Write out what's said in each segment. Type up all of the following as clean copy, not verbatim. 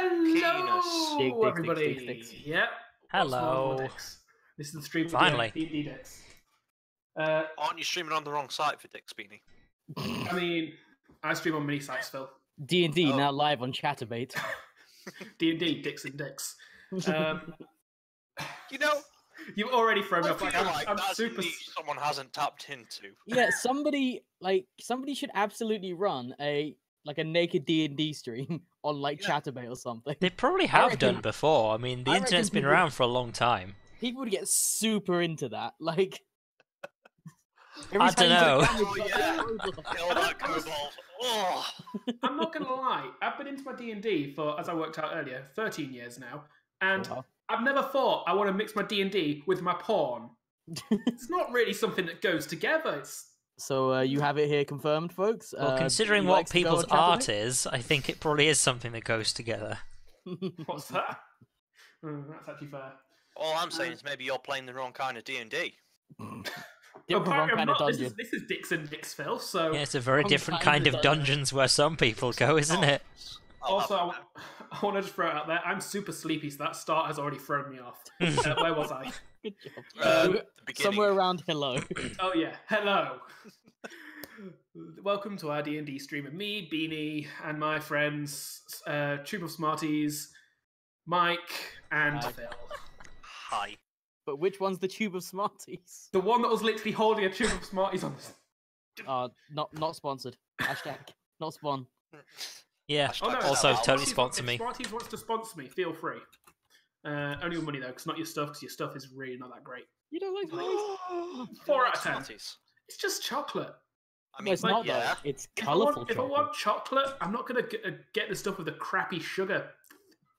Hello, everybody. Dicks. Yep. Hello. This is the stream for Finally. D&D Dicks. Aren't you streaming on the wrong site for Dick Beanie? I mean, I stream on many sites, Phil. D&D Oh. now live on Chatterbait. D&D, Dicks and Dicks. You know, You've already thrown me I off. feel Like, like I'm that's super. a niche someone hasn't tapped into. Yeah, somebody should absolutely run a naked D&D stream on Yeah. Chatterbait or something. They probably I have reckon- done before. I mean, the I internet's reckon been people- around for a long time. People would get super into that. I dunno. Oh, yeah. Kill that kobold. Oh. I'm not gonna lie. I've been into my D&D for, as I worked out earlier, 13 years now, and Wow. I've never thought I want to mix my D&D with my porn. It's not really something that goes together. It's So you have it here confirmed, folks. Well, considering he what likes to go people's on art Chatterbait? is, I think it probably is something that goes together. what's that? That's actually fair. All I'm saying is maybe you're playing the wrong kind of D&D. Different wrong Apparently I'm kind of not. dungeon. This is Dicks and Dicks, Phil. So Yeah, it's a very Wrong different kind kind of of dungeon. dungeons where some people go, isn't it? also, I want to just throw it out there. I'm super sleepy, so that start has already thrown me off. Where was I? Good job. The beginning. Somewhere around hello. Oh yeah, hello. Welcome to our D&D stream with me, Beanie, and my friends, Tube of Smarties, Mike, and Hi. Phil. Hi. But which one's the tube of Smarties? The one that was literally holding a Tube of Smarties on. Not sponsored. Hashtag not spawn. Yeah. Hashtag no, Also, sellout. totally If sponsor me. Smarties wants to sponsor me, feel free. Only with money though, because not your stuff, because your stuff is really not that great. You don't like Smarties? 4 out of 10. Smarties. It's just chocolate. I No, mean, it's not yeah. though. It's If colourful I chocolate. want chocolate, I'm not gonna get the stuff with the crappy sugar.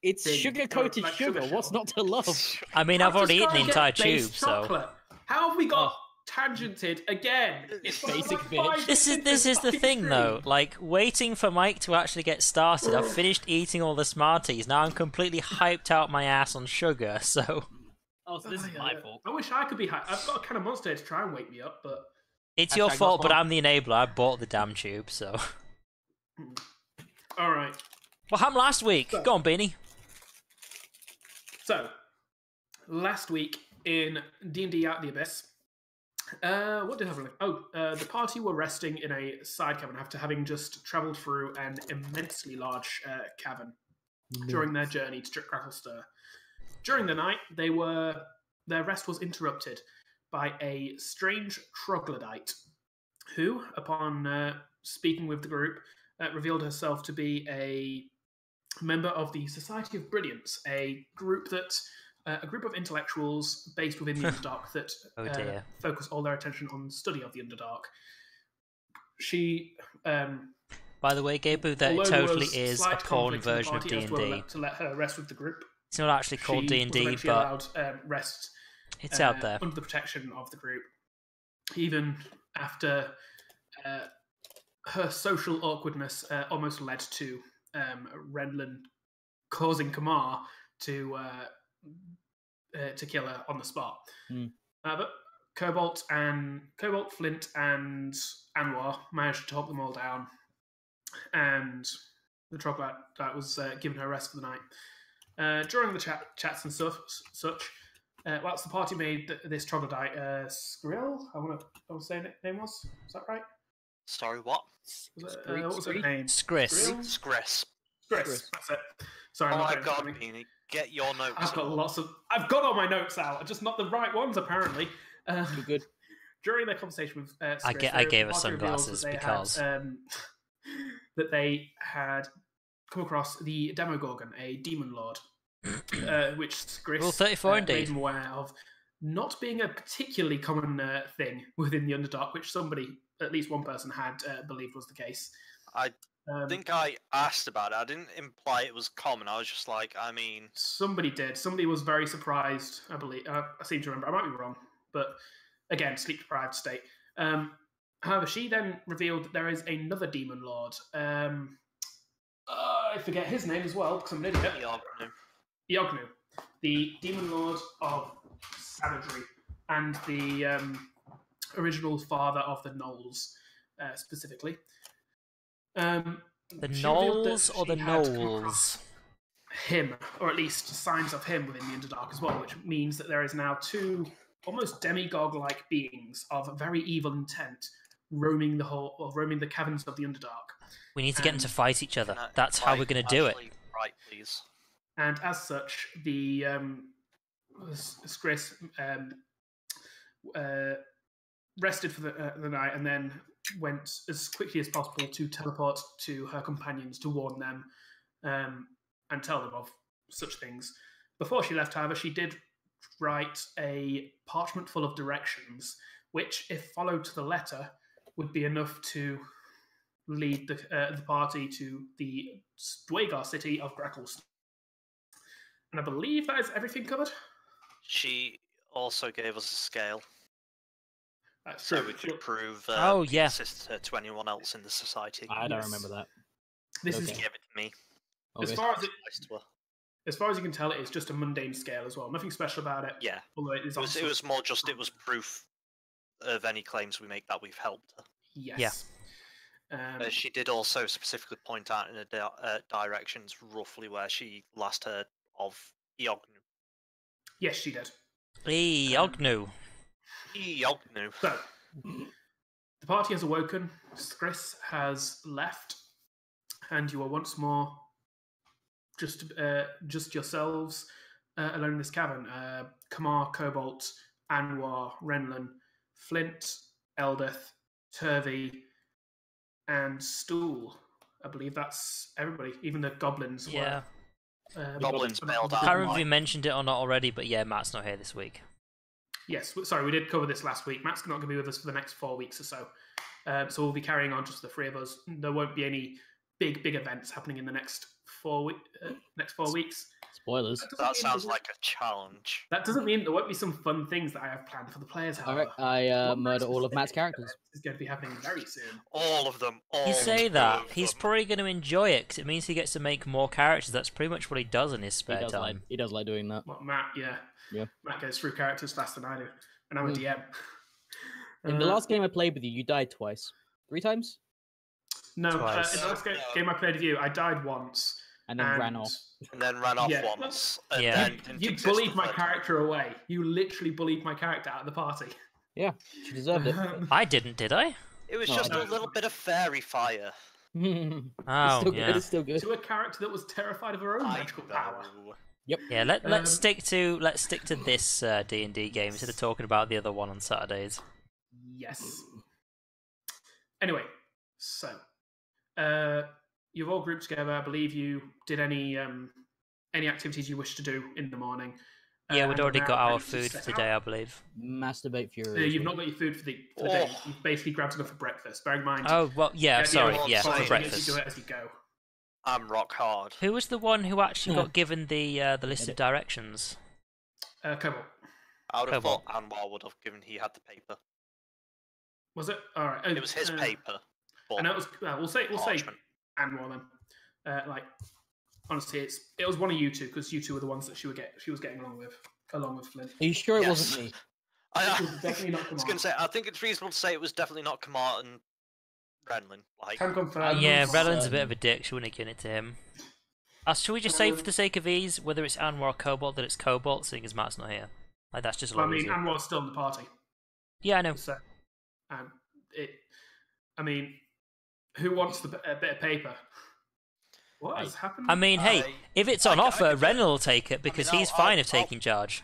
It's thing, sugar-coated like sugar. sugar What's shell. not to love? I mean, I've already eaten the entire tube, so... chocolate. How have we got tangented again? It's basic like bitch. 5 This minutes is the fucking thing, though. stream. Like, waiting for Mike to actually get started. I've finished eating all the Smarties. Now I'm completely hyped out my ass on sugar, so... Oh, so this is Oh, my yeah. fault. I wish I could be high. I've got a kind of monster here to try and wake me up, but It's your Hashtag fault, not but I'm the enabler. I bought the damn tube, so... all right. What happened last week? So- Go on, Beanie. So, last week in D&D Out of the Abyss, what did happen? The party were resting in a side cavern after having just travelled through an immensely large cavern during their journey to Crackle Stir. During the night, their rest was interrupted by a strange troglodyte, who, upon speaking with the group, revealed herself to be a member of the Society of Brilliance, a group of intellectuals based within the Underdark that Oh, dear. focus all their attention on the study of the Underdark. She, By the way, Gabu, that although there totally was is a slight porn conflict in the version of party as D&D. well to let her rest with the group. It's not actually called She D&D, was eventually but allowed rest it's out there. under the protection of the group, even after her social awkwardness almost led to Renlin causing Kamar to kill her on the spot. Hmm. But Cobalt, Flint, and Anwar managed to talk them all down, and the troglodyte that was given her rest for the night. During the chats and such, whilst the party made this troglodyte Skrill, I want to say her name was. Is that right? Sorry, what? What was her name? Skris. Skrill? Skris. Chris, that's it. Sorry, Oh I'm not my doing god, it. Beanie. Get your notes. I've got all my notes out, just not the right ones apparently. You're good. During their conversation with I Skris, gave her the party reveals sunglasses that they because- had, that they had come across the Demogorgon, a demon lord, which Skris Rule 34 made indeed. them aware of not being a particularly common thing within the Underdark, which somebody, at least one person, had believed was the case. I think I asked about it. I didn't imply it was common. I was just like, I mean... Somebody did. Somebody was very surprised, I believe. I seem to remember. I might be wrong. But again, sleep-deprived state. However, she then revealed that there is another demon lord. I forget his name as well, because I'm an idiot. Iognu. The demon lord of savagery. And the original father of the Gnolls, specifically. The She revealed that Knolls or the she had come Knolls? across him, or at least signs of him within the Underdark as well, which means that there is now two almost demigod-like beings of very evil intent roaming the caverns of the Underdark. We need to get them to fight each other. Can I- That's how we're going to do it. Right, please. And as such, the Scarbeus rested for the night and then went as quickly as possible to teleport to her companions to warn them and tell them of such things. Before she left, however, she did write a parchment full of directions, which, if followed to the letter, would be enough to lead the party to the Dwagar city of Greckles. And I believe that is everything covered. She also gave us a scale, That's so true. we could prove yeah. sister to anyone else in the society. I don't remember that. This Okay. is Give it to me. as Okay. far as Nice to her. as far as you can tell, it is just a mundane scale as well. Nothing special about it. Yeah. Although it is It was more just it was proof of any claims we make that we've helped her. Yes. She did also specifically point out in the directions roughly where she last heard of Eognu. Yes, she did. Ognu. Eognu. So, the party has awoken, Chris has left, and you are once more just yourselves alone in this cavern. Kamar, Cobalt, Anwar, Renlin, Flint, Eldeth, Turvey, and Stool. I believe that's everybody. Even the goblins Yeah. were... Goblins bailed out. I can't remember if you mentioned it or not already, but yeah, Matt's not here this week. Yes, sorry, we did cover this last week. Matt's not going to be with us for the next 4 weeks or so. So we'll be carrying on just the three of us. There won't be any big events happening in the next 4 weeks. Spoilers. That sounds like a challenge. That doesn't mean there won't be some fun things that I have planned for the players, however. I murder all of Matt's characters. Is going to be happening very soon. All of them. You say that, he's them. probably going to enjoy it, because it means he gets to make more characters. That's pretty much what he does in his spare time. He does like doing that. Well, Matt, yeah. Yeah. Matt goes through characters faster than I do. And I'm a DM. In the last game I played with you, you died twice. 3 times? No, Twice. in the last game I played with you, I died once. And then ran off. And then ran off Yeah. once. And Yeah. then didn't You exist bullied the my third time. character away. You literally bullied my character out of the party. Yeah, she deserved it. I didn't, did I? It was No, just I a don't. little bit of fairy fire. It's Oh, still yeah. good, it's still good. To a character that was terrified of her own I magical power. know. Yeah, let's stick to this D&D game instead of talking about the other one on Saturdays. Yes. Anyway, so you've all grouped together. I believe you did any activities you wish to do in the morning. Yeah, we'd and already now got our ready to food set for out. today, I believe. Masturbate furiously. You've not got your food for the day. Oh. You've basically grabbed enough for breakfast. Bearing in mind. Oh, well, yeah, sorry, yeah, yeah, sorry, for you breakfast. You do it as you go. I'm rock hard. Who was the one who actually Yeah. got given the list of directions? Cobalt. I would have Cobalt. thought Anwar would have given he had the paper. Was it? All right. It was his paper. But I know it was. We'll say parchment. Anwar then. Honestly, it was one of you two because you two were the ones that she was getting along with Flint. Are you sure it Yes. wasn't me? It was definitely not I was Kamar. going to say, I think it's reasonable to say it was definitely not Kamar and Renlin. Like, Can confirm. Yeah, Certain. Relin's a bit of a dick. She wouldn't have given it to him. Should we just say, for the sake of ease, whether it's Anwar or Cobalt, that it's Cobalt, seeing as Matt's not here? Like, that's just a Well, lot I mean, easier. Anwar's still in the party. Yeah, I know. So, who wants the bit of paper? What has happened? I mean, hey, if it's on offer, Ren will take it because he's fine of taking charge.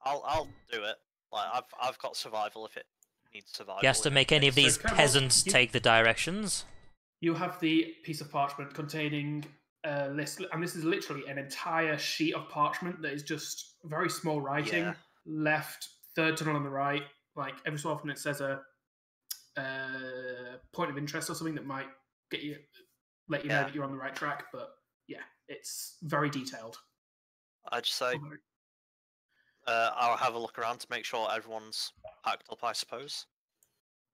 I'll do it. Like, I've got survival if it needs survival. He has to make any of So, these Cobalt, peasants you- take the directions. You have the piece of parchment containing a list, and this is literally an entire sheet of parchment that is just very small writing. Yeah. Left, third tunnel on the right. Like every so often, it says a point of interest or something that might let you know Yeah. that you're on the right track. But yeah, it's very detailed. I'd say I'll have a look around to make sure everyone's packed up, I suppose.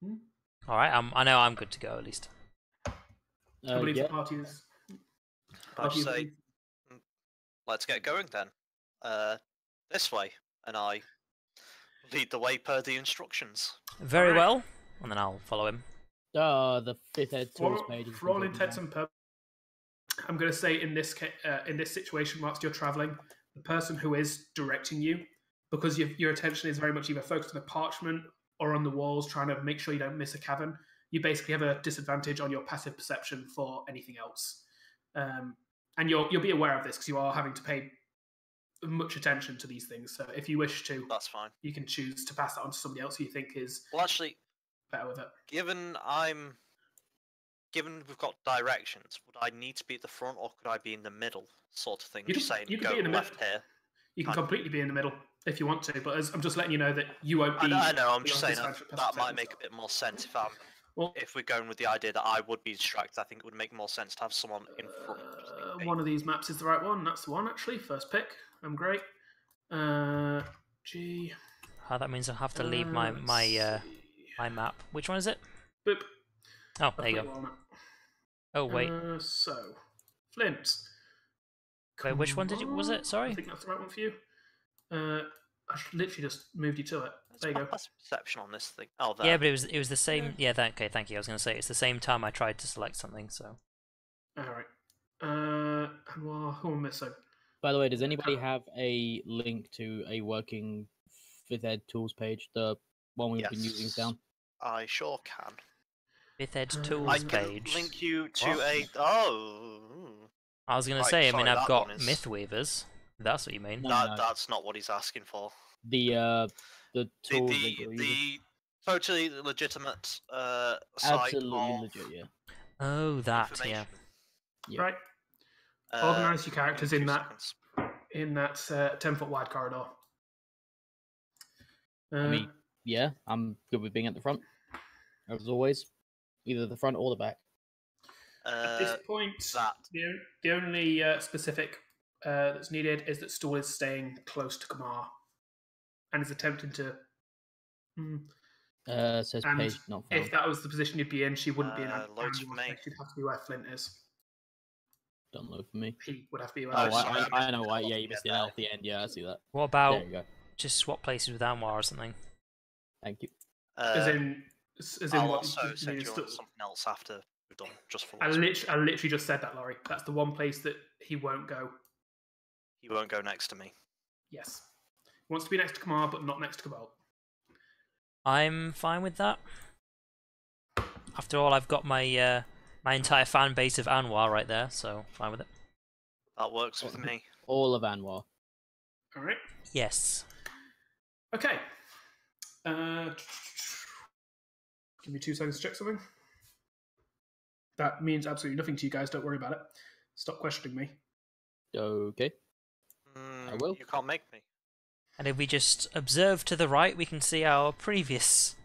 All right, I know I'm good to go at least. I believe Yeah. the party is. I'd say, let's get going then. This way, and I lead the way per the instructions. Very Alright. well, and then I'll follow him. The 5th ed tools For, page. is for all completely intents done. and purposes, I'm going to say in this situation, whilst you're traveling, the person who is directing you, because your attention is very much either focused on the parchment or on the walls, trying to make sure you don't miss a cavern, you basically have a disadvantage on your passive perception for anything else. And you'll be aware of this because you are having to pay much attention to these things. So if you wish to, that's fine. You can choose to pass that on to somebody else who you think is actually better with it. Given we've got directions, would I need to be at the front or could I be in the middle, sort of thing? You just saying, can go be in the left middle. here. You can completely be in the middle if you want to, but I'm just letting you know that you won't be. I know. I'm just saying that might make a bit more sense if we're going with the idea that I would be distracted. I think it would make more sense to have someone in front. One of these maps is the right one. That's the one, actually. First pick. I'm great. G. That means I'll have to leave my map. Which one is it? Boop. Oh, there you go. Oh, wait. So, Flint. Wait, which one was it? Sorry? I think that's the right one for you. I literally just moved you to it. There you go. That's perception on this thing. Oh, there. Yeah, but it was the same. Yeah, okay, thank you. I was going to say it's the same time I tried to select something. So. All right. Who am I missing? By the way, does anybody have a link to a working 5th Ed tools page? The one we've been using down. I sure can. 5th Ed tools I can page. link you to I was going to say. I mean, I've got Mythweavers. That's what you mean. No. That's not what he's asking for. The tools. The totally legitimate site. Absolutely legit, yeah. Oh, that, yeah. Right. Organize your characters in that 10-foot wide corridor. I mean, yeah, I'm good with being at the front, as always, either the front or the back. At this point, the only specific that's needed is that Stool is staying close to Kamar and is attempting to. Says page not found. If that was the position you'd be in, she wouldn't be in. Loads for me. She'd have to be where Flint is. Don't load for me. He would have to be where. I know why. Yeah, you missed the L at the end. Yeah, I see that. What about there you go. Just swap places with Anwar or something? Thank you. As in I'll what also send you on something else after we've done. Just for I literally just said that, Laurie. That's the one place that he won't go. He won't go next to me. Yes. He wants to be next to Kamar, but not next to Cobalt. I'm fine with that. After all, I've got my my entire fan base of Anwar right there, so fine with it. That works with me. All of Anwar. All right. Yes. Okay. Give me 2 seconds to check something. That means absolutely nothing to you guys. Don't worry about it. Stop questioning me. Okay. I will. You can't make me. And if we just observe to the right, we can see our previous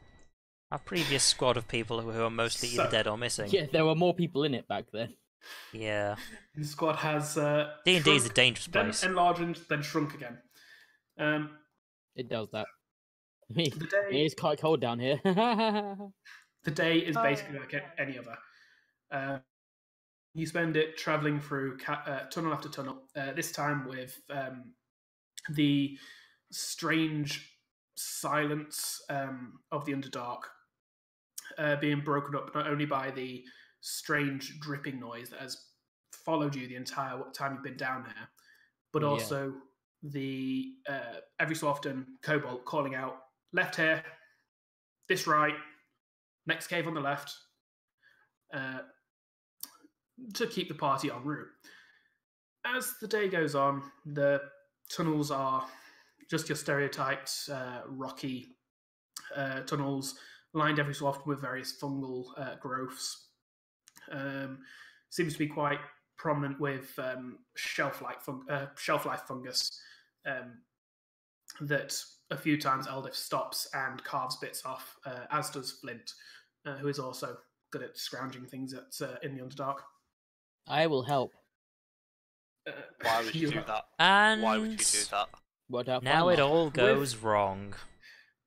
squad of people who are mostly either dead or missing. Yeah, there were more people in it back then. Yeah. The squad has D&D is a dangerous place. Then enlarged, then shrunk again. It does that. It day is quite cold down here. The day is basically like any other. You spend it traveling through tunnel after tunnel. This time with the strange silence of the Underdark being broken up not only by the strange dripping noise that has followed you the entire time you've been down here, but also the every so often Cobalt calling out, left here, this right, next cave on the left, to keep the party en route. As the day goes on, the tunnels are just your stereotypes, rocky tunnels, lined every so often with various fungal growths. Seems to be quite prominent with shelf-life fungus that a few times Eldif stops and carves bits off, as does Flint, who is also good at scrounging things in the Underdark. I will help. Why would you do that? And why would you do that? Now it all goes wrong.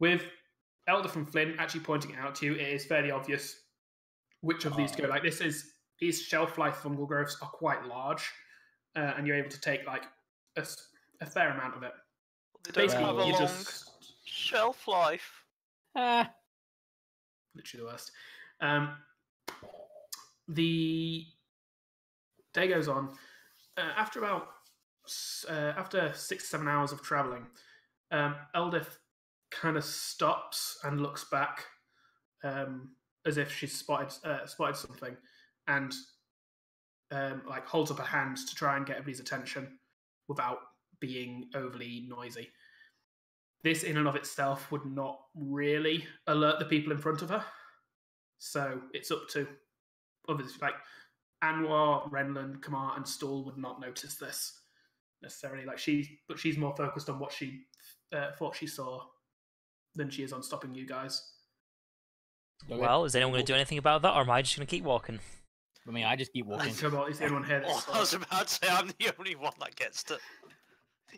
With Eldif and Flint actually pointing it out to you, it is fairly obvious which of these to go. Like these shelf-life fungal growths are quite large, and you're able to take like a fair amount of it. They don't have a long shelf life. Literally the worst. The day goes on. After 6-7 hours of traveling, Eldith kind of stops and looks back, as if she's spotted something, and like holds up a hand to try and get everybody's attention without being overly noisy. This in and of itself would not really alert the people in front of her, so it's up to others like Anwar, Renland, Kamar, and Stool would not notice this necessarily. But she's more focused on what she thought she saw than she is on stopping you guys. Okay. Well, is anyone going to do anything about that, or am I just going to keep walking? I mean, I just keep walking. Is anyone here? I was about to say I'm the only one that gets to.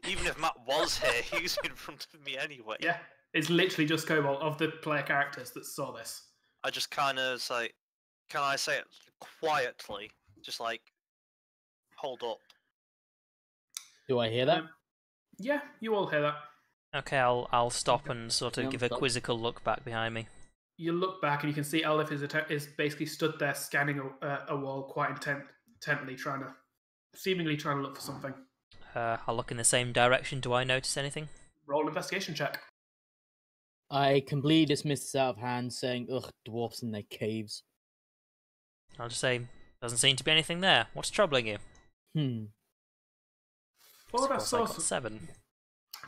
Even if Matt was here, he's in front of me anyway. Yeah, it's literally just Cobalt of the player characters that saw this. I just kind of say, can I say it quietly? Just like, hold up. Do I hear that? Yeah, you all hear that. Okay, I'll stop and sort of Yeah, give a stop. quizzical look back behind me. You look back and you can see Eldith is basically stood there scanning a wall quite intently, seemingly trying to look for something. I'll look in the same direction. Do I notice anything? Roll an investigation check. I completely dismiss this out of hand, saying, ugh, dwarfs in their caves. I'll just say, doesn't seem to be anything there. What's troubling you? Thought I Suppose saw got 7.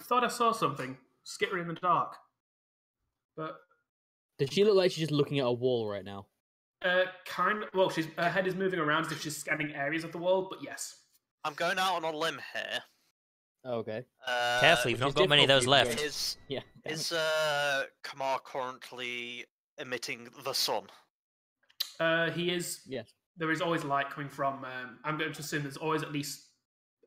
Thought I saw something skittery in the dark, but Does she look like she's just looking at a wall right now? kind of. Well, her head is moving around as if she's scanning areas of the wall, but yes. I'm going out on a limb here. Oh, okay. Careful, you've which not is got many of those difficult for left. you Is Yeah. damn is it. Kamar currently emitting the sun? He is. Yes. There is always light coming from. I'm going to assume there's always at least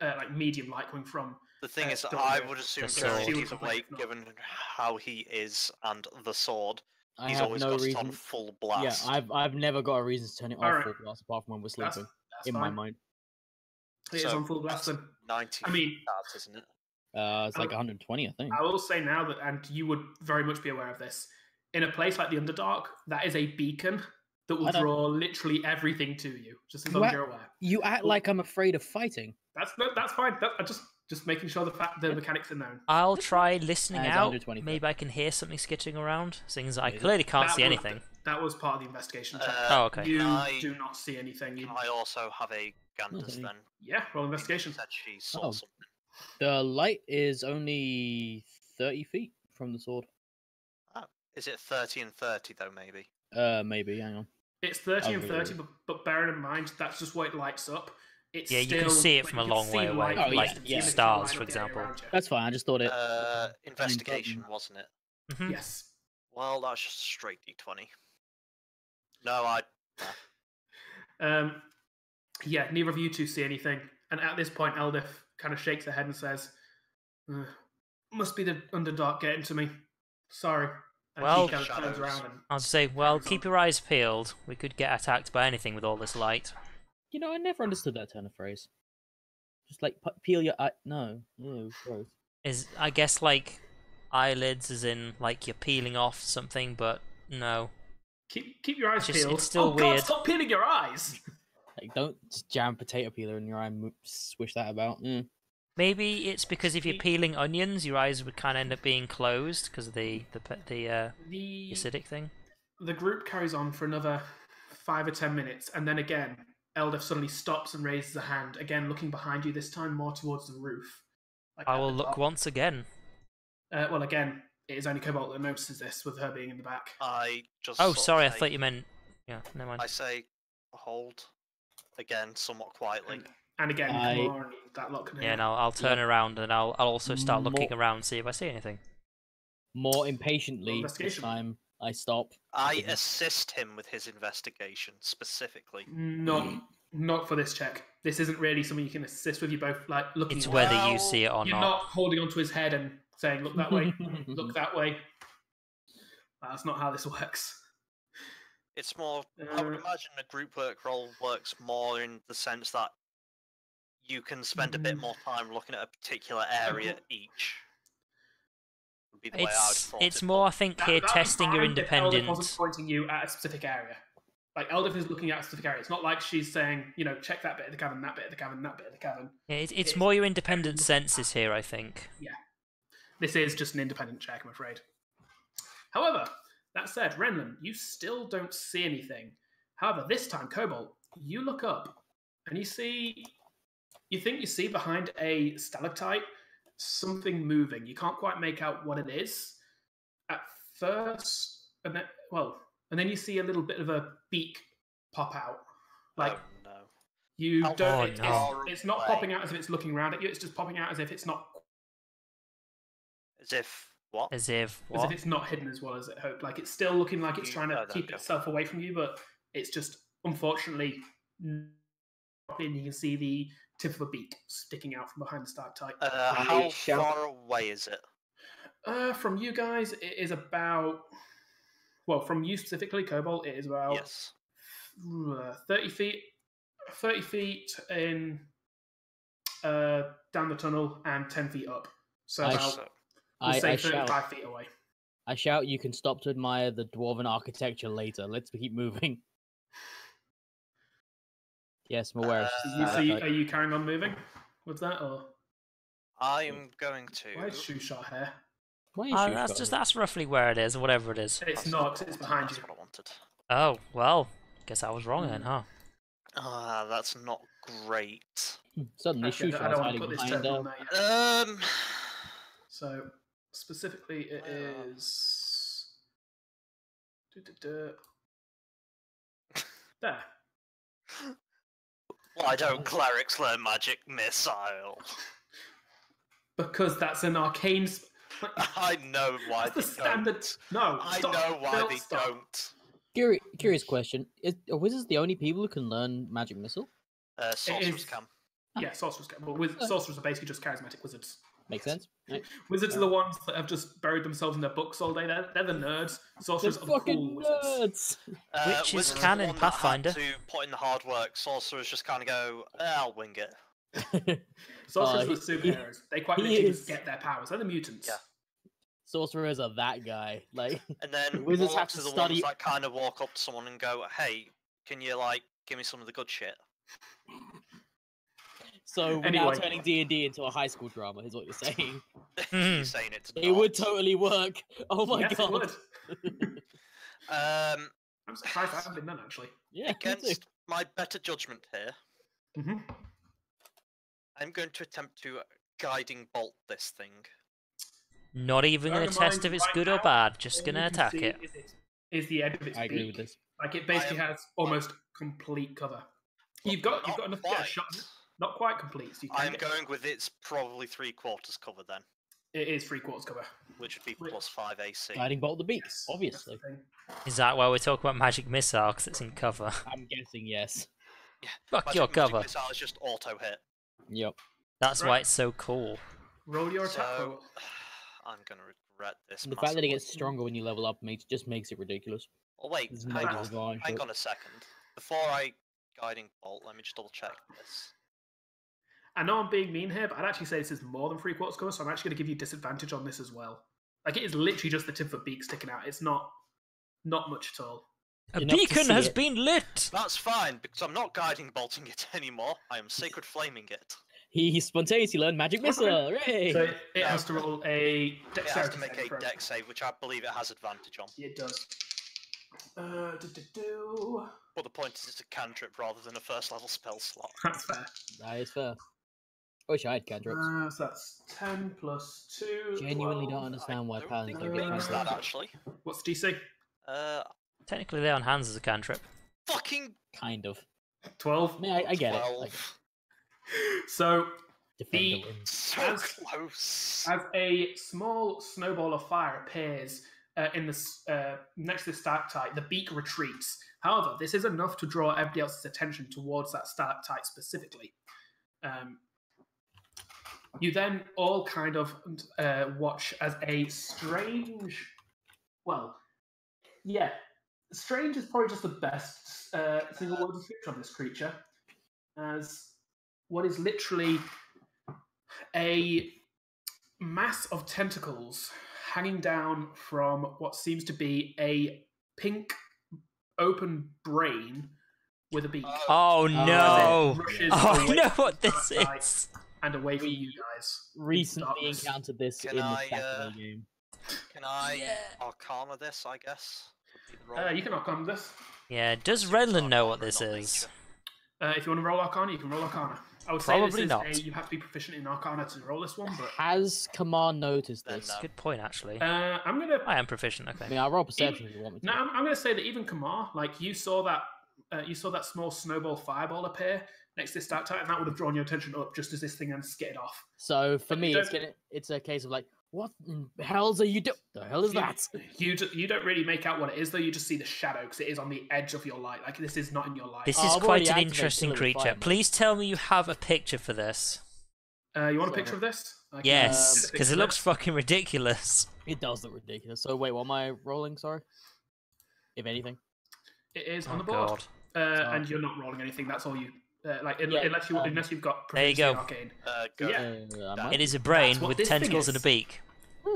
like medium light coming from. The thing is, don't I know. would assume The sword. because She he's would awake, not. given how he is, and the sword, I he's have always no got it reason. on full blast. Yeah, I've never got a reason to turn it off Alright. full blast apart from when we're That's sleeping. that's in fine. my mind. It is So, on full blast that's then. 90 I mean- that, isn't it? It's like 120, I think. I will say now that, and you would very much be aware of this, in a place like the Underdark, that is a beacon that will I don't- draw literally everything to you, just as long What? as you're aware. You act like I'm afraid of fighting. That's fine. I'm just making sure the mechanics are known. I'll try listening It's out. 120. Maybe I can hear something skittering around, seeing as I Is it? clearly can't see was- anything. That was part of the investigation check. Oh, okay. You Can I- do not see anything. Can I also have a Ganders Okay. then? Yeah, roll investigation. She said she saw Oh. something. The light is only 30 feet from the sword. Is it 30 and 30 though, maybe? Maybe, hang on. It's 30 and Oh, 30, but bearing in mind that's just what it lights up. It's Yeah, you can still, see it like, from a you can long see way the away, light Oh, from a yeah, distance, yeah. even if it's Stars, light for up the area example. around you. That's fine, I just thought it... Investigation, wasn't it? Mhm. Yes. Well, that's just a straight D20. No, Yeah, neither of you two see anything. And at this point, Eldith kind of shakes her head and says, must be the Underdark getting to me. Sorry. And Well- she kind of turns Shadows. around and I'll say, well, keep your eyes peeled. We could get attacked by anything with all this light. You know, I never understood that turn of phrase. Just like, peel your eye... No. Ew, gross. I guess, like, eyelids as in, like, you're peeling off something, but no. keep your eyes It's just- peeled. it's still oh God, weird. stop peeling your eyes! Like, don't just jam potato peeler in your eye and swish that about. Maybe it's because if you're peeling onions, your eyes would kind of end up being closed because of the The acidic thing. the group carries on for another 5 or 10 minutes, and then again, Eldith suddenly stops and raises a hand, again looking behind you, this time more towards the roof. Like I at will the look top. once again. Well, again, it is only Cobalt that notices this, with her being in the back. I just. Oh, sort of sorry, I say- thought you meant. Yeah, never mind. I say, hold. Again, somewhat quietly. And again, I- Kamar and that lot can Yeah, hear. and I'll turn around and I'll also start looking More- around, see if I see anything. More impatiently, this Investigation. time, I stop. I Mhm. assist him with his investigation specifically. Not for this check. This isn't really something you can assist with. You both like looking. It's at- whether you Well, see it or You're not holding onto his head and saying, "Look that way, look that way." That's not how this works. It's more. I would Uh, imagine a group work role works more in the sense that you can spend a bit more time looking at a particular area each. Would be the way I would have thought It's it, more, but I think, That- here that'd be testing your fine if Eldith wasn't independence. pointing you at a specific area. Like Eldith is looking at a specific area. It's not like she's saying, check that bit of the cavern, that bit of the cavern, that bit of the cavern. Yeah, it's more your independent senses here, I think. Yeah. This is just an independent check, I'm afraid. However, that said, Renlin, you still don't see anything. However, this time, Cobalt, you look up and you think you see behind a stalactite something moving. You can't quite make out what it is at first, and then you see a little bit of a beak pop out. Like, oh, no. You How don't. far It's not popping out as if it's looking around at you. It's just popping out as if it's not. As if what? As if As if it's not hidden as well as it hoped. Like it's still looking like it's trying to keep itself away from you, but it's just unfortunately. And you can see the tip of a beak sticking out from behind the stalactite. How far away is it? From you guys, it is about. Well, from you specifically, Cobalt, it is about 30 feet. 30 feet in down the tunnel and 10 feet up. So about, say 35 feet away. I shout, you can stop to admire the dwarven architecture later. Let's keep moving. Yes, I'm aware. Are you carrying on moving with that, or? I'm going to. Why is Shoe Shot here? That's roughly where it is, or whatever it is. It's not, it's behind you. That's what I wanted. Oh, well, guess I was wrong then, huh? That's not great. Suddenly, Shoe Shot's hiding behind there. So, specifically, it is... There. Why don't clerics learn magic missile? Because that's an arcane... I know why they don't. No, I know why they don't. Curious question. Are wizards the only people who can learn magic missile? Sorcerers can. Yeah, sorcerers can. Well, sorcerers are basically just charismatic wizards. Makes sense. Right. Wizards are the ones that have just buried themselves in their books all day. They're the nerds. Sorcerers are the cool wizards. Which is canon, Pathfinder. To put in the hard work, sorcerers just kind of go, I'll wing it. Sorcerers are superheroes. They quite literally just get their powers. They're the mutants. Yeah. Sorcerers are that guy. Like, and then wizards have have to to the study. Ones that kind of walk up to someone and go, "Hey, can you give me some of the good shit?" So we're now turning D&D into a high school drama, is what you're saying. You're saying it's not. It would totally work. Oh my god. It would. I'm surprised that hasn't been done actually. Yeah. Against my better judgment here, mm-hmm. I'm going to attempt to guiding bolt this thing. Not even going to test if it's good or bad, just going to attack it. Is the edge of its beak. I agree with this. Like it basically has almost complete cover. You've got enough to get a shot. Not quite complete. So you can going with it's probably 3/4 cover then. It is 3/4 cover. Which would be +5 AC. Guiding bolt the beak, obviously. Is that why we're talking about magic missile? Because it's in cover. I'm guessing yes. Yeah. Fuck your cover. Magic missile is just auto hit. Yep. That's why it's so cool. Roll your attack. I'm gonna regret this. The fact that it gets stronger when you level up just makes it ridiculous. Oh wait, hang on a second. Before I guiding bolt, let me just double check this. I know I'm being mean here, but I'd actually say this is more than 3/4 cover, so I'm actually going to give you disadvantage on this as well. Like, it is literally just the tip of a beak sticking out. It's not much at all. A beacon has been lit! That's fine, because I'm not guiding bolting it anymore. I am sacred flaming it. He spontaneously learned magic missile. Hooray! So it has to roll a dexterity. It has to make a dex save, which I believe it has advantage on. It does. But the point is it's a cantrip rather than a first level spell slot. That's fair. That is fair. I wish I had cantrips. So that's 10 plus 2. Genuinely don't understand why paladins don't get cantrips. That actually. What's DC? Technically, Lay on Hands is a cantrip. Fucking. Kind of. 12. I mean, I get 12. it. So, so close. As a small snowball of fire appears in the next to the stalactite, the beak retreats. However, this is enough to draw everybody else's attention towards that stalactite specifically. You then all kind of watch as a strange... Well, yeah. Strange is probably just the best single word description of this creature. As what is literally a mass of tentacles hanging down from what seems to be a pink open brain with a beak. Oh no! Oh, I away know from what the this dark is. side and away from you guys. Recently darkness. encountered this Can in the I, Saturday game. Can I Yeah. Arcana this, I guess? Would be the roll. You can Arcana this. Yeah, does It's Renland know what Arcana, this not is? nature. If you want to roll Arcana, you can roll Arcana. I would Probably say this not. is you have to be proficient in Arcana to roll this one, but Has Kamar noticed Then this? no. Good point, actually. I'm gonna. I am proficient. I Okay. mean, I'll roll perception if you want me to. No, I'm gonna say that even Kamar, like you saw that small snowball fireball appear next to this stalactite, and that would have drawn your attention up just as this thing then skidded off. So for But me, you it's a case of like, what the hell's are you doing? The hell is that? You don't really make out what it is though. You just see the shadow because it is on the edge of your light. Like this is not in your light. This Oh, is I've quite already an activated interesting Pillar of creature. Fire, Please tell me you have a picture for this. You want a picture of this? I can Yes, get a because picture it of looks this. fucking ridiculous. It does look ridiculous. So wait, what am I rolling? Sorry, if anything. It is on Oh the board, god. and you're not rolling anything. That's all you Yeah, unless you've got. There you proficiency in go. Arcane. Go. Yeah. I might- It is a brain That's what with this thing tentacles and a is. beak.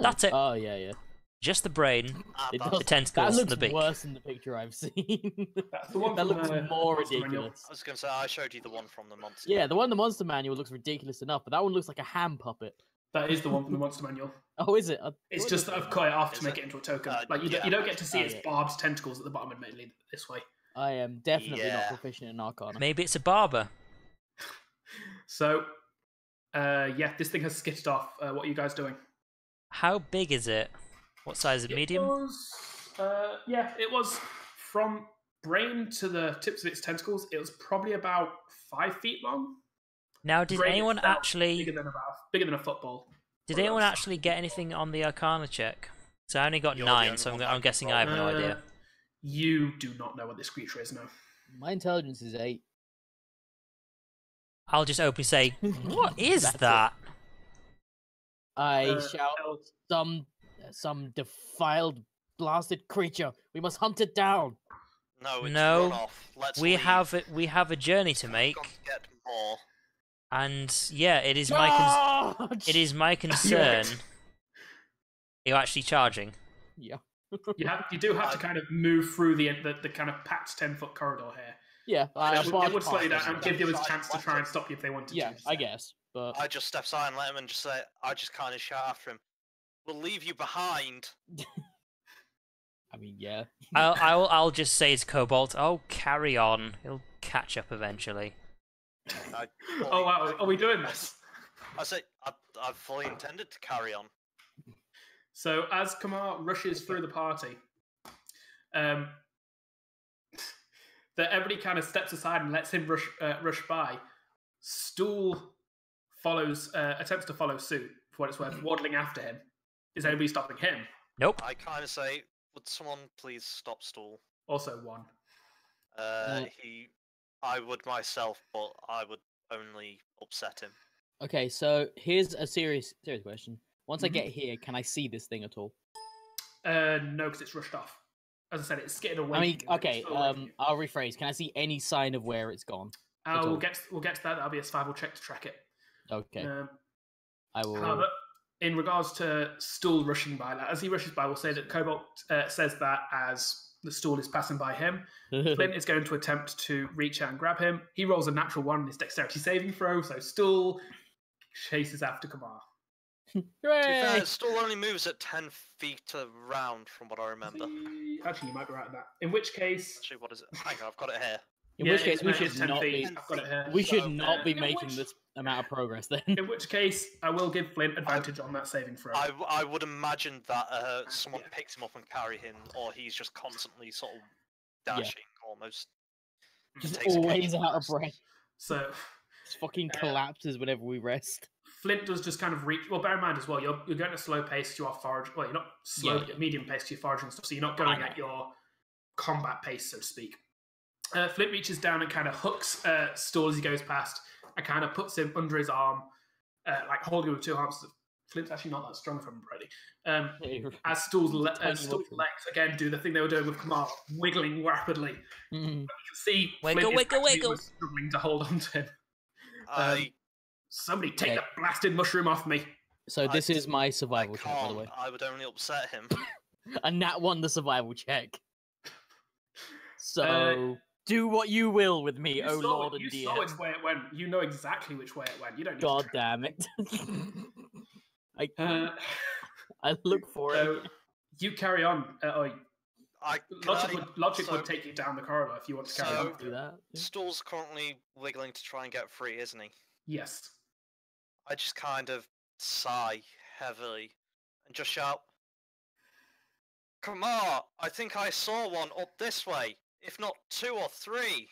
That's it. Oh yeah. Just the brain. It That's- does. The tentacles That and the looks beak. worse than the picture I've seen. That's the one that from looks the more Monster Manual. ridiculous. I was going to say, I showed you the one from the monster. Yeah, the one in the Monster Manual looks ridiculous enough, but that one looks like a hand puppet. That is the one from the Monster Manual. Oh, is it? It's just that I've cut it off to Is make it? it into a token. Yeah, You don't get to see Oh, its yeah. barbed tentacles at the bottom, admittedly, this way. I am definitely not Yeah. proficient in Arcana. Maybe it's a barber. So, yeah, this thing has skidded off. What are you guys doing? How big is it? What size? Is it medium? It was from brain to the tips of its tentacles. It was probably about 5 feet long. Now, did Brain anyone itself, actually? bigger than a football? Did Or anyone else. actually get anything on the Arcana check? So I only got You're the 9, only so one I'm that can guessing roll. I have no idea. You do not know what this creature is, no. My intelligence is 8. I'll just openly say, "What is That's it. that?" I shout, Hell, some defiled, blasted creature. We must hunt it down. No, it's No, run off. Let's We leave. have a journey to We've make, got to get more. and yeah, it is my Charge! it is my concern. Are you actually charging? Yeah. you do have to kind of move through the kind of packed 10-foot corridor here. Yeah, It would slow you down past and it. give you a Side chance to left try it. and stop you if they wanted Yeah, to. I guess. But I just step aside and let him and just say, I just kind of shout after him, "We'll leave you behind." I mean, yeah. I'll just say it's Cobalt. Oh, carry on. He'll catch up eventually. Oh wow, are we doing this? I say, I fully intended to carry on. So as Kamar rushes through the party, that everybody kind of steps aside and lets him rush by. Stool attempts to follow suit, for what it's worth, waddling after him. Is anybody stopping him? Nope. I kind of say, would someone please stop Stool? Also one. I would myself, but I would only upset him. Okay, so here's a serious question. Once I Mhm. get here, can I see this thing at all? No, because it's rushed off. As I said, it's skidded away. I mean, from you, okay, it's still away from you. I'll rephrase. Can I see any sign of where it's gone? at We'll all. get to that. That'll be a survival check to track it. Okay, Um, I will. However, in regards to Stool rushing by, like, as he rushes by, we'll say that Cobalt says that as the Stool is passing by him. Flint is going to attempt to reach out and grab him. He rolls a natural 1 in his dexterity saving throw, so Stool chases after Kamar. To be Hooray! fair, Stool only moves at 10 feet around, from what I remember. Actually, you might be right on that. In which case, Actually, what is it? Hang on, I've got it here. In yeah, which case, we it's should 10 not feet. be. I've got it here. We should So, not be in making which- this amount of progress then. In which case, I will give Flint advantage on that saving throw. I would imagine that someone Yeah. picks him up and carry him, or he's just constantly sort of dashing, almost. Just takes always occasional out of rest. breath. So Just fucking collapses whenever we rest. Flint does just kind of reach. Well, bear in mind as well, you're going at a slow pace to your forage. Well, you're not slow, Yeah, but you're medium pace to your forage and stuff. So you're not going at your combat pace, so to speak. Flint reaches down and kind of hooks Stool as he goes past, and kind of puts him under his arm, like holding him with 2 arms. Flint's actually not that strong from him already. As Stool's Tiny legs mushroom. again do the thing they were doing with Kamar, wiggling rapidly. Mhm. You can see Wiggle, Flint is wiggle, actually wiggle. struggling to hold on to him. I Somebody take Okay. that blasted mushroom off me. So this is my survival check, by the can't. way. I would only upset him. And Nat won the survival check. So do what you will with me, O Lord and You dear. saw which way it went. You know exactly which way it went. You don't need God to damn it! Uh, I look for so it. you carry on. Logic so- would take you down the corridor if you want to carry so- on. Do that. Yeah. Stool's currently wiggling to try and get free, isn't he? Yes. I just kind of sigh heavily and just shout, "Come on! I think I saw one up this way, if not 2 or 3."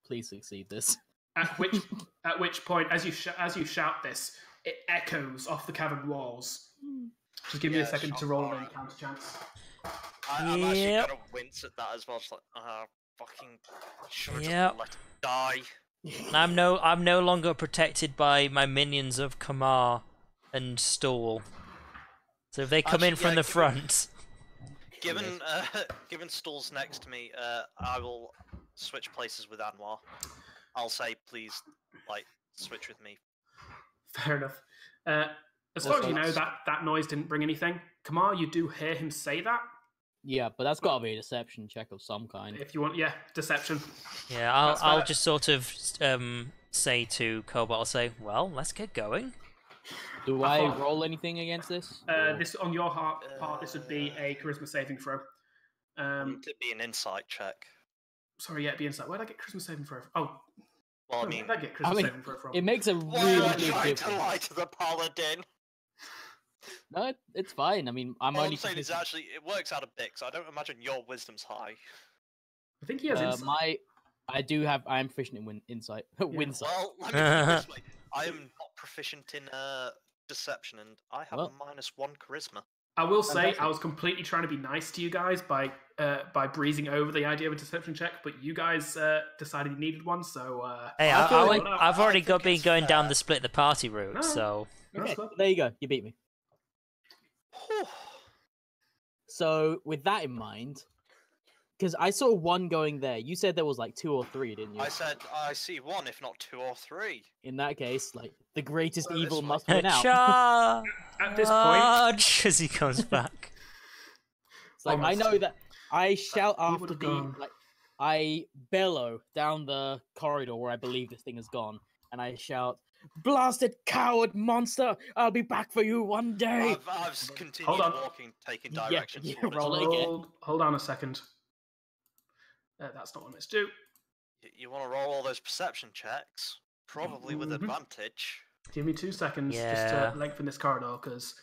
Please succeed this. At which point, as you shout this, it echoes off the cavern walls. Just give me a Yeah, second shock to roll an horror. encounter chance. I'm actually Yep. gonna wince at that as well. Just like, fucking should have Yep. just let it die. I'm no longer protected by my minions of Kamar and Stool. So if they come in Actually, from yeah, the front, Given Stool's next to me, I will switch places with Anwar. I'll say, please, like, switch with me. Fair enough. As far as you know, that noise didn't bring anything. Kamar, you do hear him say that. Yeah, but that's got to be a deception check of some kind. If you want, yeah, deception. yeah, That's I'll fair. just sort of say to Cobalt, I'll say, well, let's get going. Do I I thought- roll anything against this? Or- This on your part, this would be a charisma saving throw. It'd be an insight check. Sorry, yeah, it'd be insight. Where'd I get charisma saving throw? Oh, Well, I where'd mean, I get charisma I mean, saving throw from? It makes a why really are you big trying to difference. lie to the paladin? No, it's fine. I mean, I'm All only I'm saying is proficient- actually, it works out a bit, because I don't imagine your wisdom's high. I think he has insight. I'm proficient in insight. Winsight. Well, let me put it this way. I am not proficient in deception, and I have Well. a -1 charisma. I will say Fantastic. I was completely trying to be nice to you guys by breezing over the idea of a deception check, but you guys decided you needed one, so Hey, I feel like- I've already think been it's going down fair. the split the party route, No. so that's Okay, fine. there you go. You beat me. Whew. So with that in mind, because I saw one going there. You said there was like 2 or 3, didn't you? I said I see 1, if not 2 or 3. In that case, like the greatest Well, this evil way. must win out. charge At this point, as he comes back. It's like I Almost. know that I shout He after would've the gone. like I bellow down the corridor where I believe this thing has gone, and I shout, "Blasted coward monster! I'll be back for you one day." I've continued Hold on. walking, taking Yeah, directions. yeah, towards roll it. it again. hold on a second. That's not what let's do. You want to roll all those perception checks, probably with Mhm. advantage. Give me 2 seconds just Yeah. to lengthen this corridor, because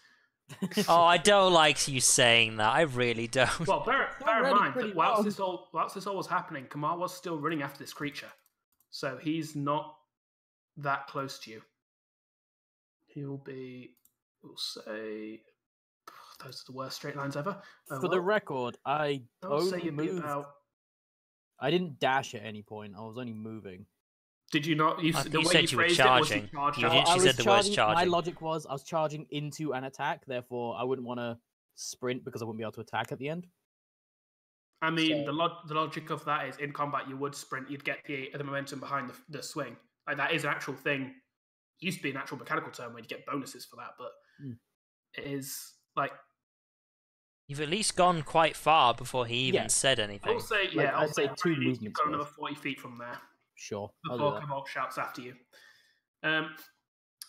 Oh, I don't like you saying that. I really don't. well, bear in already mind pretty that well. whilst this all was happening, Kamar was still running after this creature, so he's not that close to you. He'll be, we'll say, those are the worst straight lines ever. Oh, For the well, record, I I'll say only you'd be moved. about. I didn't dash at any point. I was only moving. Did you not? I think The you way said you you were phrased it was charging. you charged You out. did- she I said was the words My charging. logic was I was charging into an attack, therefore I wouldn't want to sprint because I wouldn't be able to attack at the end. I mean, So- the logic of that is in combat you would sprint, you'd get the momentum behind the swing. Like that is an actual thing. It used to be an actual mechanical term where you get bonuses for that, but Mm. it is like You've at least gone quite far before he even Yeah. said I anything. will say, Like, yeah, I'll I'd say 2 really, you've movements got another worth. 40 feet from there Sure, I'll do before that. Cobalt shouts after you.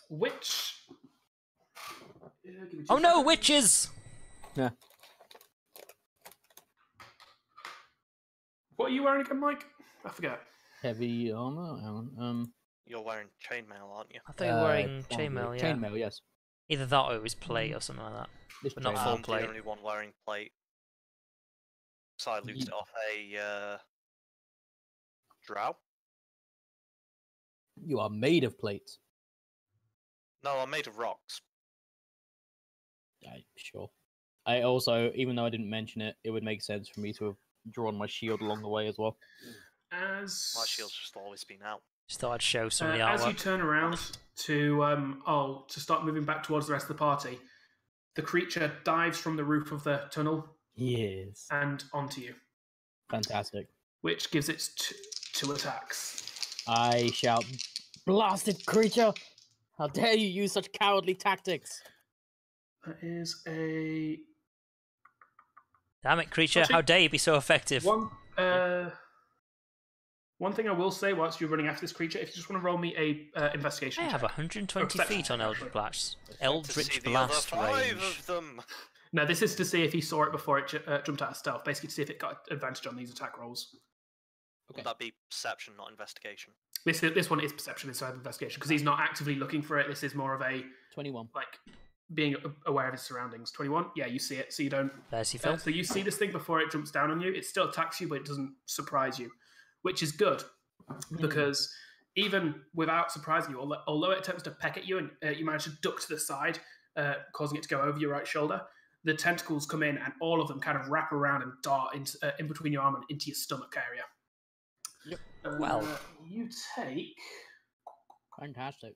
Which? Give me 2 Oh no, seconds. witches! Yeah. What are you wearing again, Mike? I forget. Heavy armor. Hang on. You're wearing chainmail, aren't you? I thought you were wearing probably. chainmail, yeah. Chainmail, yes. Either that or it was plate or something like that. This But not chainmail. full I'm plate. the only one wearing plate. So I looped it off a drow. You are made of plates. No, I'm made of rocks. Sure. I also, even though I didn't mention it, it would make sense for me to have drawn my shield along the way as well. As My shield's just always been out. Just thought I'd show some of the as you artwork. turn around to start moving back towards the rest of the party, the creature dives from the roof of the tunnel Yes. and onto you, Fantastic. which gives it two attacks. I shout, "Blasted creature! How dare you use such cowardly tactics!" That is a Damn it, creature, Actually- how dare you be so effective? one. One thing I will say whilst you're running after this creature, if you just want to roll me a investigation I have check. 120 perception feet on check, actually. Eldritch To see Eldritch the other Blast 5 range. of them. No, this is to see if he saw it before it jumped out of stealth. Basically, to see if it got advantage on these attack rolls. Okay. Would that be perception, not investigation? This one is perception instead of investigation because he's not actively looking for it. This is more of a 21. like being aware of his surroundings. 21. Yeah, you see it, so you don't. There's your Phil. So you see this thing before it jumps down on you. It still attacks you, but it doesn't surprise you, which is good because even without surprising you, although it attempts to peck at you and you manage to duck to the side, causing it to go over your right shoulder, the tentacles come in and all of them kind of wrap around and dart in between your arm and into your stomach area. Yep. Well. You take. Fantastic.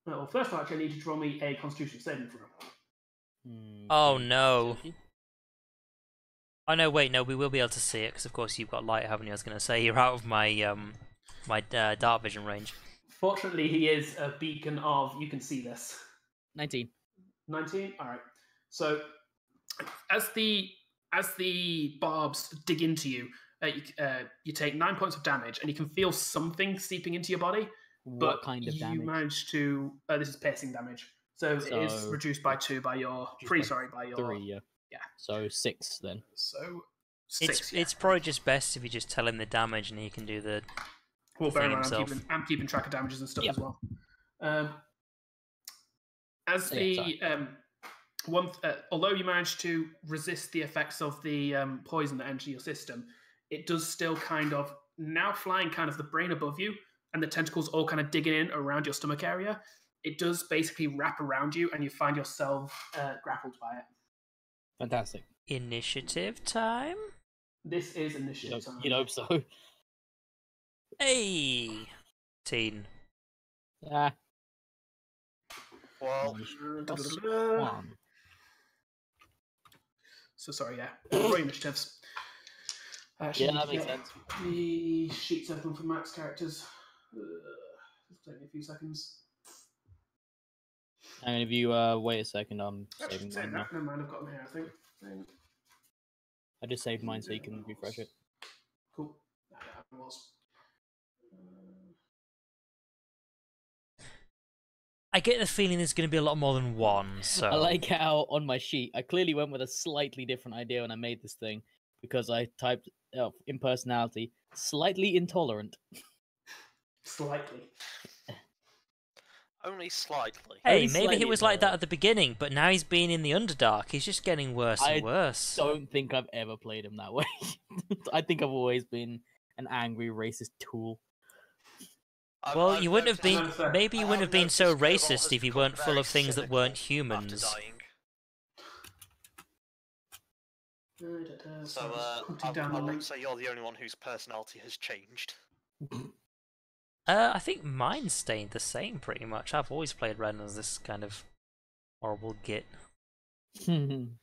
Well, first of all, actually, I need you to roll me a Constitution saving throw. Oh no. Oh no, wait, no, we will be able to see it because of course you've got light, haven't you? I was going to say you're out of my my dark vision range. Fortunately, he is a beacon of. You can see this. 19. 19. All right. So, as the barbs dig into you, you take 9 points of damage, and you can feel something seeping into your body. What But kind of you damage? manage to. This is piercing damage, so it is So- reduced by 2 by your by your 3, yeah. Yeah. So 6 then. So 6. It's probably just best if you just tell him the damage and he can do the. Well, bear in thing mind, himself. I'm keeping track of damages and stuff Yep. as well. As Yeah, the although you manage to resist the effects of the poison that enters your system, it does still kind of now flying kind of the brain above you, and the tentacles all kind of digging in around your stomach area. It does basically wrap around you, and you find yourself grappled by it. Fantastic. Initiative time? This is initiative time. You'd hope so. Hey! Teen. Yeah. Well, +1. So sorry, yeah. Roll initiatives. Actually, Yeah, that need to makes get sense. The sheets open for Max characters. It'll take me a few seconds. And if you wait a second, I'm Actually, saving saying mine now. that, never mind, I've got them here, I think. I just saved mine so you can refresh it. Cool. That was. I get the feeling there's going to be a lot more than one, so. I like how on my sheet I clearly went with a slightly different idea when I made this thing because I typed in personality slightly intolerant. Slightly. only slightly. Hey, Only maybe he slightly was like that intolerant. at the beginning, but now he's been in the Underdark. He's just getting worse and worse. Don't think I've ever played him that way. I think I've always been an angry racist tool. Well, you wouldn't have been. noticed that. Maybe you wouldn't have been so racist if you weren't full of things that weren't After humans. dying. So, Hunting I down the wouldn't link. say you're the only one whose personality has changed. I think mine stayed the same pretty much. I've always played Ren as this kind of horrible git. In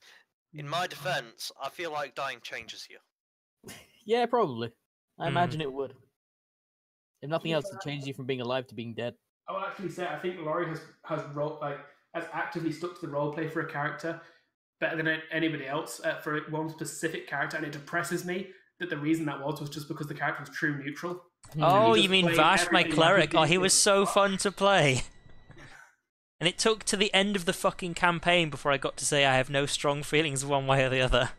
my defense, I feel like dying changes you. Yeah, probably. I Hmm. imagine it would. If nothing else, it changes you from being alive to being dead. I will actually say I think Laurie has has actively stuck to the roleplay for a character better than anybody else for one specific character, and it depresses me that the reason that was just because the character was true neutral. Oh, he you just mean played Vash, my everything like cleric? he Oh, did he in was so Spark. fun to play. And it took to the end of the fucking campaign before I got to say I have no strong feelings one way or the other.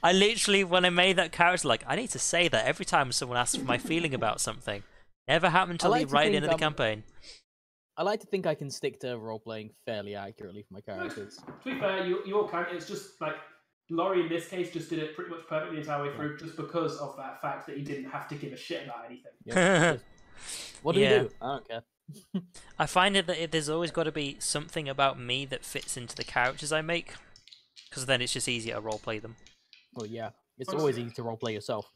I literally, when I made that character, like, I need to say that every time someone asks for my feeling about something. Never happened until like the to right think end of the I'm- campaign. I like to think I can stick to role playing fairly accurately for my characters. To be fair, you all can. It's just like Laurie in this case just did it pretty much perfectly the entire way through, just because of that fact that he didn't have to give a shit about anything. Yeah, what do Yeah. we do? I don't care. I find it that there's always got to be something about me that fits into the characters I make, because then it's just easier to roleplay them. Well, yeah. It's Honestly. always easy to roleplay yourself.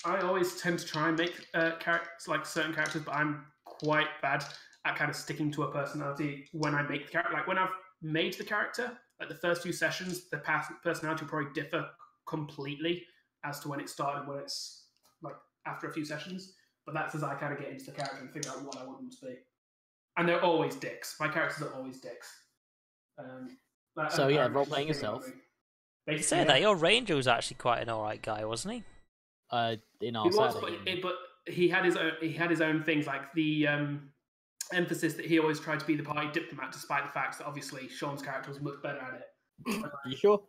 I always tend to try and make characters like certain characters, but I'm quite bad at kind of sticking to a personality when I make the character. Like when I've made the character, like the first few sessions, the personality will probably differ completely as to when it started and when it's like after a few sessions. But that's as I kind of get into the character and figure out what I want them to be. And they're always dicks. My characters are always dicks. So, yeah, role-playing yourself. You say that, your ranger was actually quite an alright guy, wasn't he? in He our was, Saturday game. but he had his own things, like the emphasis that he always tried to be the party diplomat, despite the fact that obviously Sean's character was much better at it. You sure?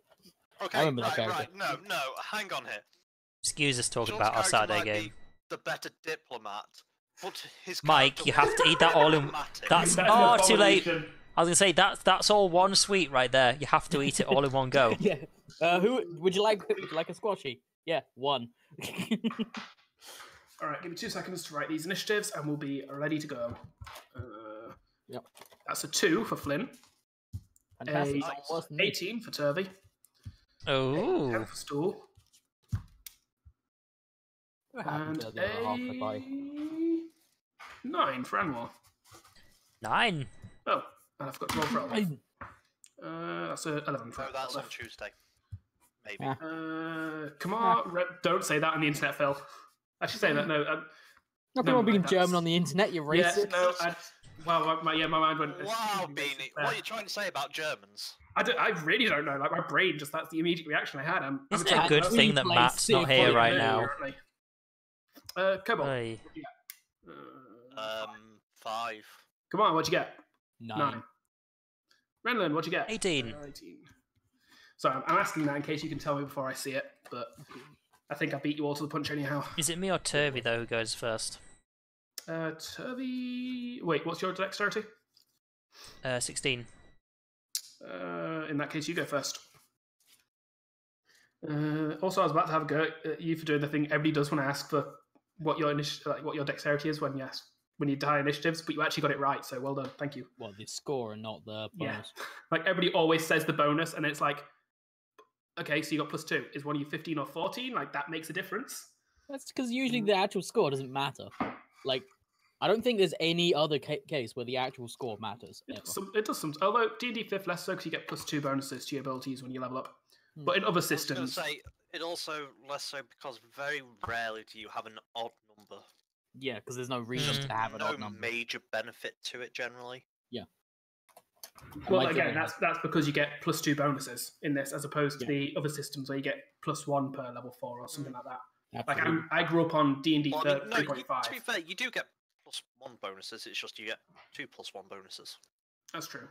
Okay, remember that right. character. No, hang on here. Excuse us talking Sean's about our character Saturday might game. be the better diplomat, but his Mike, character you have to eat that all in. diplomatic. That's That's an too late. abomination. I was gonna say that's all one sweet right there. You have to eat it all in one go. Yeah. Who would you like? Would you like a squashy? Yeah, one. All right, give me 2 seconds to write these initiatives, and we'll be ready to go. Yep. That's a 2 for Flynn. Fantastic. A Not worse than me. 18 for Turvey. 10 Oh, for Stool. What happened And to the other half of the party? a 9 for Anwar. 9. Oh, and I've got to roll for Elf. Nine. That's a 11 for No, that's on Elf. Tuesday. Maybe. Ah. Come on, don't say that on the internet, Phil. I should say that. No, Nothing No, wrong being that's- German on the internet, you yeah, racist. no. Wow, my mind went. Wow, Beanie. What are you trying to say about Germans? I really don't know. Like my brain, just—that's the immediate reaction I had. I'm Isn't a it a good Three thing that plays Matt's not Civ here for right you. now? Cobalt. Oy. 5. Come on, what'd you get? 9. Renlin, what'd you get? 18. 18. Sorry, I'm asking that in case you can tell me before I see it, but I think I beat you all to the punch anyhow. Is it me or Turvey though who goes first? Turvey. Wait, what's your dexterity? 16. In that case, you go first. Also, I was about to have a go at you for doing the thing everybody does when I ask for what your what your dexterity is when you die initiatives, but you actually got it right. So well done, thank you. Well, the score and not the bonus. Like everybody always says the bonus, and it's like, okay, so you got +2. Is one of you 15 or 14? Like that makes a difference. That's because usually the actual score doesn't matter. Like, I don't think there's any other case where the actual score matters. Ever. It does some. Although D&D 5th less so because you get +2 bonuses to your abilities when you level up. But in other I was systems, going to say, it also less so because very rarely do you have an odd number. Yeah, because there's no reason to have an No odd number. major benefit to it generally. Yeah. well, Like again, the- that's because you get +2 bonuses in this, as opposed to the other systems where you get +1 per level 4 or something like that. Like Absolutely. I grew up on D&D Well, I mean, no, 3.5. to be fair, you do get +1 bonuses. It's just you get 2 +1 bonuses. That's true.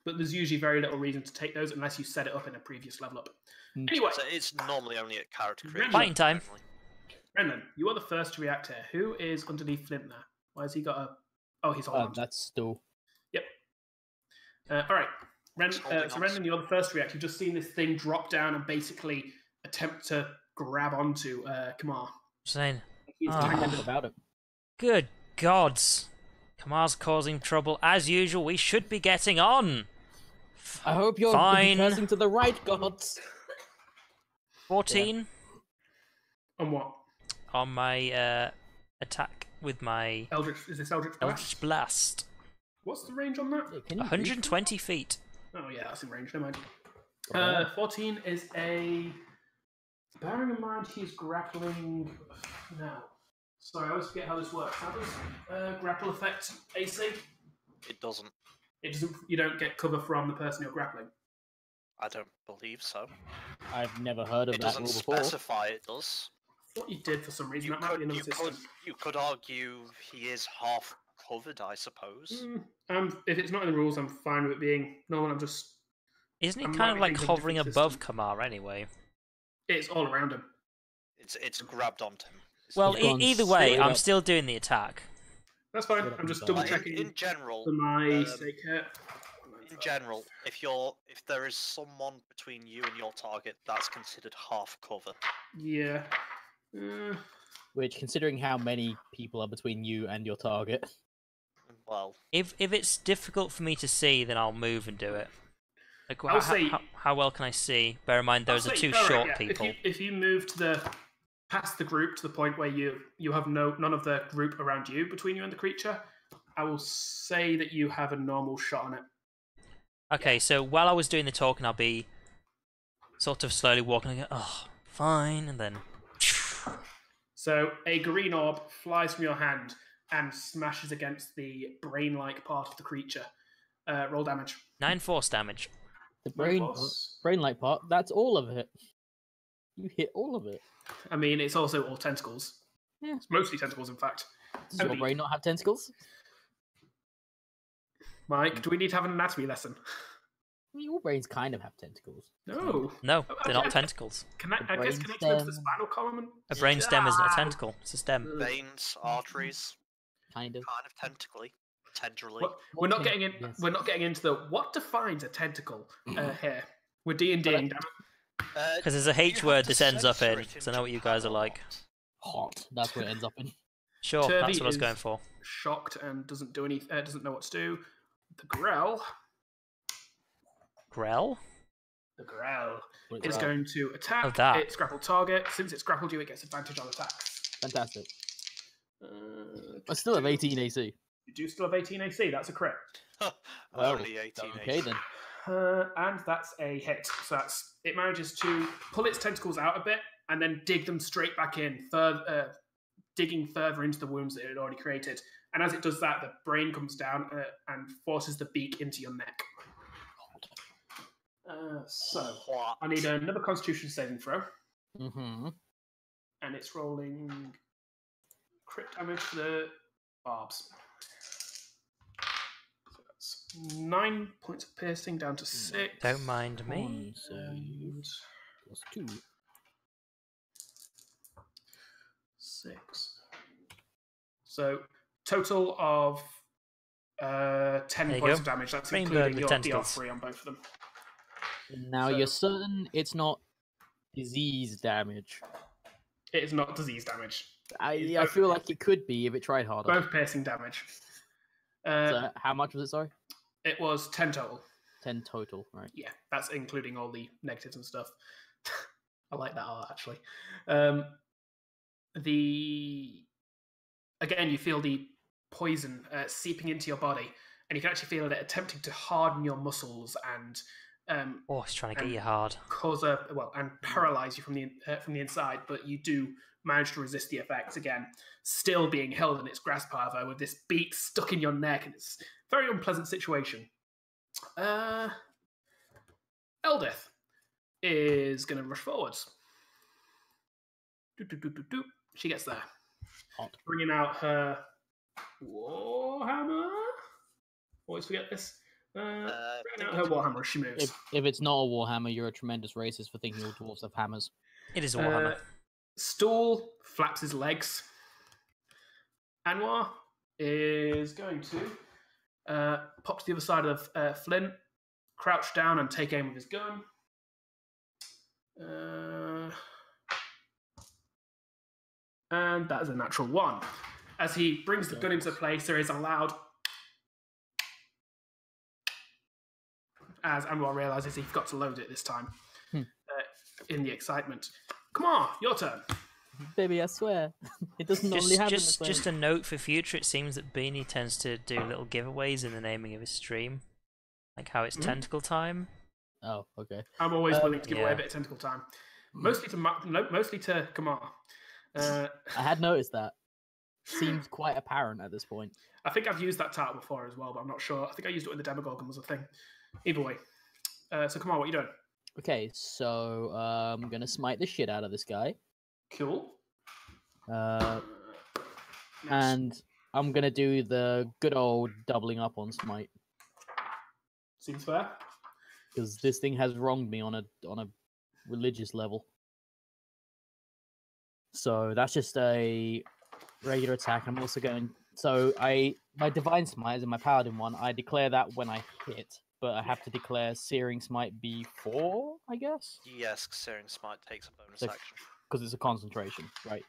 But there's usually very little reason to take those unless you set it up in a previous level up. Mm. Anyway, So it's normally only a character creation. Fighting time. generally. Brendan, you are the first to react here. Who is underneath Flint there? Why has he got a... Oh, he's holding on. That's still. Yep. All right. He's holding So on. Brendan, you're the first to react. You've just seen this thing drop down and basically attempt to grab onto Kamar. Saying, He's Oh. tangled Think about it. good gods. Kamar's causing trouble. As usual, we should be getting on. I hope you're Fine. cursing to the right gods. 14 on what? on my attack with my Eldritch. Is this Eldritch Blast? Eldritch Blast. What's the range on that? Yeah, can you 120 feet. Oh, yeah, that's in range. Never mind. Okay. 14 is a... Bearing in mind he's grappling... now. Sorry, I always forget how this works. How does grapple affect AC? It doesn't. It doesn't. You don't get cover from the person you're grappling. I don't believe so. I've never heard of It that doesn't rule before. specify it does. I thought you did for some reason. You That might be could, another you, system. you could argue he is half covered, I suppose. If it's not in the rules, I'm fine with it being normal. I'm just. Isn't he I kind might of be like thinking of a hovering different above system. Kamar anyway? It's all around him. It's grabbed onto him. Well, He's gone either way, straight I'm up. still doing the attack. That's fine. Straight up I'm just and double down. checking In general, for my um, sake here. in general, if there is someone between you and your target, that's considered half cover. Yeah. Which, considering how many people are between you and your target, Well, If it's difficult for me to see, then I'll move and do it. Like, I'll say- how well can I see? Bear in mind, those are two short people. If you move to past the group to the point where you have none of the group around you between you and the creature, I will say that you have a normal shot on it. Okay, so while I was doing the talking, I'll be sort of slowly walking and go, oh, fine, and then... So a green orb flies from your hand and smashes against the brain-like part of the creature. Roll damage. 9 force damage. the Force. brain-like part, that's all of it. You hit all of it. I mean, it's also all tentacles. Yeah. It's mostly tentacles, in fact. Does your brain not have tentacles? Mike, do we need to have an anatomy lesson? I mean, all brains kind of have tentacles. No. No, they're not tentacles. I guess connected to the spinal column. A brain stem isn't a tentacle. It's a stem. Veins, arteries, Kind of. tentacly, tendrily. We're not getting in. Yes. We're not getting into the what defines a tentacle here. We're D&Ding. Because there's a H word this ends up in, so I know what you guys are like. Hot. That's what it ends up in. Sure, Turvy that's what I was is going for. Shocked and doesn't do any. Doesn't know what to do. The Grell. Grell? The Grell What is that? going to attack Oh, that. its grappled target. Since it's grappled you, it gets advantage on attacks. Fantastic. I still have 18 AC. You do still have 18 AC. That's a crit. Only 18. Okay then. And that's a hit. So it manages to pull its tentacles out a bit and then dig them straight back in, digging further into the wounds that it had already created. And as it does that, the brain comes down and forces the beak into your neck. So I need another Constitution saving throw, Mm-hmm. and it's rolling crit damage for the barbs. So that's 9 points of piercing down to 6. Don't mind me. 1 save plus 2. 6. So total of 10 There you points go. of damage. That's Rainbow including with your tentacles. DR3 on both of them. Now So- you're certain it's not disease damage. It is not disease damage. I feel like it could be if it tried harder. Both piercing damage. So how much was it, sorry? It was 10 total. 10 total, right. Yeah, that's including all the negatives and stuff. I like that art, actually. Again, you feel the poison seeping into your body, and you can actually feel it attempting to harden your muscles and Oh, it's trying to get and you hard. cause and paralyze you from the inside. But you do manage to resist the effects again, still being held in its grasp, however, with this beak stuck in your neck, and it's a very unpleasant situation. Eldith is going to rush forwards. Doop. She gets there, Hot. bringing out her Warhammer. Always forget this. Bringing out her Warhammer as she moves. If it's not a Warhammer, you're a tremendous racist for thinking all dwarves have hammers. It is a Warhammer. Stool flaps his legs. Anwar is going to pop to the other side of Flint, crouch down and take aim with his gun. And that is a natural 1. As he brings the gun into place, there is a loud... As Anwar realizes he's got to load it this time in the excitement. Come on, your turn. Baby, I swear. It doesn't normally happen this way. Just a note for future, it seems that Beanie tends to do little giveaways in the naming of his stream. Like how it's tentacle time. Oh, okay. I'm always willing to give away yeah. a bit of tentacle time. Mostly to Kamar. I had noticed that. Seems quite apparent at this point. I think I've used that title before as well, but I'm not sure. I think I used it when the Demogorgon was a thing. Either way. So Kamar, what are you doing? Okay, so I'm gonna smite the shit out of this guy. Cool. Uh, Next. and I'm gonna do the good old doubling up on smite Seems fair. because this thing has wronged me on a religious level. So that's just a regular attack. I'm also going. So my divine smite is in my paladin one. I declare that when I hit, but I have to declare searing smite before, I guess, Yes, Searing Smite takes a bonus So- action. because it's a concentration, right?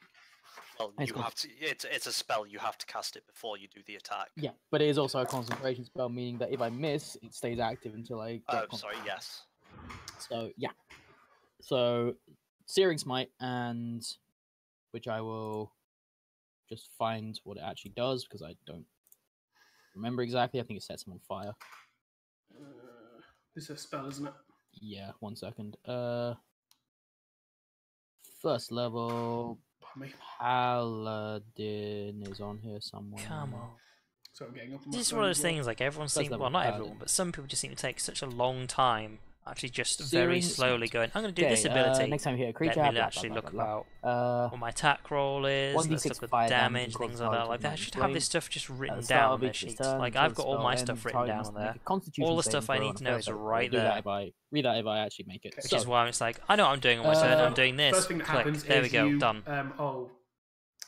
Well, it's you con- have to. It's a spell. You have to cast it before you do the attack. Yeah, but it is also a concentration spell, meaning that if I miss, it stays active until I get Oh, sorry. concentration. Yes. So yeah. So searing smite, and which I will just find what it actually does because I don't remember exactly. I think it sets him on fire. This is a spell, isn't it? Yeah, 1 second. First level Pardon me. Paladin is on here somewhere. Come on. So I'm getting up on my This is phone one of as those well. things, like everyone First seems, level well, not paladin. everyone, but some people just seem to take such a long time Actually, just very Searing slowly Smite. going, I'm going to do this ability. Next time you hit a creature, Let me blah, actually blah, look blah, blah, about what my attack roll is. 1d6 Let's look at fire damage, damage things until like the that. Like, target they should becomes have this flamed. stuff just At written the down start on of their each sheets. turn, Like, until I've the got all spell my ends, stuff the written target down must on make there. a Constitution All the saving stuff I throw need on to a know failed is save. right Do there. read that if I actually make it. Which is why it's like, I know what I'm doing on my turn. I'm doing this. First thing that Click. happens There we is go. you Done.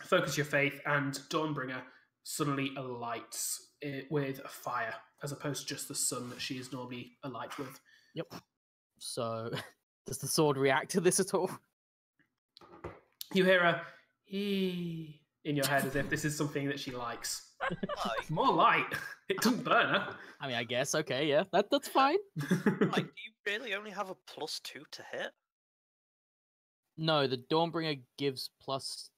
focus your faith, and Dawnbringer suddenly alights with a fire, as opposed to just the sun that she is normally alight with. Yep. So, does the sword react to this at all? You hear a "hee" in your head as if this is something that she likes. More light. It doesn't burn her. I mean, I guess. Okay, yeah, that's fine. Like, do you really only have a +2 to hit? No, the Dawnbringer gives plus.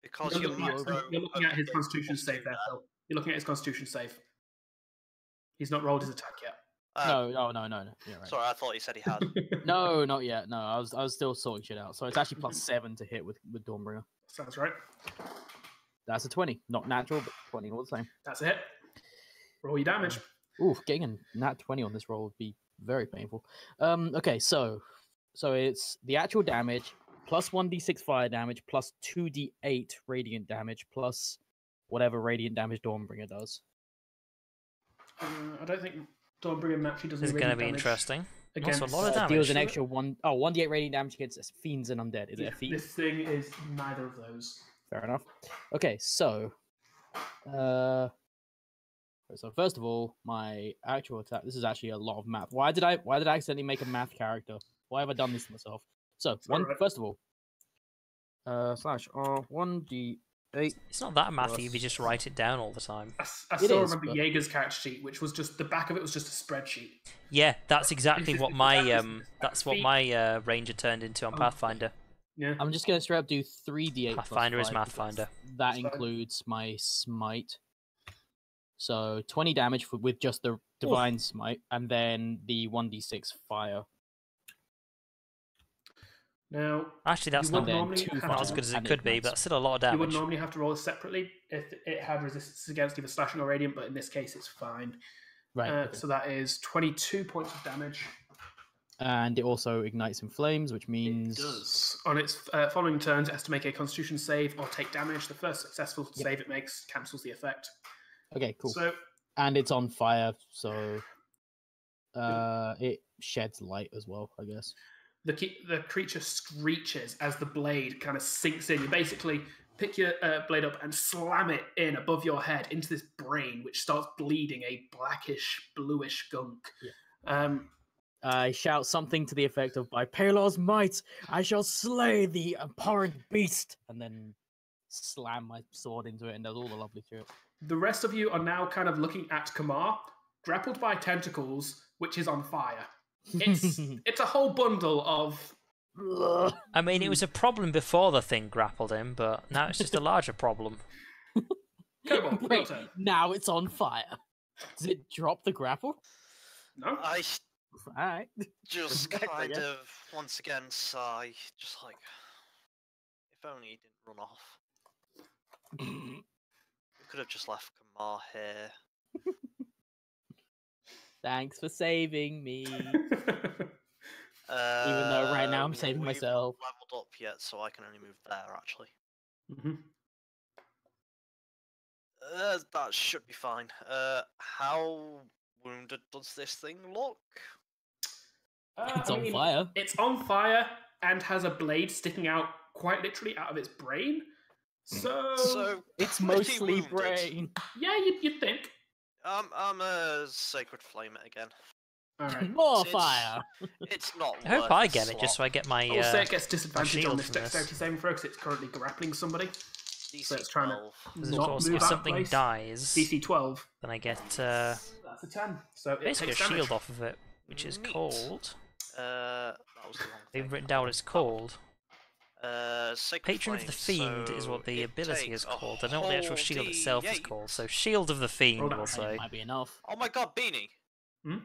Because You're your looking, at, macro you're looking at his only Constitution gives save +2 there, Phil. You're looking at his Constitution save. He's not rolled his attack yet. No. Yeah, right. Sorry, I thought you said he had. No, not yet. No, I was still sorting shit out. So it's actually +7 to hit with Dawnbringer. Sounds right. That's a 20, not natural, but 20 all the same. That's it. Roll your damage. Ooh, getting a nat 20 on this roll would be very painful. Okay, so it's the actual damage plus 1d6 fire damage plus 2d8 radiant damage plus whatever radiant damage Dawnbringer does. I don't think Dawnbringer naturally does This any is going to radiant be damage interesting. against- Also, a lot of damage. Deals an extra 1d8 radiant damage against fiends and undead. Is it a fiend? This thing is neither of those. Fair enough. Okay, so first of all, my actual attack. This is actually a lot of math. Why did I accidentally make a math character? Why have I done this to myself? So first of all, slash R 1d8. It's not that mathy if you just write it down all the time. I still remember Jaeger's character sheet, which was just the back of it was just a spreadsheet. Yeah, that's exactly what my that's ranger turned into on Pathfinder. Yeah. I'm just gonna straight up do 3d8. Pathfinder plus is 5 Mathfinder. because that That's fine. includes my smite. So 20 damage with just the divine smite, and then the 1d6 fire. Now, Actually, that's you not would normally have not as to- good as it and could be, ignites. but that's still a lot of You would damage. normally have to roll it separately if it had resistance against either slashing or radiant, but in this case, it's fine. Right. Okay. So that is 22 points of damage. And it also ignites in flames, which means It does. On its following turns, it has to make a Constitution save or take damage. The first successful save it makes cancels the effect. Okay, cool. So And it's on fire, so it sheds light as well, I guess. the creature screeches as the blade kind of sinks in. You basically pick your blade up and slam it in above your head into this brain, which starts bleeding a blackish, bluish gunk. Yeah. I shout something to the effect of, "By Palor's might, I shall slay the abhorrent beast," and then slam my sword into it and does all the lovely shit. The rest of you are now kind of looking at Kamar, grappled by tentacles, which is on fire. It's a whole bundle of... I mean, it was a problem before the thing grappled him, but now it's just a larger problem. Kobold, Wait, your turn. now it's on fire. Does it drop the grapple? No? I Alright. just Respect, I kind guess. of, once again, sigh. Just like, if only he didn't run off. We could have just left Kamar here. Thanks for saving me. Even though right now I'm saving myself. Leveled up yet, so I can only move there. Actually, Mhm. that should be fine. How wounded does this thing look? It's on fire. It's on fire and has a blade sticking out quite literally out of its brain. So It's pretty mostly wounded. brain. yeah, you'd think. I'm a sacred flame it again. All right. More It's- fire. It's not. I hope worth I a get it just so slot. I get my. Also, it gets disadvantage on shield this from this. dexterity saving throw because it's currently grappling somebody. DC So it's trying to 12. Because of not course, move if out of something place. dies, DC 12. then I get That's a 10. So it basically a takes damage. shield off of it, which is Neat. called. That was the wrong They've thing. written down what it's called. Sacred Patron of the Flame, Fiend is what the so ability it is takes a called. I don't know what the actual whole shield itself is D8. called. So Shield of the Fiend, Roll that we'll right. say. Might be enough. Oh my god, Beanie! Hmm?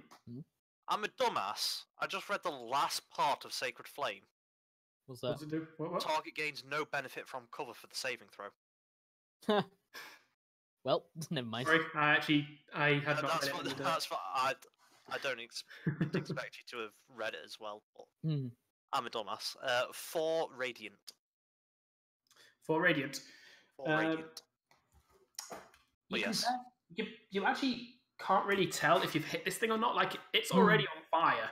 I'm a dumbass. I just read the last part of Sacred Flame. What's What does that? it do? What? Target gains no benefit from cover for the saving throw. Well, never mind. Sorry, I had not That's read it. what. in the- That's what. I don't expect you to have read it as well, but Hmm. I'm a dumbass. 4 radiant. 4 radiant. 4 radiant. You, yes. you actually can't really tell if you've hit this thing or not. Like, it's Hmm. already on fire.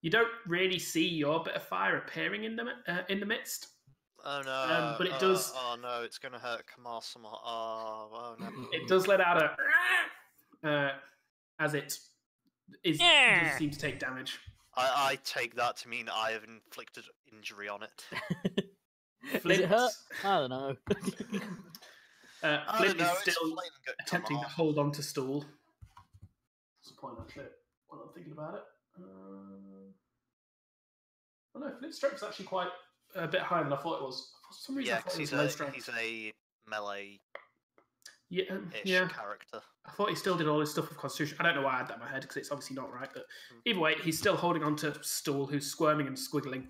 You don't really see your bit of fire appearing in the midst. Oh no! But it does. Oh no! It's gonna hurt Kamar some more. Oh no! It does let out a as it does seem to take damage. I take that to mean I have inflicted injury on it. Does it hurt? I don't know. Flint is it's still flaming good attempting to Kamar. hold on to stool. What's the point actually? While I'm thinking about it. Oh no, Flint's strength's actually quite a bit higher than I thought it was. For some reason, I Yeah, thought because it was low strength. he's a melee-ish Yeah. character. I thought he still did all his stuff with Constitution. I don't know why I had that in my head because it's obviously not right. But either way, he's still holding on to Stool, who's squirming and squiggling.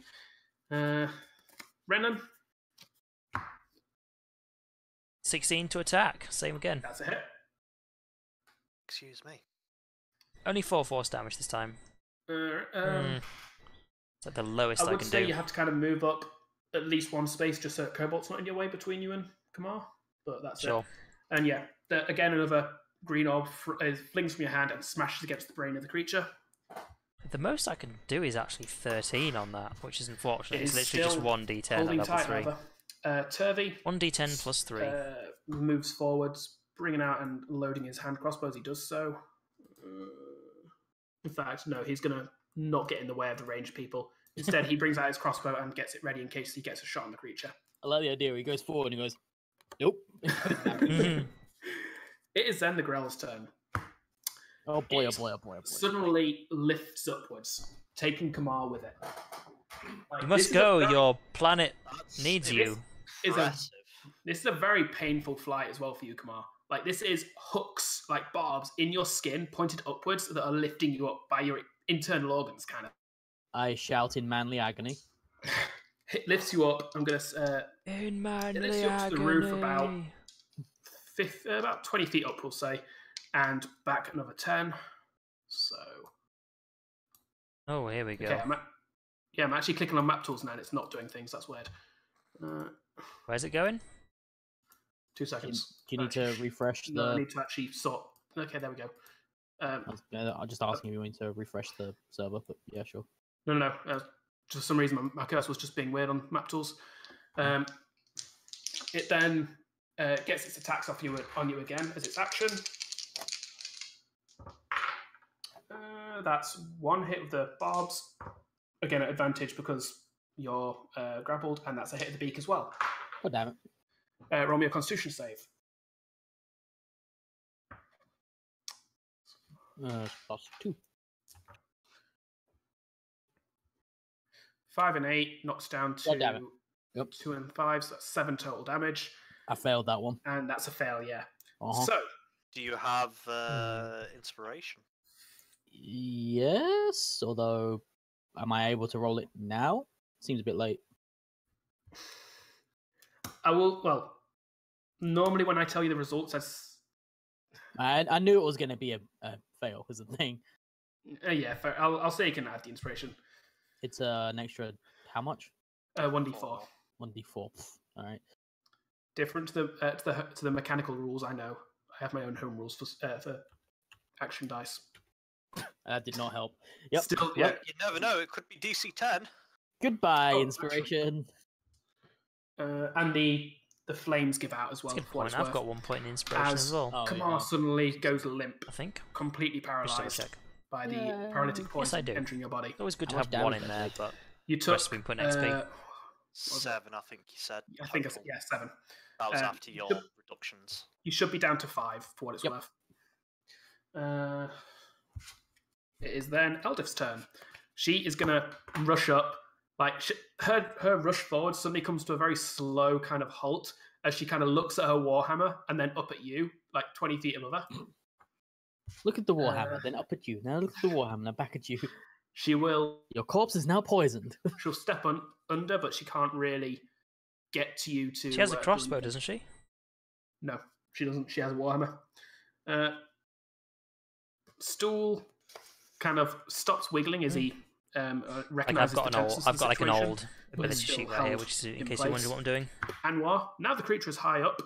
Renan, 16 to attack. Same again. that's a hit. Excuse me. Only 4 force damage this time. It's like the lowest I would can say do. you have to kind of move up at least one space just so Kobolt's not in your way between you and Kamar. But that's Sure. it. And yeah, again, another green orb flings from your hand and smashes against the brain of the creature. The most I can do is actually 13 on that, which is unfortunate. It It's is literally just still 1d10 at Holding level tight, 3. however. Turvey 1d10 plus 3. moves forwards, bringing out and loading his hand crossbow as he does so. In fact, no, he's going to not get in the way of the ranged people. Instead, he brings out his crossbow and gets it ready in case he gets a shot on the creature. I like the idea where he goes forward and he goes, nope. It is then the Grell's turn. Oh boy, oh boy, oh boy, oh boy. Suddenly lifts upwards, taking Kamar with it. Like, You this must is go. a very- Your planet needs It you. Impressive. This is a very painful flight as well for you, Kamar. Like, this is hooks, like barbs, in your skin, pointed upwards, that are lifting you up by your internal organs, kind of. I shout in manly agony. It lifts you up. I'm going to... In it lifts you up to the roof about 20 feet up, we'll say, and back another 10. So... Oh, here we go. Okay, I'm actually clicking on map tools now, and it's not doing things. That's weird. Where's it going? 2 seconds. Do you need to refresh the... No, I need to actually sort... Okay, there we go. I'm just asking if you want to refresh the server, but yeah, sure. No. For some reason, my cursor was just being weird on map tools. It then gets its attacks on you again as its action. That's 1 hit with the barbs. Again, at advantage because you're grappled, and that's a hit of the beak as well. Oh, damn it. Roll me a Constitution save. +2. 5 and 8 knocks down God damn it. to Yep. 2 and 5, so that's 7 total damage. I failed that one. And that's a fail, yeah. Uh-huh. So, Do you have inspiration? Yes, although, am I able to roll it now? Seems a bit late. I will, well, normally when I tell you the results, I knew it was going to be a fail, is the thing. yeah, fair. I'll say you can add the inspiration. It's an extra, how much? 1d4. 1d4. All right. Different to the mechanical rules, I know. I have my own home rules for action dice. That did not help. Yep. Still, yeah. You never know. It could be DC 10. Goodbye, Oh, inspiration. And the flames give out as well. That's a good for what point. it's I've worth. got 1 point in inspiration as well. Oh, Kamar yeah. suddenly goes limp, I think. completely Just double paralyzed check. by the Yeah. paralytic poison Yes, I do. entering your body. It's always good to How much have 1 damage in does there, it but You the took. rest has been put in XP. 7, I think you said. I think it's, total. yeah, 7. That was you after your should- reductions. You should be down to 5 for what it's Yep. worth. It is then Eldif's turn. She is gonna rush up. Like her rush forward suddenly comes to a very slow kind of halt as she kind of looks at her warhammer and then up at you, like 20 feet above her. Look at the warhammer, then up at you. Now look at the warhammer, now back at you. She will. Your corpse is now poisoned. She'll step under, but she can't really get to you. To She has a do crossbow, anything. doesn't she? No, she doesn't. She has a warhammer. Stool kind of stops wiggling as he Like recognizes the tenseness I've of got the like an situation, old but ability it's still sheet right here, held which is in in case you wonder place. what I'm doing. Anwar, now the creature is high up.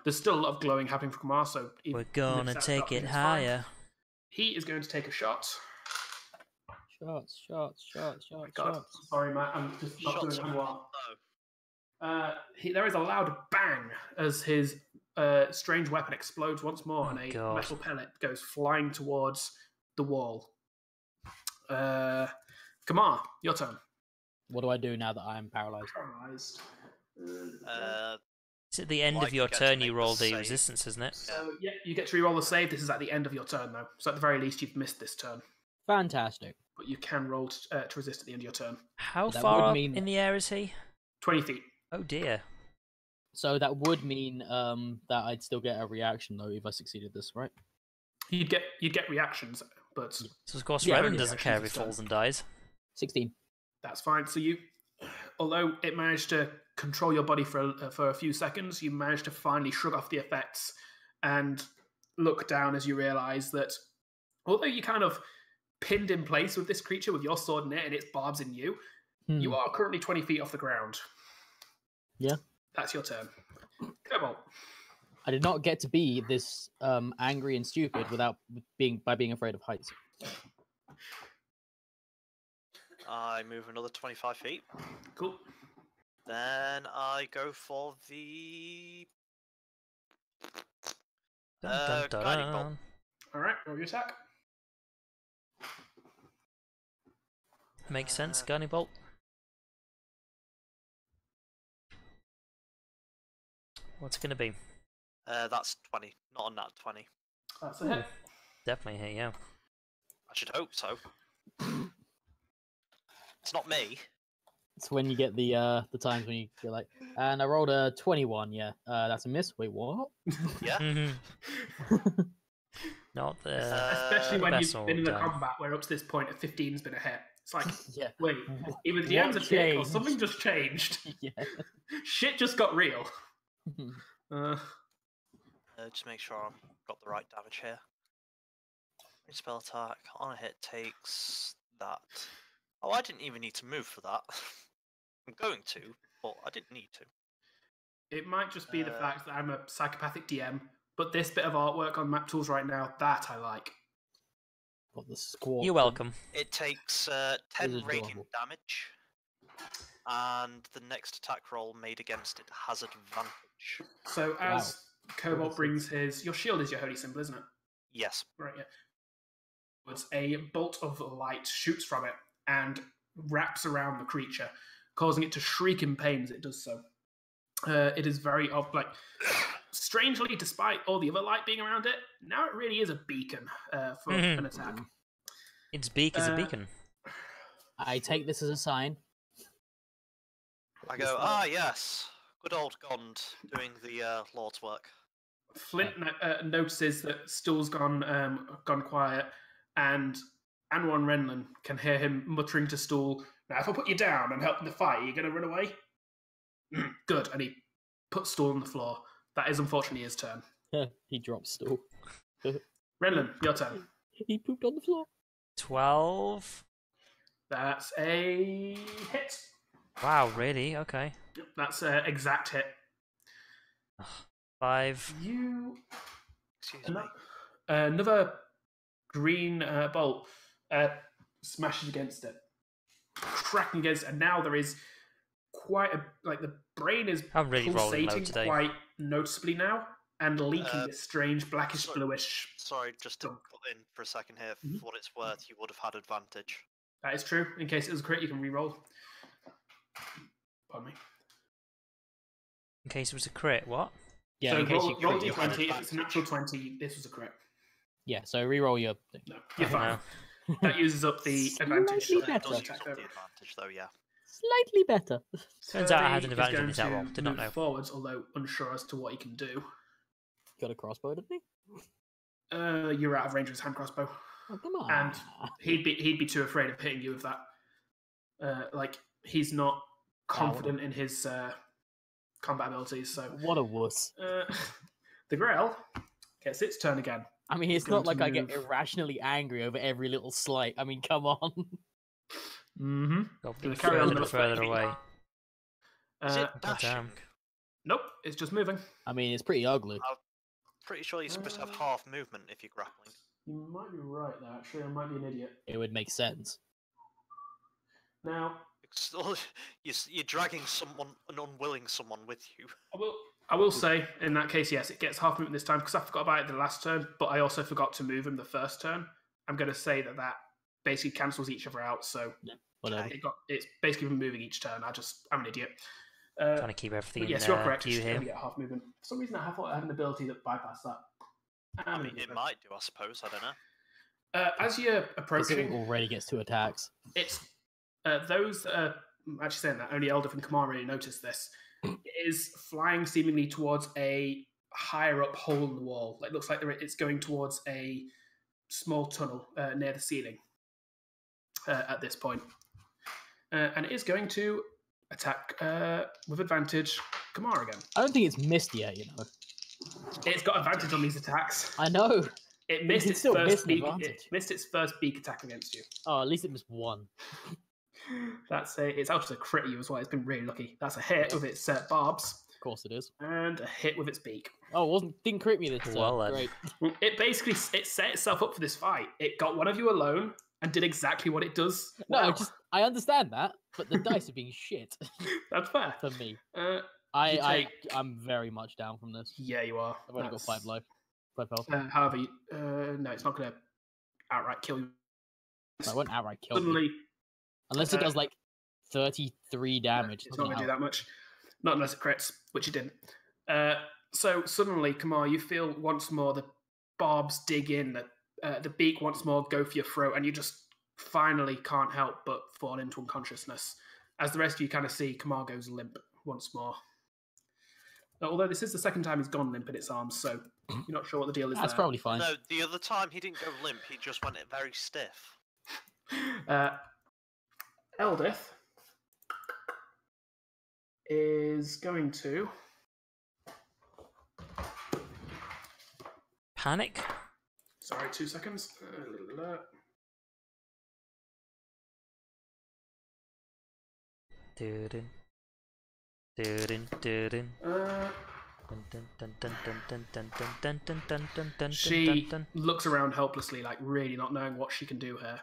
There's still a lot of glowing happening for Kamar, so We're gonna take it higher. He is going to take a shot. Shots. God, sorry, Matt, I'm just not doing Shots from Anwar. low. There is a loud bang as his strange weapon explodes once more, and a God. metal pellet goes flying towards the wall. Kamar, your turn. What do I do now that I'm paralyzed? Paralyzed. It's at the end Like of your you get to turn make you the roll the save. resistance, isn't it? So, yeah, you get to reroll the save. This is at the end of your turn, though. So, at the very least, you've missed this turn. Fantastic. But you can roll to resist at the end of your turn. How That far would up mean- in the air is he? 20 feet. Oh dear. So that would mean that I'd still get a reaction though if I succeeded this, right? You'd get reactions, but So of course Yeah, Revan yeah, doesn't care if he reactions falls and dies. 16. that's fine. So you, although it managed to control your body for a few seconds, you managed to finally shrug off the effects and look down as you realise that although you kind of pinned in place with this creature with your sword in it and its barbs in you, you are currently 20 feet off the ground. Yeah. That's your turn. Cobalt. I did not get to be this angry and stupid without being afraid of heights. I move another 25 feet. Cool. Then I go for the Dun, dun, guiding bolt. dun. All right, roll your attack. Makes sense, Gunny Bolt. What's it gonna be? That's 20, not a nat 20. That's a hit. Definitely hit, yeah. I should hope so. It's not me. It's when you get the times when you're like, and I rolled a 21. Yeah, that's a miss. Wait, what? Yeah. Mhm. Not the Especially when best you've been in a roll, combat where up to this point a 15's been a hit. It's like, Yeah. wait, either the DM's a dick or changed? something just changed. Yeah. Shit just got real. Just make sure I've got the right damage here. Spell attack on a hit takes that. Oh, I didn't even need to move for that. I'm going to, but I didn't need to. It might just be the fact that I'm a psychopathic DM, but this bit of artwork on map tools right now, that I like. Got the squawk. You're welcome. It takes This 10 is radiant adorable. damage, and the next attack roll made against it has advantage. So as Cobalt brings his... Your shield is your holy symbol, isn't it? Yes. Right, yeah. It's a bolt of light shoots from it and wraps around the creature, causing it to shriek in pain as it does so. It is very strangely, despite all the other light being around it, now it really is a beacon for an attack. Its beak is a beacon. I take this as a sign. I go, yes. Good old Gond doing the Lord's work. Flint notices that Stool's gone quiet, and Anwar and Renlin can hear him muttering to Stool, "Now, if I put you down and help in the fight, are you going to run away?" Good, and he puts Stool on the floor. That is unfortunately his turn. He drops stool. Renlin, your turn. He pooped on the floor. 12. That's a hit. Wow, really? Okay. Yep, that's an exact hit. 5. You... Excuse me. Another green bolt smashes against it, cracking against it, and now there is quite a... the brain is I'm really rolling low pulsating today. quite noticeably now, and leaking this strange blackish bluish... Sorry, just to Gunk. put in for a second here. Mhm. For what it's worth, you would have had advantage. That is true. In case it was a crit, you can re-roll. Pardon me. In case it was a crit, what? Yeah, So in case roll, you roll crit, d20. you- If it's a natural 20, this was a crit. Yeah, so re-roll your thing. No, you're fine. No. That uses up the advantage. Slightly It better. does use up the advantage, though, yeah. Slightly better. Turns out I had Turdy an is advantage in going this roll. to Did not move know. forwards, although unsure as to what he can do. Got a crossbow, didn't he? You're out of range of his hand crossbow, Oh, come on. and he'd be too afraid of hitting you with that. He's not confident in his combat abilities. So What a wuss. the Grail gets its turn again. I mean, it's going not like to I get move. irrationally angry over every little slight. I mean, come on. Mm-hmm. Goblin Gonna carry on further and another 30 further feet. away. Is it God dashing? damn. Nope, it's just moving. I mean, it's pretty ugly. I'm pretty sure you're supposed to have half movement if you're grappling. You might be right there, actually. I might be an idiot. It would make sense. Now, You're dragging an unwilling someone with you. I will say, in that case, yes, it gets half movement this time because I forgot about it the last turn, but I also forgot to move him the first turn. I'm going to say that basically cancels each other out, so Whatever. it's basically been moving each turn. I'm an idiot. Trying to keep everything But in yes, you're correct. view It's here. going to get half movement. For some reason, I thought I had an ability that bypassed that. I mean, it might do, I suppose. I don't know. As you're Considering approaching, already gets 2 attacks. it's those that are actually saying that only Eldif and Kamar really noticed this. It is flying seemingly towards a higher up hole in the wall. It looks like it's going towards a small tunnel near the ceiling at this point. And it is going to attack with advantage Kamar again. I don't think it's missed yet, you know. It's got advantage on these attacks. I know. It missed can its still first miss an beak. It advantage. missed its first beak attack against you. Oh, at least it missed 1. It's out to crit you as well. It's been really lucky. That's a hit with its barbs Of course it is. and a hit with its beak. Oh, didn't crit me this turn. Well then. Great. It basically set itself up for this fight. It got one of you alone and did exactly what it does. No, well. I understand that, but the dice are being shit That's fair. for me. You I'm very much down from this. Yeah, you are. I've only got 5 life. 5 health. However, no, it's not going to outright kill you. I won't outright kill me. Suddenly, Unless it does like 33 damage. it's not going to do that much. Not unless it crits, which it didn't. So suddenly, Kamar, you feel once more the barbs dig in, the beak once more go for your throat, and you just finally can't help but fall into unconsciousness. As the rest of you kind of see, Kamar goes limp once more. Although this is the second time he's gone limp in its arms, so you're not sure what the deal is That's there. probably fine. No, the other time he didn't go limp, he just went very stiff. Eldith is going to... Panic? Sorry, 2 seconds. Dun-dun. Dun-dun, dun-dun. She looks around helplessly, like really not knowing what she can do here.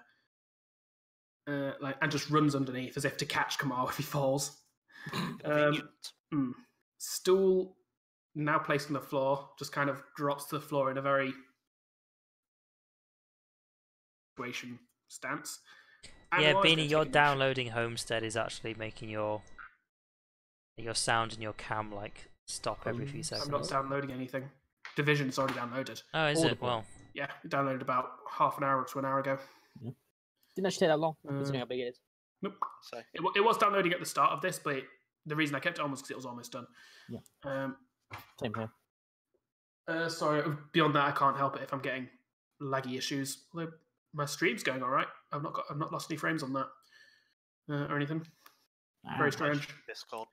And just runs underneath as if to catch Kamar if he falls. Convenient. Stool, now placed on the floor, just kind of drops to the floor in a very situation stance. Yeah, Anwar's Beanie, gonna your take initiative. downloading Homestead is actually making your sound and your cam like stop every few seconds. I'm not downloading anything. Division's already downloaded. Oh, is it? Audible. Well, Yeah, it downloaded about half an hour to an hour ago. Didn't actually take that long, considering how big it is. Nope. So, It was downloading at the start of this, but the reason I kept it on was because it was almost done. Yeah. Same here. Sorry, beyond that, I can't help it if I'm getting laggy issues. Although my stream's going all right. I've not lost any frames on that or anything. Very strange. Discord.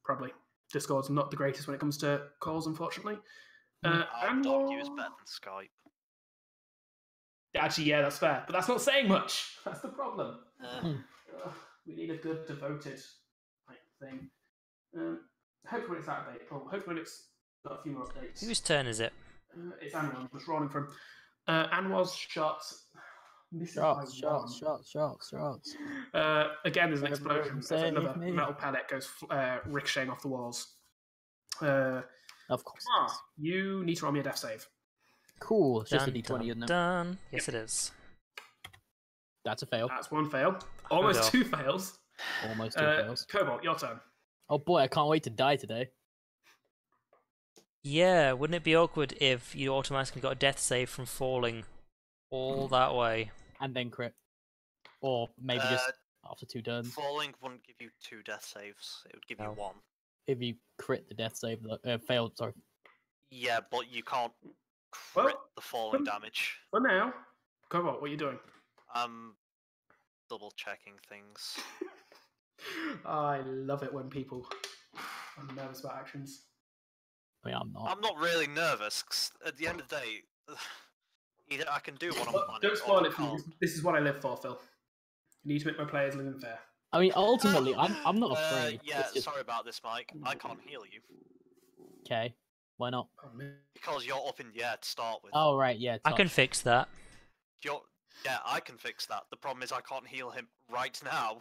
Probably Discord's not the greatest when it comes to calls, unfortunately. I would Anwar- argue it's better than Skype. Actually, yeah, that's fair, but that's not saying much. That's the problem. Uh, We need a good devoted type thing. Hopefully when it's out of April. Hopefully when it's got a few more updates. whose turn is it? It's Anwar. I'm just rolling from. Anwar's shot. Misses by Shots. Again, there's an Everyone explosion. As save another me. metal pellet goes ricocheting off the walls. Uh, Of course. you need to roll me a death save. Cool. It's just a Dun, d20, isn't it? dun. Yes, it is. That's a fail. That's one fail. Almost Hold two fails. Almost 2 fails. Cobalt, your turn. Oh boy, I can't wait to die today. Yeah, wouldn't it be awkward if you automatically got a death save from falling all that way? And then crit. Or maybe just after 2 turns. Falling wouldn't give you 2 death saves. It would give No. you 1. If you crit the death save, failed, sorry. Yeah, but you can't crit Well, the falling damage. For now, Cobalt, what are you doing? Double checking things. I love it when people are nervous about actions. I mean, I'm not. I'm not really nervous, 'cause at the end of the day, Either I can do what I'm But planning, don't or spoil I it for me. can't. This is what I live for, Phil. You need to make my players live in fair. I mean, ultimately, I'm not afraid. Yeah, It's just sorry about this, Mike. I can't heal you. okay. Why not? Oh, man. Because you're up in the air to start with. Oh right, yeah. I can touch. fix that. Yeah, I can fix that. The problem is I can't heal him right now.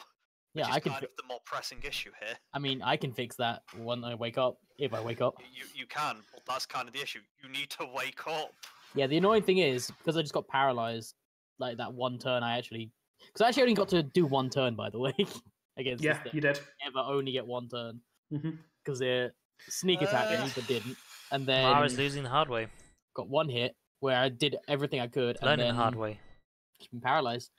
Yeah, Which is I can. kind of the more pressing issue here. I mean, I can fix that when I wake up. If I wake up. You can, but that's kind of the issue. You need to wake up. Yeah, the annoying thing is because I just got paralyzed, like that one turn. Because I actually only got to do one turn, by the way, against Yeah, this thing. you did. Ever only get one turn Mm-hmm. because they're sneak attack me, but didn't, and then I was losing the hard way. got one hit where I did everything I could, and Learning then the hard way. been paralyzed.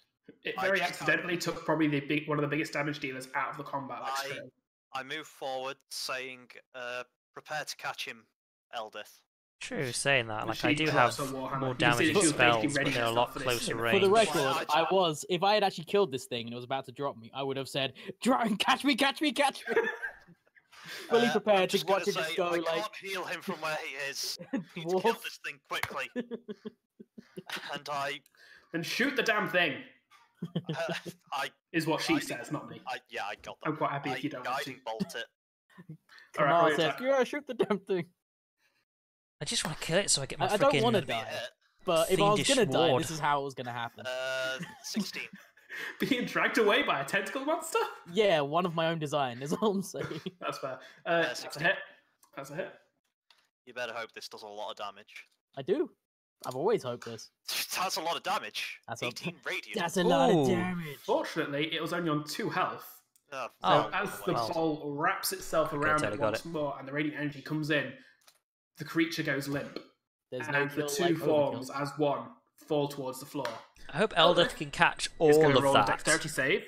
It I very just accidentally took probably one of the biggest damage dealers out of the combat. Like, straight away. I move forward, saying, "Prepare to catch him, Eldith." True, saying that. Like She I do drops have her Warhammer. more You can see damaging that she was basically spells, but readying they're a herself lot for this. closer For range. For the Well, record, if I had actually killed this thing and it was about to drop me, I would have said, "Catch me, catch me, catch me!" Fully I'm prepared to just watch gonna it just say, go I like can't heal him from where he is. I need to kill dwarf. this thing quickly. And I Then shoot the damn thing, is what she I- says, not me. yeah, I got that. I'm quite happy I if you don't want to. guiding bolt it. Alright, roll Kamar your says, attack. "Yeah, shoot the damn thing." I just want to kill it so I get my I don't freaking. want to Be a die, hit. but if I was Fiendish gonna die, ward. this is how it was gonna happen. 16. Being dragged away by a tentacle monster? Yeah, one of my own design is all I'm saying. That's fair. That's a 16. hit. That's a hit. You better hope this does a lot of damage. I do. I've always hoped this. That's a lot of damage. That's a- 18 radiant. That's a lot of Ooh. damage. Fortunately, it was only on 2 health. Oh, So Oh, as the well. ball wraps itself around totally it got once it. more and the radiant energy comes in, the creature goes limp. There's And no the kill two like forms overkill. as one fall towards the floor. I hope Oh, Eldith can catch It's all going to of roll a that. dexterity save.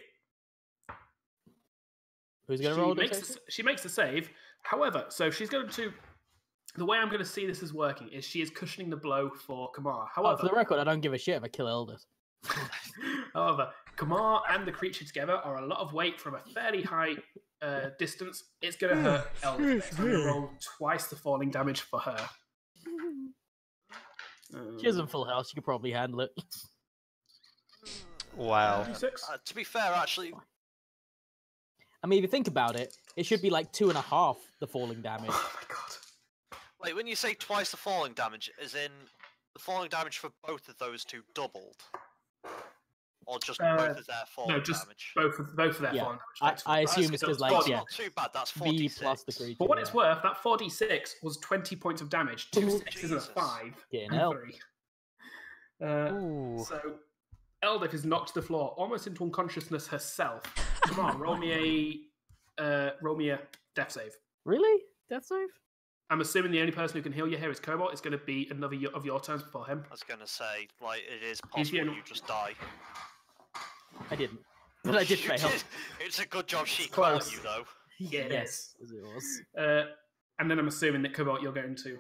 Who's gonna roll this? She makes a save. However, so she's going to. The way I'm going to see this is working is she is cushioning the blow for Kamar. Oh, However, for the record, I don't give a shit if I kill Eldith. however, Kamar and the creature together are a lot of weight from a fairly high distance. It's going to hurt Eldith. So I'm going to roll twice the falling damage for her. She isn't full health. She could probably handle it. Wow. 6. to be fair, actually, I mean, if you think about it, it should be like 2.5 the falling damage. Oh my god. wait, when you say twice the falling damage, is in the falling damage for both of those two doubled? Or just both of their falling No, just damage? both of their Yeah, falling I damage. I assume it's so because it's like not- yeah, Not too bad, that's V 46. plus the creature. For what yeah. it's worth, that 4d6 was 20 points of damage. 2 6s and a Jesus. 5. Getting and hell. 3. Ooh. So, Eldith is knocked to the floor, almost into unconsciousness herself. Come on, roll me a death save. Really? Death save? I'm assuming the only person who can heal you here is Cobalt. It's going to be another of your turns before him. I was gonna say, like, it is He's possible the- you just die. I didn't, but I did You fail. did. It's a good job she Close. caught you, though. Yeah, it Yes, as it was. And then I'm assuming that Cobalt, you're going to,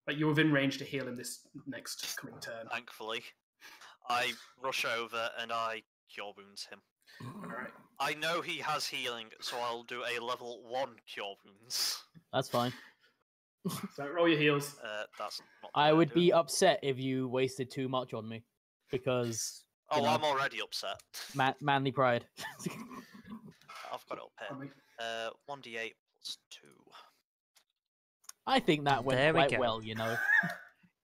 like, you're within range to heal in this next coming turn. Thankfully. I rush over and I cure wounds him. All right. I know he has healing, so I'll do a level 1 cure wounds. That's fine. So roll your heals. That's not the I way would do be it. upset if you wasted too much on me, because Oh, you know. I'm already upset. manly pride. I've got it up On here. me. 1d8 plus 2. I think that went There we quite go. well, you know.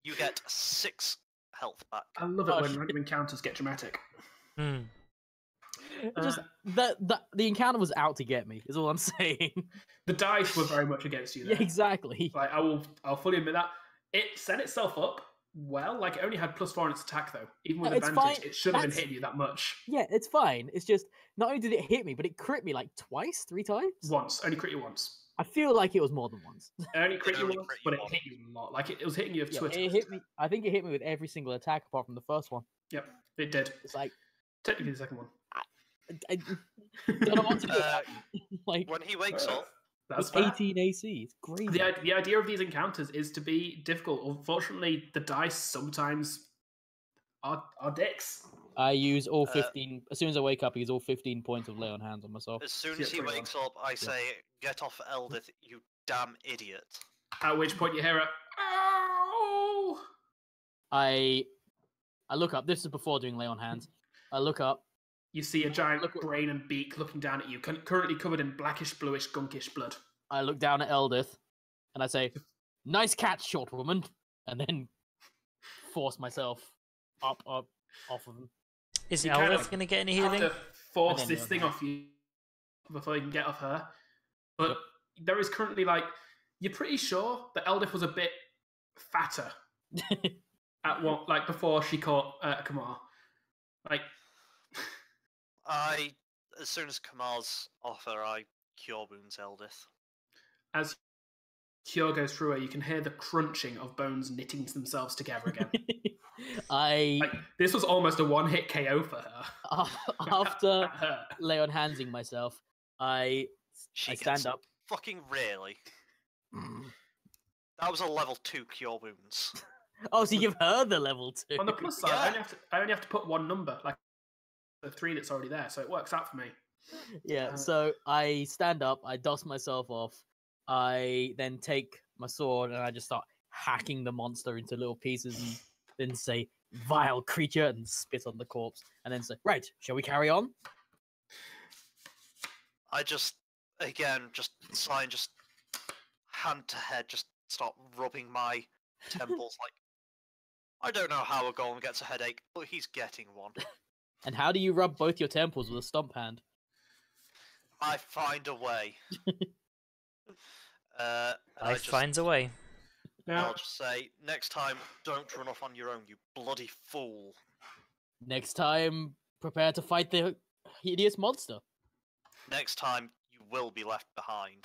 You get 6 health back. I love it Oh, when shit. random encounters get dramatic. Hmm. Just the encounter was out to get me. Is all I'm saying. The dice were very much against you there. Yeah, exactly. Like I'll fully admit that. It set itself up well. Like it only had +4 on its attack though. Even with No, it's advantage, fine. it shouldn't have been That's- hitting you that much. Yeah, it's fine. It's just not only did it hit me, but it crit me like twice, 3 times. Once, only crit you once. I feel like it was more than once. It only crit you only once, crit you but it once. hit you a lot. Like it was hitting you with Yeah, 2 it attacks. hit me. I think it hit me with every single attack apart from the first one. Yep, it did. It's like Technically, the second one. I don't know what to do. Uh, Like when he wakes up, That's it's fair. 18 AC. It's crazy. The idea of these encounters is to be difficult. Unfortunately, the dice sometimes are dicks. I use all 15. As soon as I wake up, I use all 15 points of lay on hands on myself. as soon Yeah, as he 21. wakes up, I say, "Get off Eldith, you damn idiot." At which point you hear a "Ow!" I I look up. This is before doing lay on hands. I look up. You see a giant brain and beak looking down at you, currently covered in blackish, bluish, gunkish blood. I look down at Eldith, and I say, "Nice catch, short woman," and then force myself up off of him. Is You Eldith going to get any healing? Have to force And then this thing off you before you can get off her. But there is currently, like, you're pretty sure that Eldith was a bit fatter at one, like, before she caught Kamar. Like, as soon as Kamar's off her, I cure wounds Eldith. as Cure goes through her, you can hear the crunching of bones knitting themselves together again. Like, this was almost a one-hit KO for her. After lay on handsing myself, I stand up. Fucking really? That was a level 2 cure wounds. Oh, so you give her the level 2. On the plus side, I only have to put one number, like the 3 that's already there, so it works out for me. Yeah, so I stand up, I dust myself off, I then take my sword and I just start hacking the monster into little pieces and then say, "Vile creature," and spit on the corpse, and then say, "Right, shall we carry on?" I just sign, just hand to head, just start rubbing my temples like, I don't know how a golem gets a headache, but he's getting one. And how do you rub both your temples with a stomp hand? I find a way. Life finds a way. Now, I'll just say, next time, don't run off on your own, you bloody fool. Next time, prepare to fight the hideous monster. Next time, you will be left behind.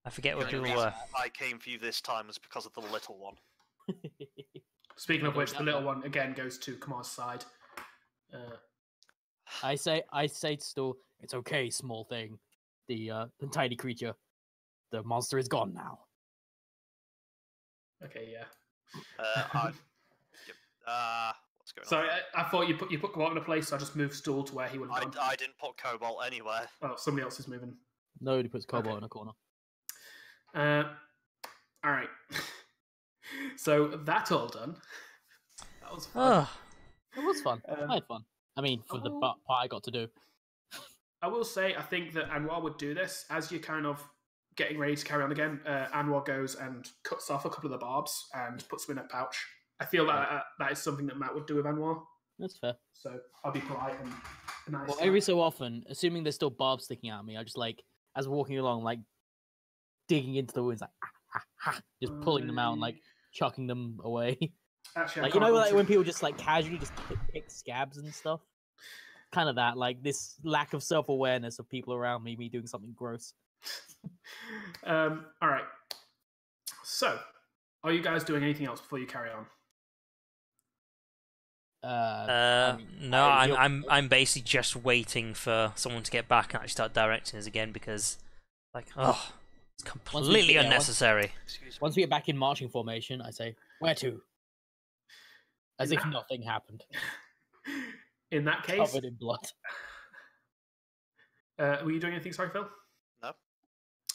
I forget what The you only were. reason I came for you this time was because of the little one. speaking of which, the little one again goes to Kamar's side. I say to Stu, "It's okay, small thing. The tiny creature. The monster is gone now." Okay, yeah. What's going Sorry, on? I thought you put Cobalt in a place, so I just moved Stool to where he would have gone. I didn't put Cobalt anywhere. Oh, somebody else is moving. Nobody puts Cobalt in a corner. All right. So that's all done. That was fun. It was fun. I had fun. I mean, for the part I got to do. I will say, I think that Anwar would do this as you're kind of getting ready to carry on again. Anwar goes and cuts off a couple of the barbs and puts them in a pouch. I feel that that is something that Matt would do with Anwar. That's fair. So I'll be polite and nice. Well, every so often, assuming there's still barbs sticking out at me, I just like, as we're walking along, like digging into the wounds, like just pulling them out and like chucking them away. Actually, like, you know, like when people just like casually just pick scabs and stuff. Kind of that, like this lack of self-awareness of people around me doing something gross. All right. So, are you guys doing anything else before you carry on? No, I'm basically just waiting for someone to get back and actually start directing us again because, like, it's completely unnecessary. Once we get back in marching formation, I say, "Where to?" As if nothing happened. In that case, covered in blood. Were you doing anything? Sorry, Phil? No.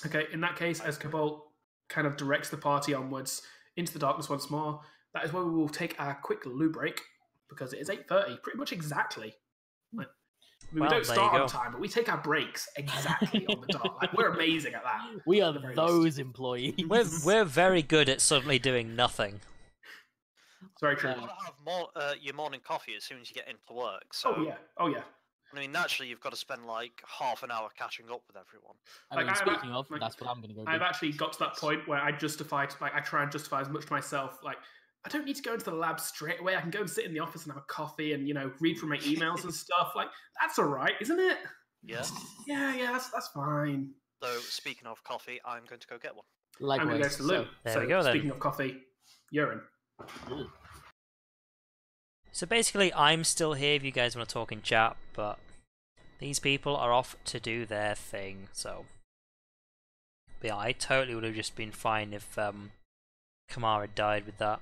Okay, in that case, as Cobalt kind of directs the party onwards into the darkness once more, that is where we will take our quick loo break, because it is 8:30, pretty much exactly. Like, I mean, we don't start on time, but we take our breaks exactly on the dot. Like, we're amazing at that. We are those employees. We're very good at suddenly doing nothing. It's very true. You've got to have your morning coffee as soon as you get into work. So, oh yeah. I mean, naturally, you've got to spend like half an hour catching up with everyone. I mean, speaking of, that's what I'm going to go do. I've actually got to that point where I try and justify as much to myself, like, I don't need to go into the lab straight away. I can go and sit in the office and have a coffee and, read through my emails and stuff. Like, that's all right, isn't it? Yeah. Yeah, that's fine. So, speaking of coffee, I'm going to go get one. Likewise. I'm going to go to the loo. There we go, then. Speaking of coffee, urine. So basically, I'm still here if you guys want to talk in chat, but these people are off to do their thing, so... But yeah, I totally would have just been fine if Kamara died with that.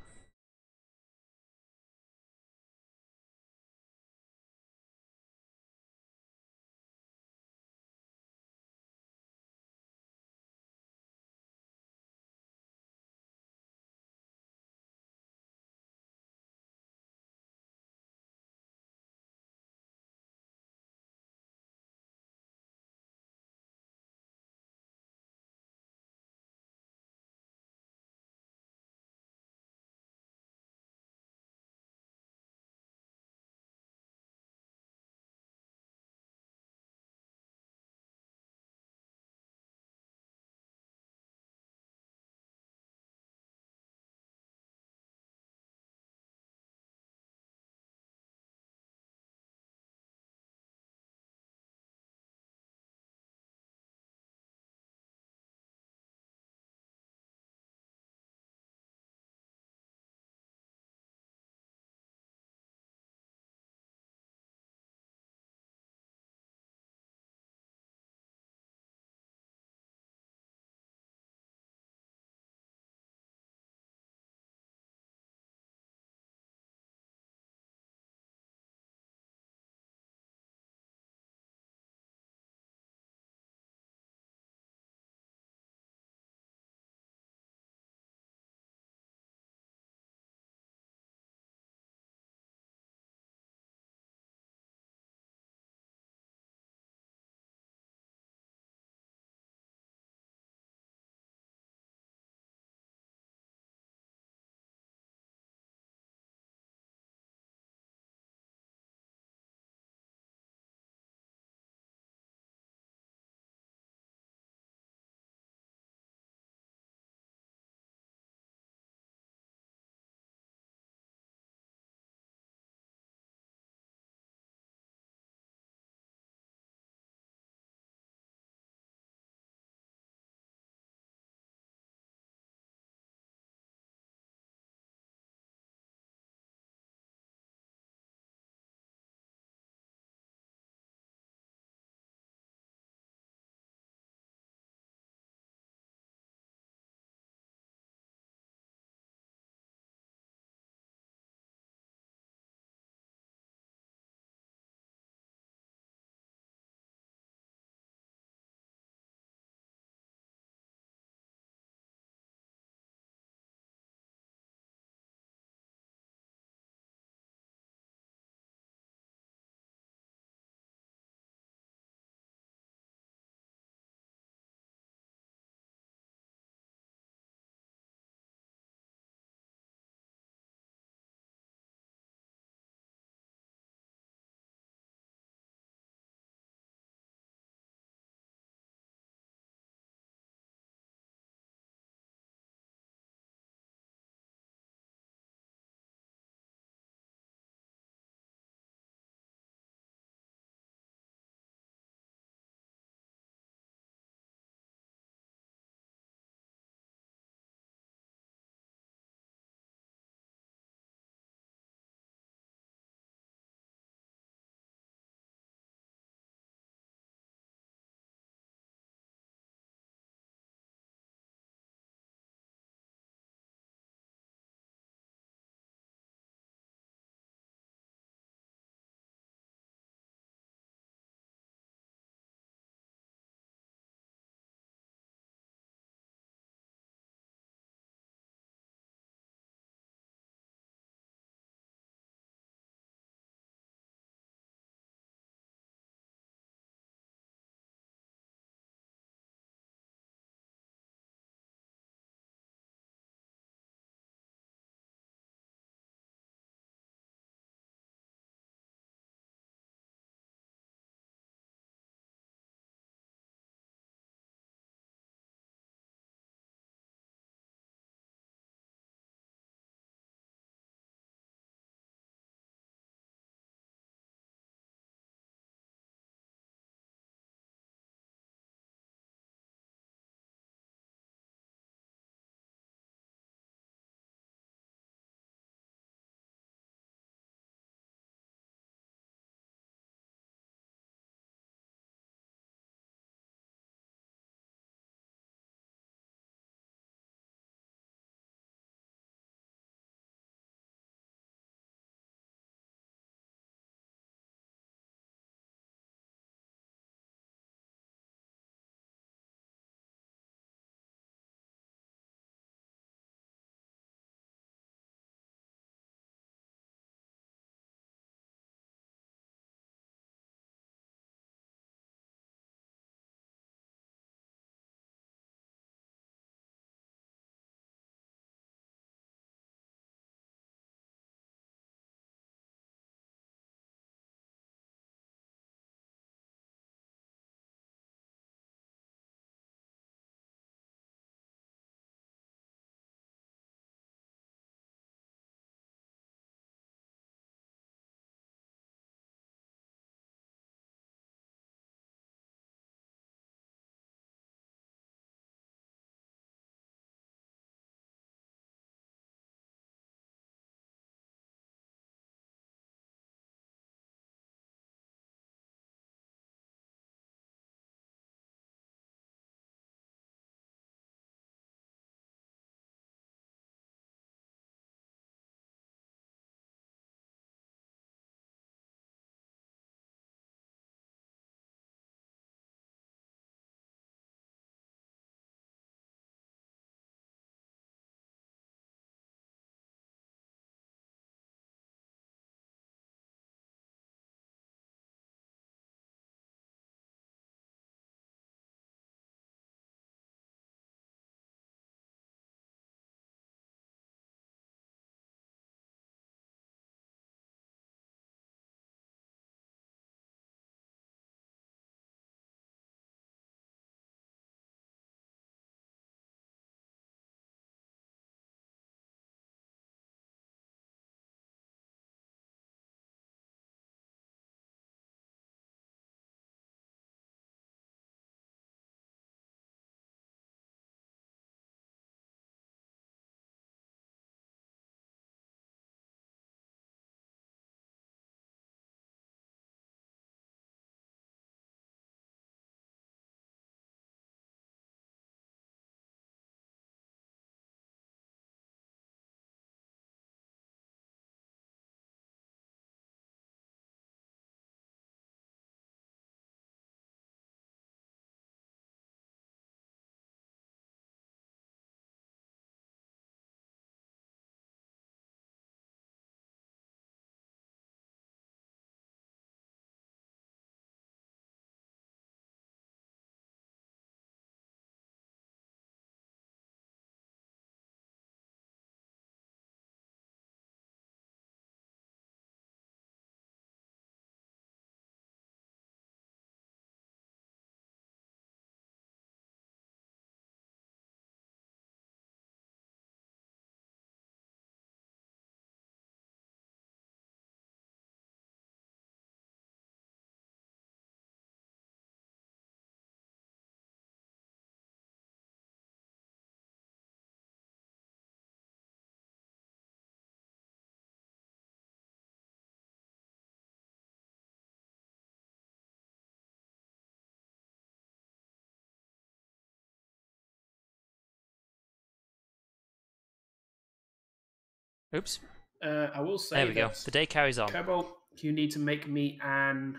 Oops. I will say There we go. that The day carries on. Cobalt, you need to make me an.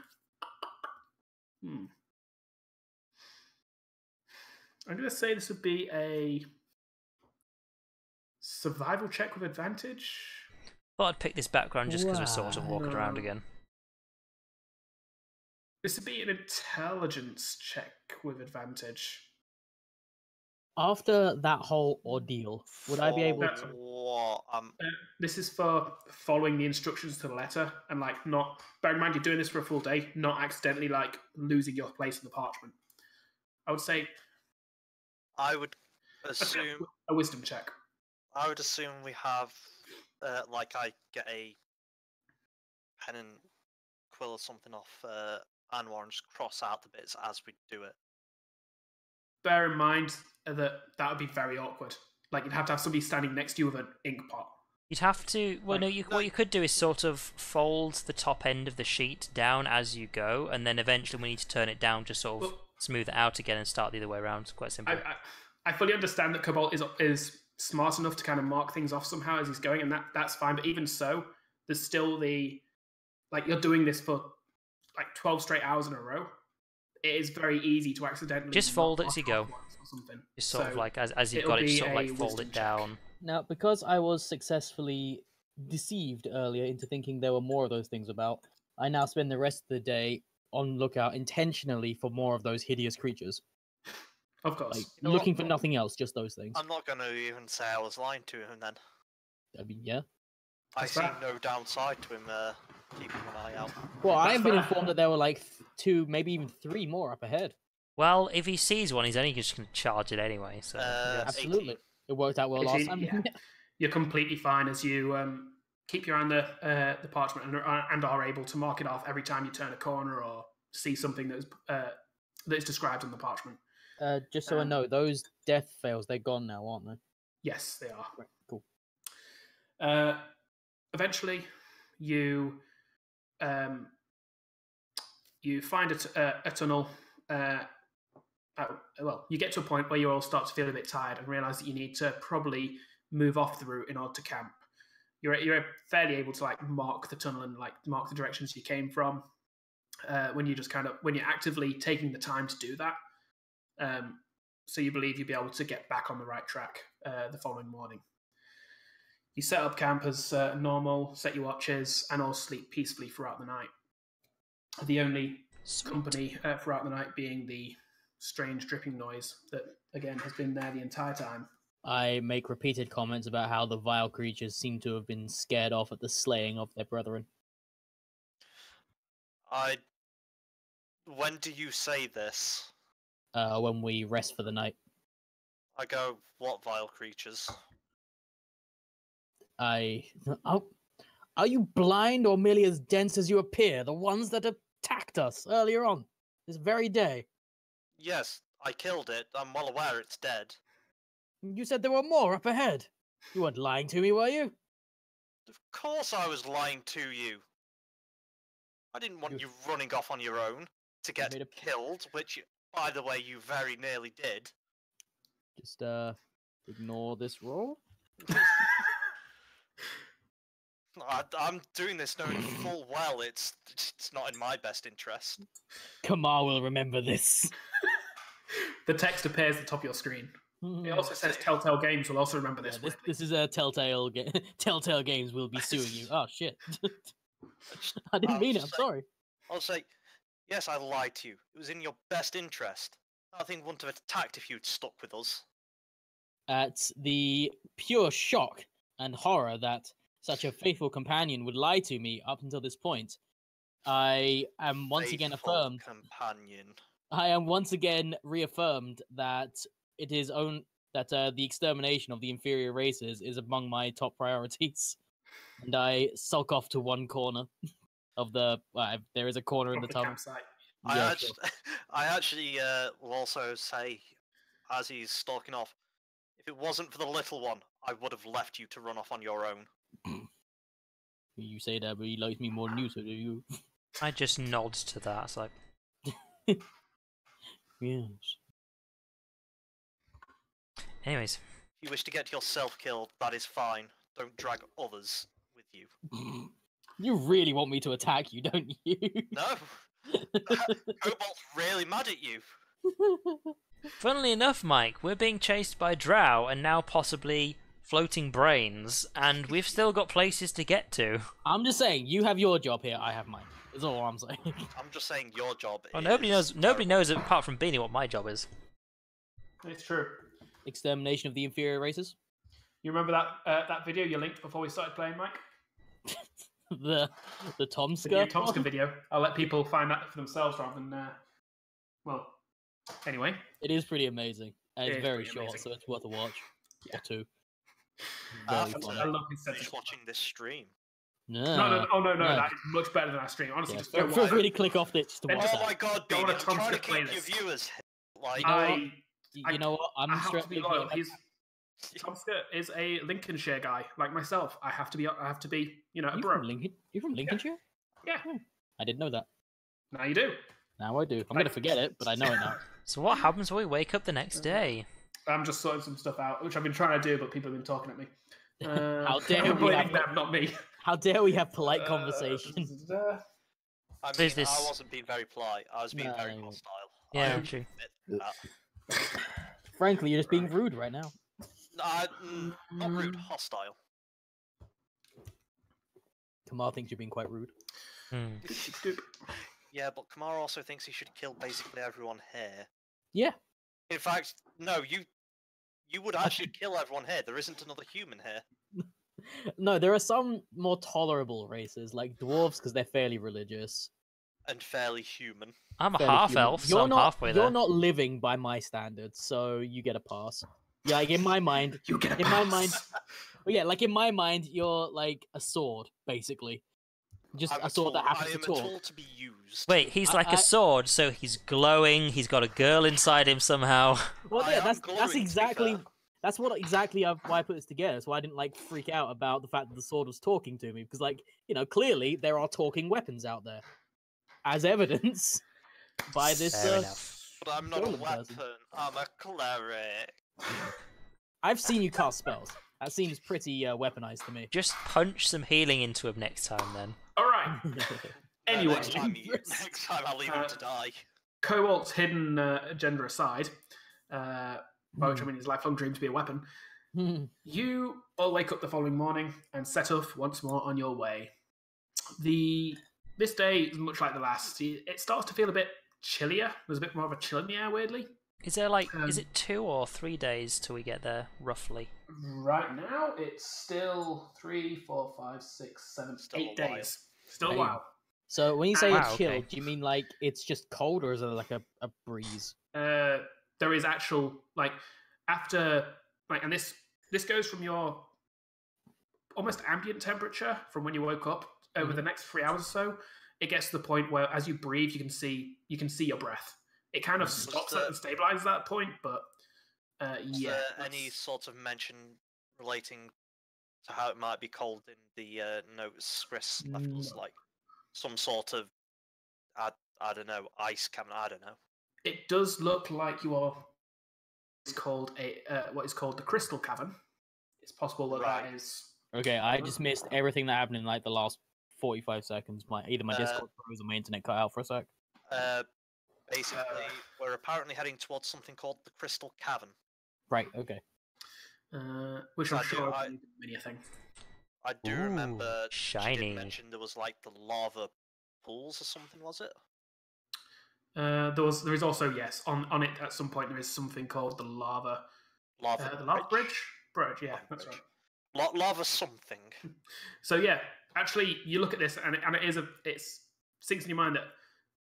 I'm going to say this would be a survival check with advantage. Thought I'd pick this background just because we're sort of walking around No. again. This would be an intelligence check with advantage. After that whole ordeal, would I be able That's to? What? This is for following the instructions to the letter and like not. Bear in mind, you're doing this for a full day, not accidentally like losing your place in the parchment. I would say I would assume. a wisdom check. I would assume we have, like, I get a pen and quill or something off Anwar and just cross out the bits as we do it. Bear in mind that would be very awkward. Like you'd have to have somebody standing next to you with an ink pot. You'd have to. Well, no. What you could do is sort of fold the top end of the sheet down as you go, and then eventually, when you need to turn it down, just sort of smooth it out again and start the other way around. It's quite simple. I fully understand that Cobalt is smart enough to kind of mark things off somehow as he's going, and that's fine. But even so, there's still you're doing this for like 12 straight hours in a row. It is very easy to accidentally just fold it as you go. Or something. Just sort of like as you've got it, just sort of like fold it down. Now, because I was successfully deceived earlier into thinking there were more of those things about, I now spend the rest of the day on lookout intentionally for more of those hideous creatures. Of course. Like, looking for nothing else, just those things. I'm not going to even say I was lying to him then. I mean, yeah. I see no downside to him keeping an eye out. Well, I've been informed that there were like 2, maybe even 3 more up ahead. Well, if he sees one, he's only just going to charge it anyway. So Yeah, 18. absolutely. It worked out well last time. Yeah, you're completely fine as you keep your eye on the parchment and are able to mark it off every time you turn a corner or see something that's described on the parchment. Just so I know, those death fails, they're gone now, aren't they? Yes, they are. Right, cool. Eventually, you find a tunnel. You get to a point where you all start to feel a bit tired and realize that you need to probably move off the route in order to camp. You're fairly able to like mark the tunnel and like mark the directions you came from when you're actively taking the time to do that. So you believe you'll be able to get back on the right track the following morning. You set up camp as normal, set your watches, and all sleep peacefully throughout the night. The only company throughout the night being the strange dripping noise that, again, has been there the entire time. I make repeated comments about how the vile creatures seem to have been scared off at the slaying of their brethren. When do you say this? When we rest for the night. I go, what vile creatures? Oh, are you blind or merely as dense as you appear? The ones that attacked us earlier on, this very day. Yes, I killed it. I'm well aware it's dead. You said there were more up ahead. You weren't lying to me, were you? Of course I was lying to you. I didn't want you running off on your own to get killed, which, by the way, you very nearly did. Just, ignore this roll. I'm doing this knowing full well it's not in my best interest. Kamar will remember this. The text appears at the top of your screen. It also says Telltale Games will also remember this. This is a Telltale Telltale Games will be suing you. Oh, shit. I didn't mean it, I'm sorry. I'll say, yes, I lied to you. It was in your best interest. I think wouldn't have attacked if you'd stuck with us. At the pure shock and horror that such a faithful companion would lie to me up until this point, I am once again affirmed. Companion. I am once again reaffirmed that the extermination of the inferior races is among my top priorities, and I sulk off to one corner of the. There is a corner in the tunnel. Campsite. I actually will also say, as he's stalking off, if it wasn't for the little one, I would have left you to run off on your own. You say that, but he likes me more than you, so do you? I just nod to that. It's like, yes. Anyways, If you wish to get yourself killed, that is fine. don't drag others with you. You really want me to attack you, don't you? No, Kobold's really mad at you. Funnily enough, Mike, we're being chased by drow and now possibly floating brains, and we've still got places to get to. I'm just saying, you have your job here, I have mine. That's all I'm saying. I'm just saying your job. Oh, is nobody knows apart from Beanie what my job is. It's true. Extermination of the inferior races. You remember that video you linked before we started playing, Mike? the The Tomska. new Tomska video. I'll let people find that for themselves rather than. Well, anyway. It is pretty amazing, and It it's is very pretty short, amazing. so it's worth a watch. Yeah. Or two. I Very have to funny. I love his sense finish of watching this stream. No, no, no. that is much better than our stream. Honestly, Yeah, just feel free to click off this just to And watch Oh that. my god, Go on Beanie, a I'm trying to Tomska keep your playlist. viewers like. You know what? I You know what? I'm I have to stressed be loyal. Tomska is a Lincolnshire guy like myself. I have to be, you know, a You bro. from Lincoln? You from Lincolnshire? Yeah. I didn't know that. Now you do. Now I do. I'm gonna forget it, but I know it now. So what happens when we wake up the next day? I'm just sorting some stuff out, which I've been trying to do, but people have been talking at me. How dare I'm we blaming have- them, not me. How dare we have polite conversation? I There's mean, this- I wasn't being very polite. I was being No, very you weren't. hostile. Yeah, I true. admit that. Frankly, you're just being rude right now. Not rude, hostile. Kamar thinks you're being quite rude. Hmm. Yeah, but Kamar also thinks he should kill basically everyone here. Yeah. In fact, no, you would actually kill everyone here. There isn't another human here. No, there are some more tolerable races, like dwarves, because they're fairly religious. And fairly human. I'm a Fairly half human. elf, so I'm halfway You're there. not living by my standards, so you get a pass. Yeah, like in my mind, You get a in my pass. mind, well, yeah, like in my mind, you're like a sword, basically. Just I'm a sword that I happens am to a talk. tool to be used. Wait, he's like I- a sword, so he's glowing. He's got a girl inside him somehow. Well, I yeah, am that's glowing, to be exactly fair. that's what exactly why I put this together. So I didn't like freak out about the fact that the sword was talking to me because, like, you know, clearly there are talking weapons out there, as evidence by this. Fair enough. But I'm not a golem weapon. person. I'm a cleric. I've seen you cast spells. That seems pretty weaponized to me. Just punch some healing into him next time, then. All right. Anyway. next time I'll leave him to die. Cobalt's hidden agenda aside, by which I mean his lifelong dream to be a weapon, you all wake up the following morning and set off once more on your way. This day is much like the last. It starts to feel a bit chillier. There's a bit more of a chill in the air, weirdly. Is there like, is Um, it 2 or 3 days till we get there, roughly? Right now, it's still 3, 4, 5, 6, 7, Still 8 a while. days. Still a Damn. while. So when you say Wow, it's chill, okay. do you mean like it's just cold, or is there like a breeze? There is actual after and this goes from your almost ambient temperature from when you woke up over the next 3 hours or so. It gets to the point where as you breathe, you can see your breath. It kind of stops there- and stabilizes at that point, but Is yeah. there any sort of mention relating to how it might be cold in the notes Chris left us? No. Like some sort of, I don't know, ice coming. I don't know. It does look like you are. It's called what is called the Crystal Cavern. It's possible that Right. that is. Okay, I just missed everything that happened in like the last 45 seconds. Either my Discord froze or my internet cut out for a sec. Basically, we're apparently heading towards something called the Crystal Cavern. Right. Okay. Which I I'm do- sure I- will be many a thing. I do Ooh, remember she shiny. did mention there was like the lava pools or something, was it? There is also on it at some point there is something called the lava bridge. Yeah, that's Bridge. right. Lava something. So yeah, actually, you look at this and it sinks in your mind that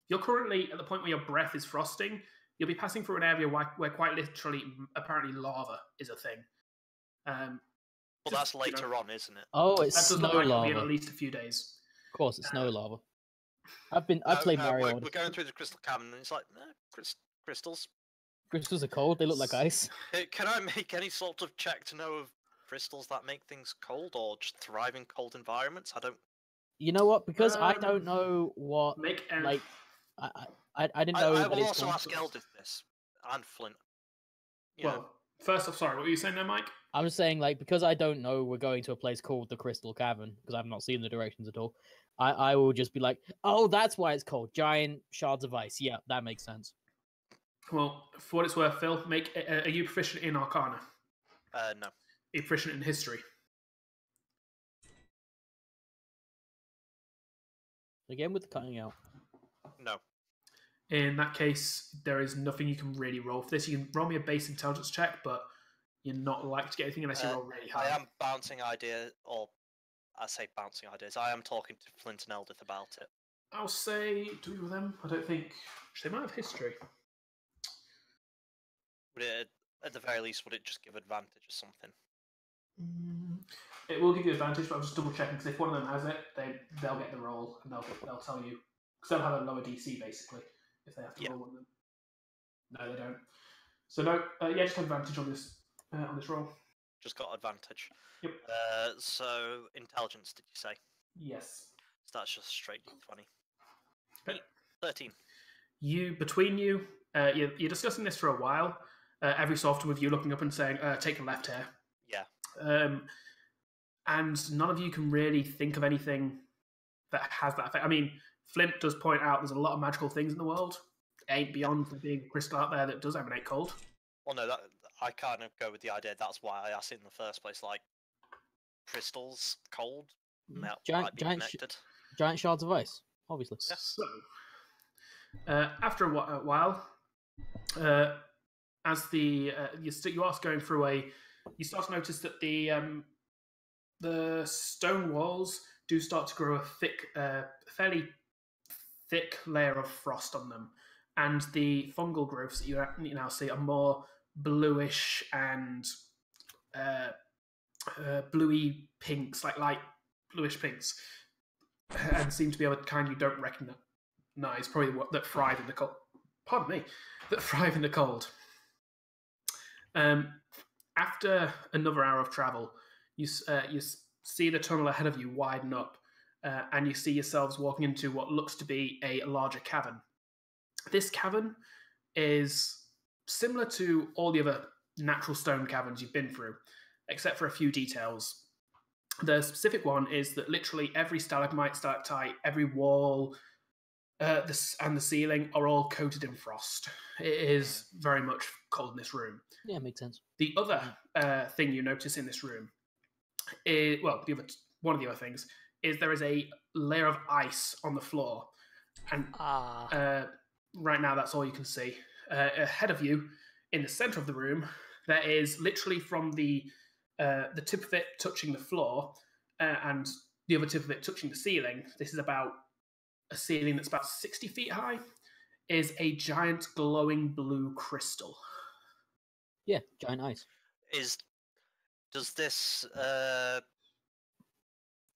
you're currently at the point where your breath is frosting. You'll be passing through an area where quite literally, apparently, lava is a thing. But that's later on, isn't it? Oh, That it's does snow look like it'll be in lava. at least a few days. Of course, it's snow lava. I've played Mario. We're Odyssey. going through the Crystal Cavern, and it's like, no, crystals. Crystals are cold. They look like ice. Can I make any sort of check to know of crystals that make things cold, or just thrive in cold environments? I don't. You know what? Because I Um, don't know what Make like I didn't know I that will it's also called- ask Eldith this and Flint. You know, well, First off, sorry, what were you saying there, Mike? I'm just saying, like, because I don't know we're going to a place called the Crystal Cavern, because I've not seen the directions at all, I will just be like, oh, that's why it's called giant shards of ice. Yeah, that makes sense. Well, for what it's worth, Phil, are you proficient in Arcana? No. Are you proficient in History? Again with the cutting out. No. In that case, there is nothing you can really roll for this. You can roll me a base intelligence check, but you're not likely to get anything unless you roll really high. I am bouncing ideas, or I say bouncing ideas. I am talking to Flint and Eldith about it. I'll say, do we with them? I don't think. They might have History. Would it, at the very least, would it just give advantage or something? It will give you advantage, but I'm just double checking because if one of them has it, they'll get the roll and they'll tell you because they'll have a lower DC basically if they have to roll one of them. No, they don't. So no, yeah, just have advantage on this roll. Just got advantage. Yep. So intelligence, did you say? Yes. So that's just straight D20. Okay. 13. Between you, you're discussing this for a while. Every so often with you looking up and saying, "Take a left here." Yeah. And none of you can really think of anything that has that effect. I mean, Flint does point out there's a lot of magical things in the world. It ain't beyond there being a crystal out there that does emanate cold. Well, no, I kind of go with the idea. That's why I asked it in the first place. Like, crystals, cold, might be connected. Giant shards of ice, obviously. Yeah. So, after a while, as you are going through you start to notice that the stone walls do start to grow a fairly thick layer of frost on them, and the fungal growths that you now see are more bluish and bluey pinks, like light bluish pinks, and seem to be of a kind you don't recognize, probably that thrive in the cold. Pardon me, that thrive in the cold. After another hour of travel, you see the tunnel ahead of you widen up, and you see yourselves walking into what looks to be a larger cavern. This cavern is similar to all the other natural stone caverns you've been through, except for a few details. The specific one is that literally every stalagmite, stalactite, every wall, and the ceiling are all coated in frost. It is very much cold in this room. Yeah, makes sense. The other thing you notice in this room is, one of the other things is there is a layer of ice on the floor, and right now that's all you can see. Ahead of you, in the center of the room, there is literally from the tip of it touching the floor and the other tip of it touching the ceiling. This is about a ceiling that's about 60 feet high. Is a giant glowing blue crystal. Yeah, giant ice. Does this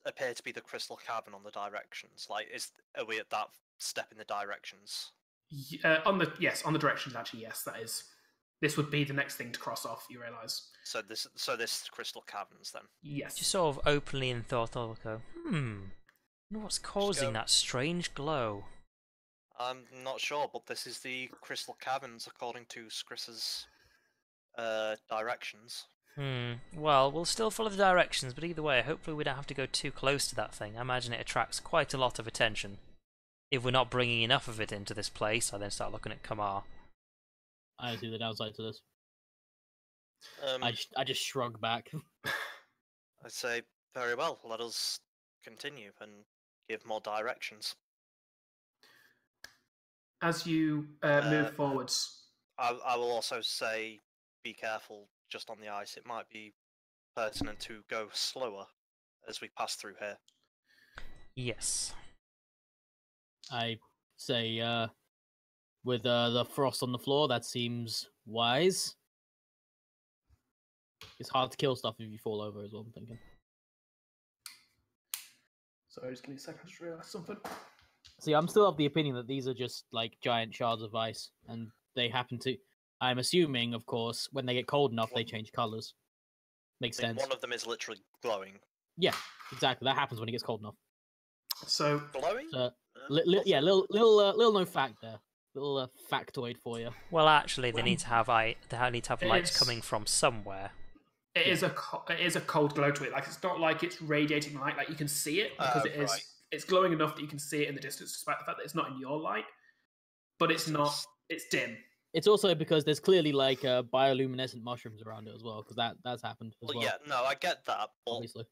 appear to be the crystal cavern on the directions? Like, are we at that step in the directions? On the directions, actually, yes, that is. This would be the next thing to cross off, you realise. So this crystal caverns then? Yes. Just sort of openly and thoughtful go, what's causing that strange glow? I'm not sure, but this is the crystal caverns according to Scris's directions. Well, we'll still follow the directions, but either way, hopefully we don't have to go too close to that thing. I imagine it attracts quite a lot of attention. If we're not bringing enough of it into this place, I then start looking at Kamar. I see the downside to this. I just shrug back. I say, very well, let us continue and give more directions. As you move forwards... I will also say, be careful just on the ice. It might be pertinent to go slower as we pass through here. Yes. I say, with the frost on the floor, that seems wise. It's hard to kill stuff if you fall over, is what I'm thinking. Sorry, just give me a second, I just realised something. See, I'm still of the opinion that these are just, like, giant shards of ice, and they happen to... I'm assuming, of course, when they get cold enough, they change colours. Makes sense. One of them is literally glowing. Yeah, exactly. That happens when it gets cold enough. So... Glowing? Yeah, little known fact there. Little factoid for you. Well, actually, they need to have lights It's- coming from somewhere. It is a cold glow to it. Like it's not like it's radiating light. Like you can see it because it is. Right. It's glowing enough that you can see it in the distance, despite the fact that it's not in your light. But it's not. It's dim. It's also because there's clearly like bioluminescent mushrooms around it as well, because that's happened as Well, well. yeah, no, I get that, but Obviously.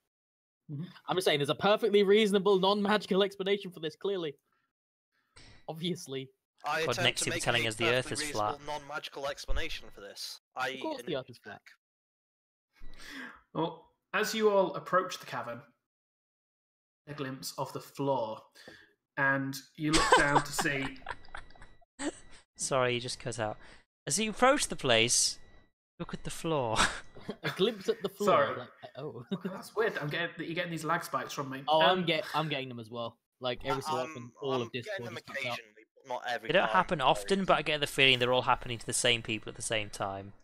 Mhm. I'm just saying there's a perfectly reasonable non-magical explanation for this. Clearly, obviously, I God, attempt next to to be make telling a us the Earth perfectly is reasonable flat. non-magical explanation for this. of course the Earth is flat. Well, as you all approach the cavern, a glimpse of the floor, and you look down to see. Sorry, you just cut out. As you approach the place, look at the floor. A glimpse at the floor. Sorry. Like, oh. That's weird. You're getting these lag spikes from me. Oh, I'm getting them as well. Like every so often, all I'm of Discord getting them just cuts out. occasionally, but not every They don't time. happen often, but I get the feeling they're all happening to the same people at the same time.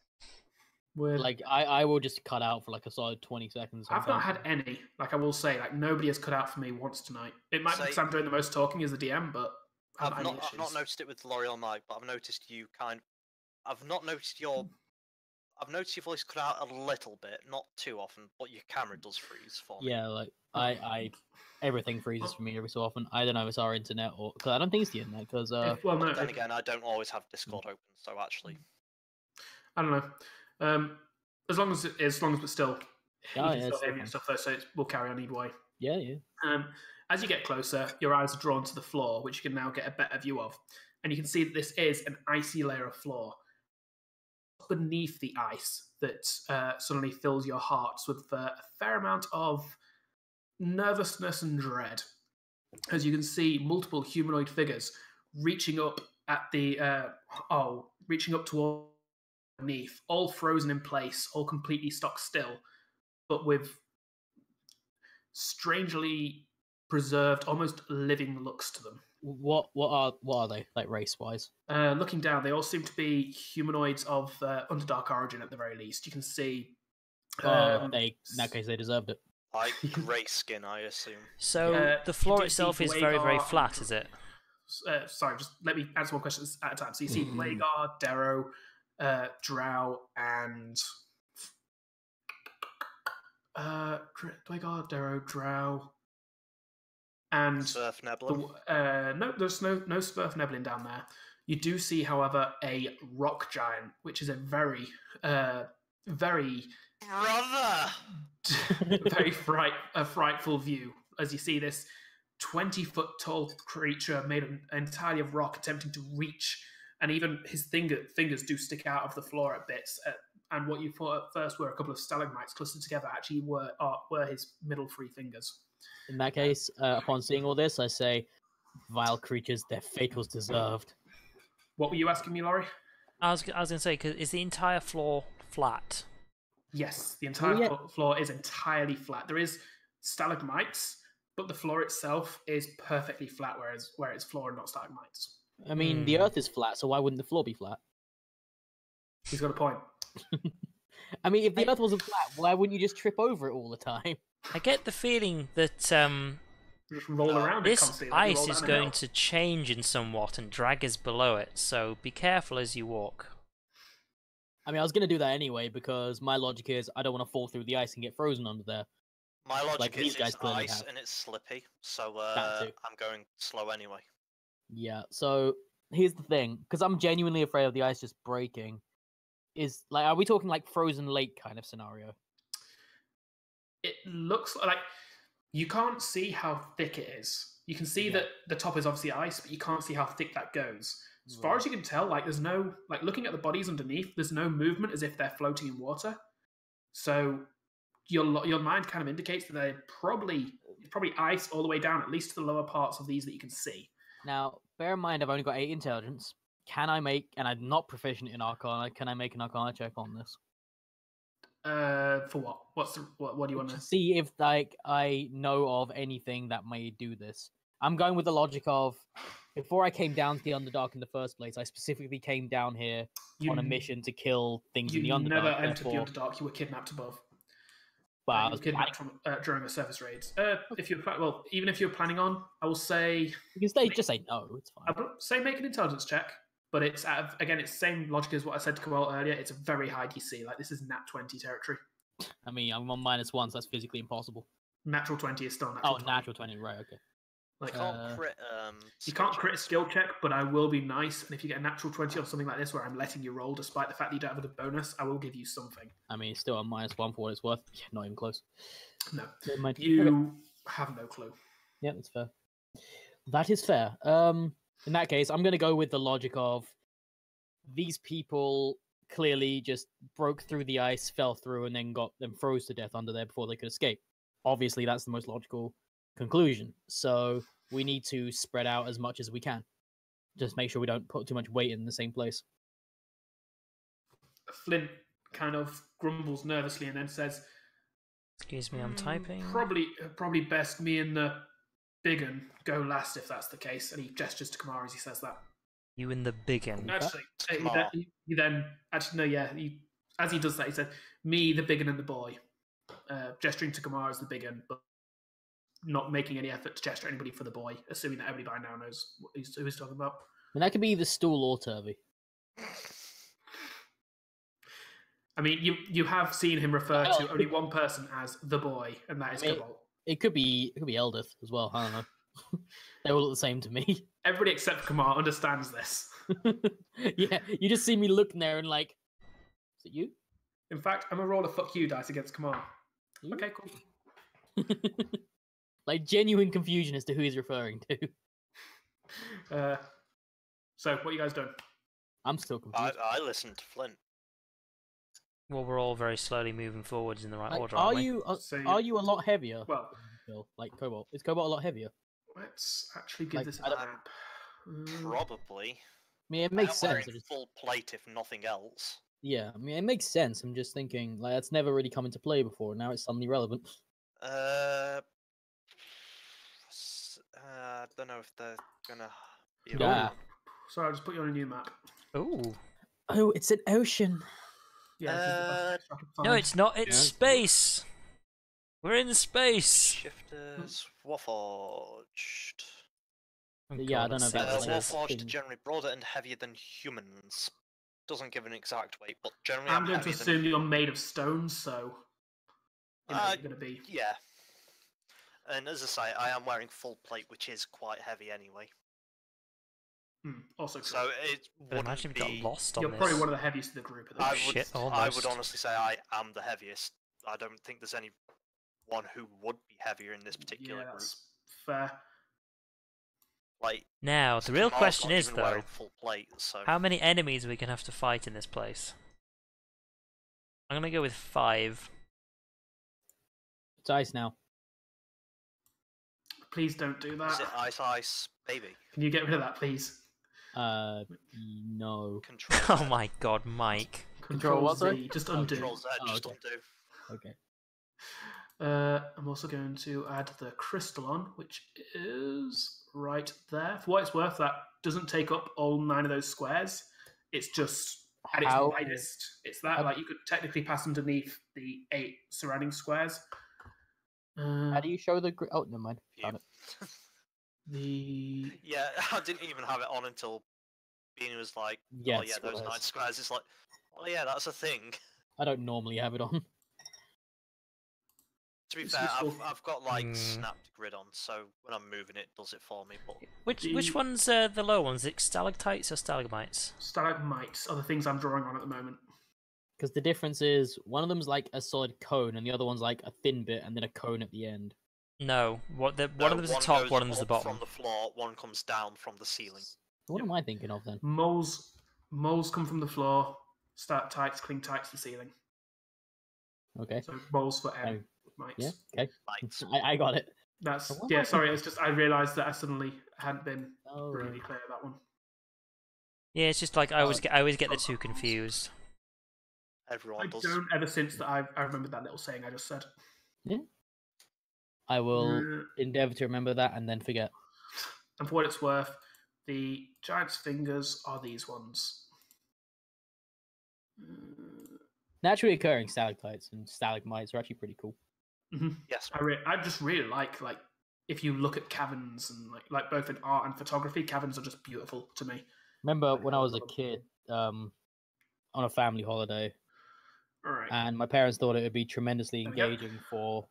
Weird. Like I will just cut out for like a solid 20 seconds. I've not sometimes. had any. Like I will say, like nobody has cut out for me once tonight. It might be because I'm doing the most talking as the DM, but I've not noticed it with Laurie or Mike, but I've noticed you I've noticed your voice cut out a little bit, not too often, but your camera does freeze for me. Yeah, like I everything freezes for me every so often. I don't know if it's our internet or because I don't think it's the internet. Because well, no. Then again, I don't always have Discord open, so actually, I don't know. As long as it's still, you Yeah, can yeah, still it's hear me and still stuff though, so we'll carry on either way. yeah, yeah. As you get closer, your eyes are drawn to the floor, which you can now get a better view of, and you can see that this is an icy layer of floor. Beneath the ice that suddenly fills your hearts with a fair amount of nervousness and dread, as you can see multiple humanoid figures reaching up at the reaching up toward beneath, all frozen in place, all completely stock still, but with strangely preserved, almost living looks to them. What are they like race wise? Looking down, they all seem to be humanoids of Underdark origin at the very least. You can see. In that case, they deserved it. like grey skin, I assume. So the floor you do itself see is very, very Dwagar flat, and- is it? Sorry, just let me answer one question at a time. So you see Dwagar, Darrow, Drow, and Dwagar, Darrow, Drow, and Surf Nebula. no, there's no Smurf Neblin down there. You do see, however, a rock giant, which is a very, very, Brother! very frightful view as you see this 20-foot tall creature made entirely of rock attempting to reach, and even his fingers do stick out of the floor at bits. And what you thought at first were a couple of stalagmites clustered together actually were his middle three fingers. In that case, upon seeing all this, I say, vile creatures, their fate was deserved. What were you asking me, Laurie? I was going to say, 'cause is the entire floor flat? Yes, the entire yeah. floor is entirely flat. There is stalagmites, but the floor itself is perfectly flat, where it's floor and not stalagmites. I mean, the Earth is flat, so why wouldn't the floor be flat? He's got a point. I mean, if the Earth wasn't flat, why wouldn't you just trip over it all the time? I get the feeling that Just roll around it this constantly. like you ice roll is down a going hill. to change in somewhat and drag us below it, so be careful as you walk. I mean, I was going to do that anyway, because my logic is I don't want to fall through the ice and get frozen under there. My logic Like is these guys it's clearly ice have. and it's slippy, so That too. I'm going slow anyway. Yeah, so here's the thing, because I'm genuinely afraid of the ice just breaking. Is like, are we talking like frozen lake kind of scenario? It looks like you can't see how thick it is. You can see that the top is obviously ice, but you can't see how thick that goes. As far as you can tell, like there's no looking at the bodies underneath, there's no movement as if they're floating in water. So your mind kind of indicates that they're probably ice all the way down, at least to the lower parts of these that you can see. Now, bear in mind, I've only got 8 intelligence. Can I make, and I'm not proficient in Arcana, can I make an Arcana check on this? For what? What do you want To to? see if like I know of anything that may do this. I'm going with the logic of, before I came down to the Underdark in the first place, I specifically came down here on a mission to kill things in the You Underdark. never entered the therefore- Underdark. You were kidnapped above. Well, I You was were kidnapped from, during the surface raids. If you're even if you're planning on, I will say you can stay, just say no. It's fine. say make an intelligence check. but it's again, it's the same logic as what I said to Kamal earlier. It's a very high DC. Like this is nat 20 territory. I mean, I'm on -1, so that's physically impossible. Natural 20 is still natural 20. Natural 20, right? Okay. Like You you can't crit a skill check, but I will be nice. And if you get a natural 20 on something like this, where I'm letting you roll, despite the fact that you don't have a good bonus, I will give you something. I mean, it's still a -1 for what it's worth. Yeah, not even close. No, Okay. you have no clue. Yeah, that's fair. That is fair. In that case, I'm going to go with the logic of these people clearly just broke through the ice, fell through, and then froze to death under there before they could escape. Obviously, that's the most logical conclusion. So we need to spread out as much as we can. Just make sure we don't put too much weight in the same place. Flint kind of grumbles nervously and then says, Excuse me, I'm typing. Probably best me and the big un go last if that's the case. And he gestures to Kamar as he says that. You and the big un. Actually, as he does that, he said, me, the big un, and the boy. Gesturing to Kamar as the big un, but not making any effort to gesture anybody for the boy, assuming that everybody by now knows who he's talking about. And that could be either Stool or Turvy. I mean, you have seen him refer to only one person as the boy, and that is Cobalt. It could be Eldith as well. I don't know. They all look the same to me. Everybody except for Kamar understands this. Yeah, you just see me looking there and like, is it you? In fact, I'm gonna roll a fuck you dice against Kamar. Okay, cool. Like genuine confusion as to who he's referring to. So, what are you guys doing? I'm still confused. I listened to Flint. Well, we're all very slowly moving forwards in the right order, Are aren't we? you are you a lot heavier? Well, like Cobalt. Is Cobalt a lot heavier? let's actually give this a map. Probably. I mean, it makes I'm wearing sense. full plate, if nothing else. Yeah, I mean, it makes sense. I'm just thinking, like, that's never really come into play before. Now it's suddenly relevant. I don't know if they're gonna. Be Yeah. Sorry, I'll just put you on a new map. Ooh. Oh, it's an ocean. Yeah, this is the best text I could No, find. it's not. It's space. We're in space. Shifters, Warforged. Oh, Yeah, I God, don't know let's about see that. what it is. Warforged are thing. generally broader and heavier than humans. Doesn't give an exact weight, but generally I'm going to heavier assume you're made of stone, so you're going to be. Yeah. And as I say, I am wearing full plate, which is quite heavy anyway. Also, So it But wouldn't imagine if we be. got lost on you're this. probably one of the heaviest of the group at the I moment. would, Shit, I would almost. honestly say I am the heaviest. I don't think there's anyone who would be heavier in this particular Yeah, group. that's fair. Like Now, the real Kamal's question not is, even wearing though, full plate, so how many enemies are we going to have to fight in this place? I'm going to go with 5. It's ice now. Please don't do is that. it ice baby? Can you get rid of that, please? No. Control. Oh Z. my god, Mike. Control what, sorry? Z, just undo. Control Z, Oh, just okay. undo. Okay. I'm also going to add the crystal on, which is right there. For what it's worth, that doesn't take up all 9 of those squares. It's just at its How- widest. It's that, like, you could technically pass underneath the 8 surrounding squares. How do you show the? Oh, never mind. Found it. The Yeah, I didn't even have it on until Beanie was like, Yeah, "Oh yeah, those squares. 9 squares." It's like, "Oh yeah, that's a thing." I don't normally have it on. To be It's fair, useful. I've got like Hmm. snapped grid on, so when I'm moving it does it for me. But Which one's the low ones? Is it stalactites or stalagmites? stalagmites are the things I'm drawing on at the moment. Because the difference is one of them's like a solid cone, and the other one's like a thin bit, and then a cone at the end. No, one of no, them is the one top, goes one of them is the up bottom. from the floor, one comes down from the ceiling. What am I thinking of then? Moles come from the floor. Stalactites cling tight to the ceiling. Okay. So moles for M. Oh, Mites. yeah. Okay. Mites. I got it. That's What yeah. am I Sorry, it's just I realised that I suddenly hadn't been Oh. really clear about that one. Yeah, it's just like I always get the two confused. Everyone I does. don't ever since that I remembered that little saying I just said. I will Uh, endeavor to remember that and then forget. And for what it's worth, the giant's fingers are these ones. Naturally occurring stalactites and stalagmites are actually pretty cool. Yes. I just really like if you look at caverns and like both in art and photography, caverns are just beautiful to me. remember when I was a kid, on a family holiday, All right. and my parents thought it would be tremendously There we go. engaging for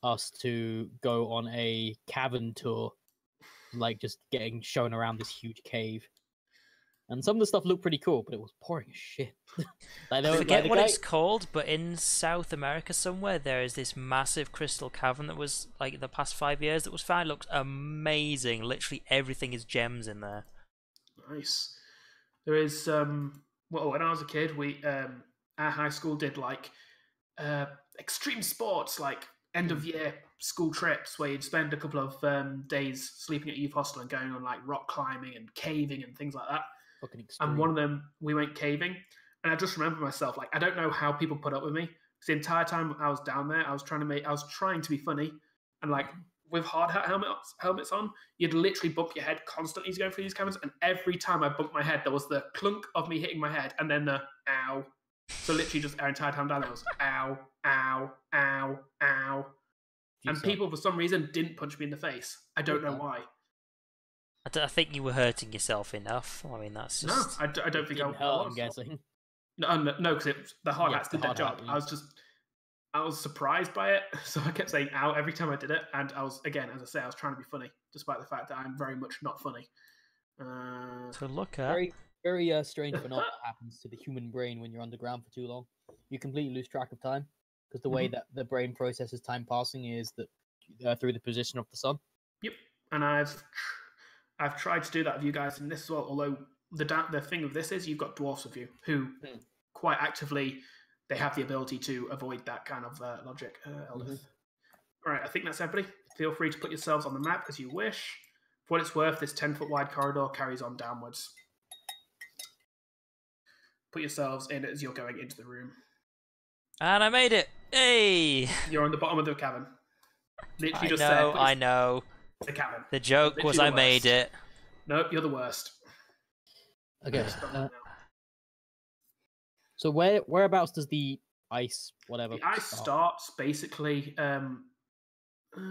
us to go on a cavern tour, like just getting shown around this huge cave. And some of the stuff looked pretty cool, but it was boring as shit. I there was, forget the what guy- it's called, but in South America somewhere there is this massive crystal cavern that was like the past 5 years that was found. It looks amazing. Literally everything is gems in there. Nice. There is well, when I was a kid, we our high school did like extreme sports, like end of year school trips where you'd spend a couple of days sleeping at youth hostel and going on like rock climbing and caving and things like that. Fucking extreme. And one of them, we went caving, and I just remember myself like I don't know how people put up with me. 'Cause the entire time I was down there, I was trying to be funny, and like with hard hat helmets on, you'd literally bump your head constantly as you're going through these caverns, and every time I bumped my head, there was the clunk of me hitting my head, and then the ow. So literally just our entire time down there was ow, ow, ow, ow. And people, for some reason, didn't punch me in the face. I don't know why. I think you were hurting yourself enough. I mean, that's just... No, I don't think I Didn't hurt, I'm was. guessing. No, because the hard hats did the that hard job. hat, I was surprised by it, so I kept saying "ow" every time I did it, and I was, again, as I say, I was trying to be funny, despite the fact that I'm very much not funny. To look at. Very, very strange phenomenon happens to the human brain when you're underground for too long. You completely lose track of time because the way that the brain processes time passing is that through the position of the sun. Yep, and I've tried to do that with you guys in this as well. Although the thing of this is, you've got dwarfs with you who quite actively they have the ability to avoid that kind of logic. Eldith. All right, I think that's everybody. Feel free to put yourselves on the map as you wish. For what it's worth, this 10-foot wide corridor carries on downwards. Put yourselves in as you're going into the room. And I made it! Hey! You're on the bottom of the cavern. Literally I know. The cavern. The joke Literally was the I made worst. it. Nope, you're the worst. Okay. Stop now. So whereabouts does the ice whatever? The ice starts basically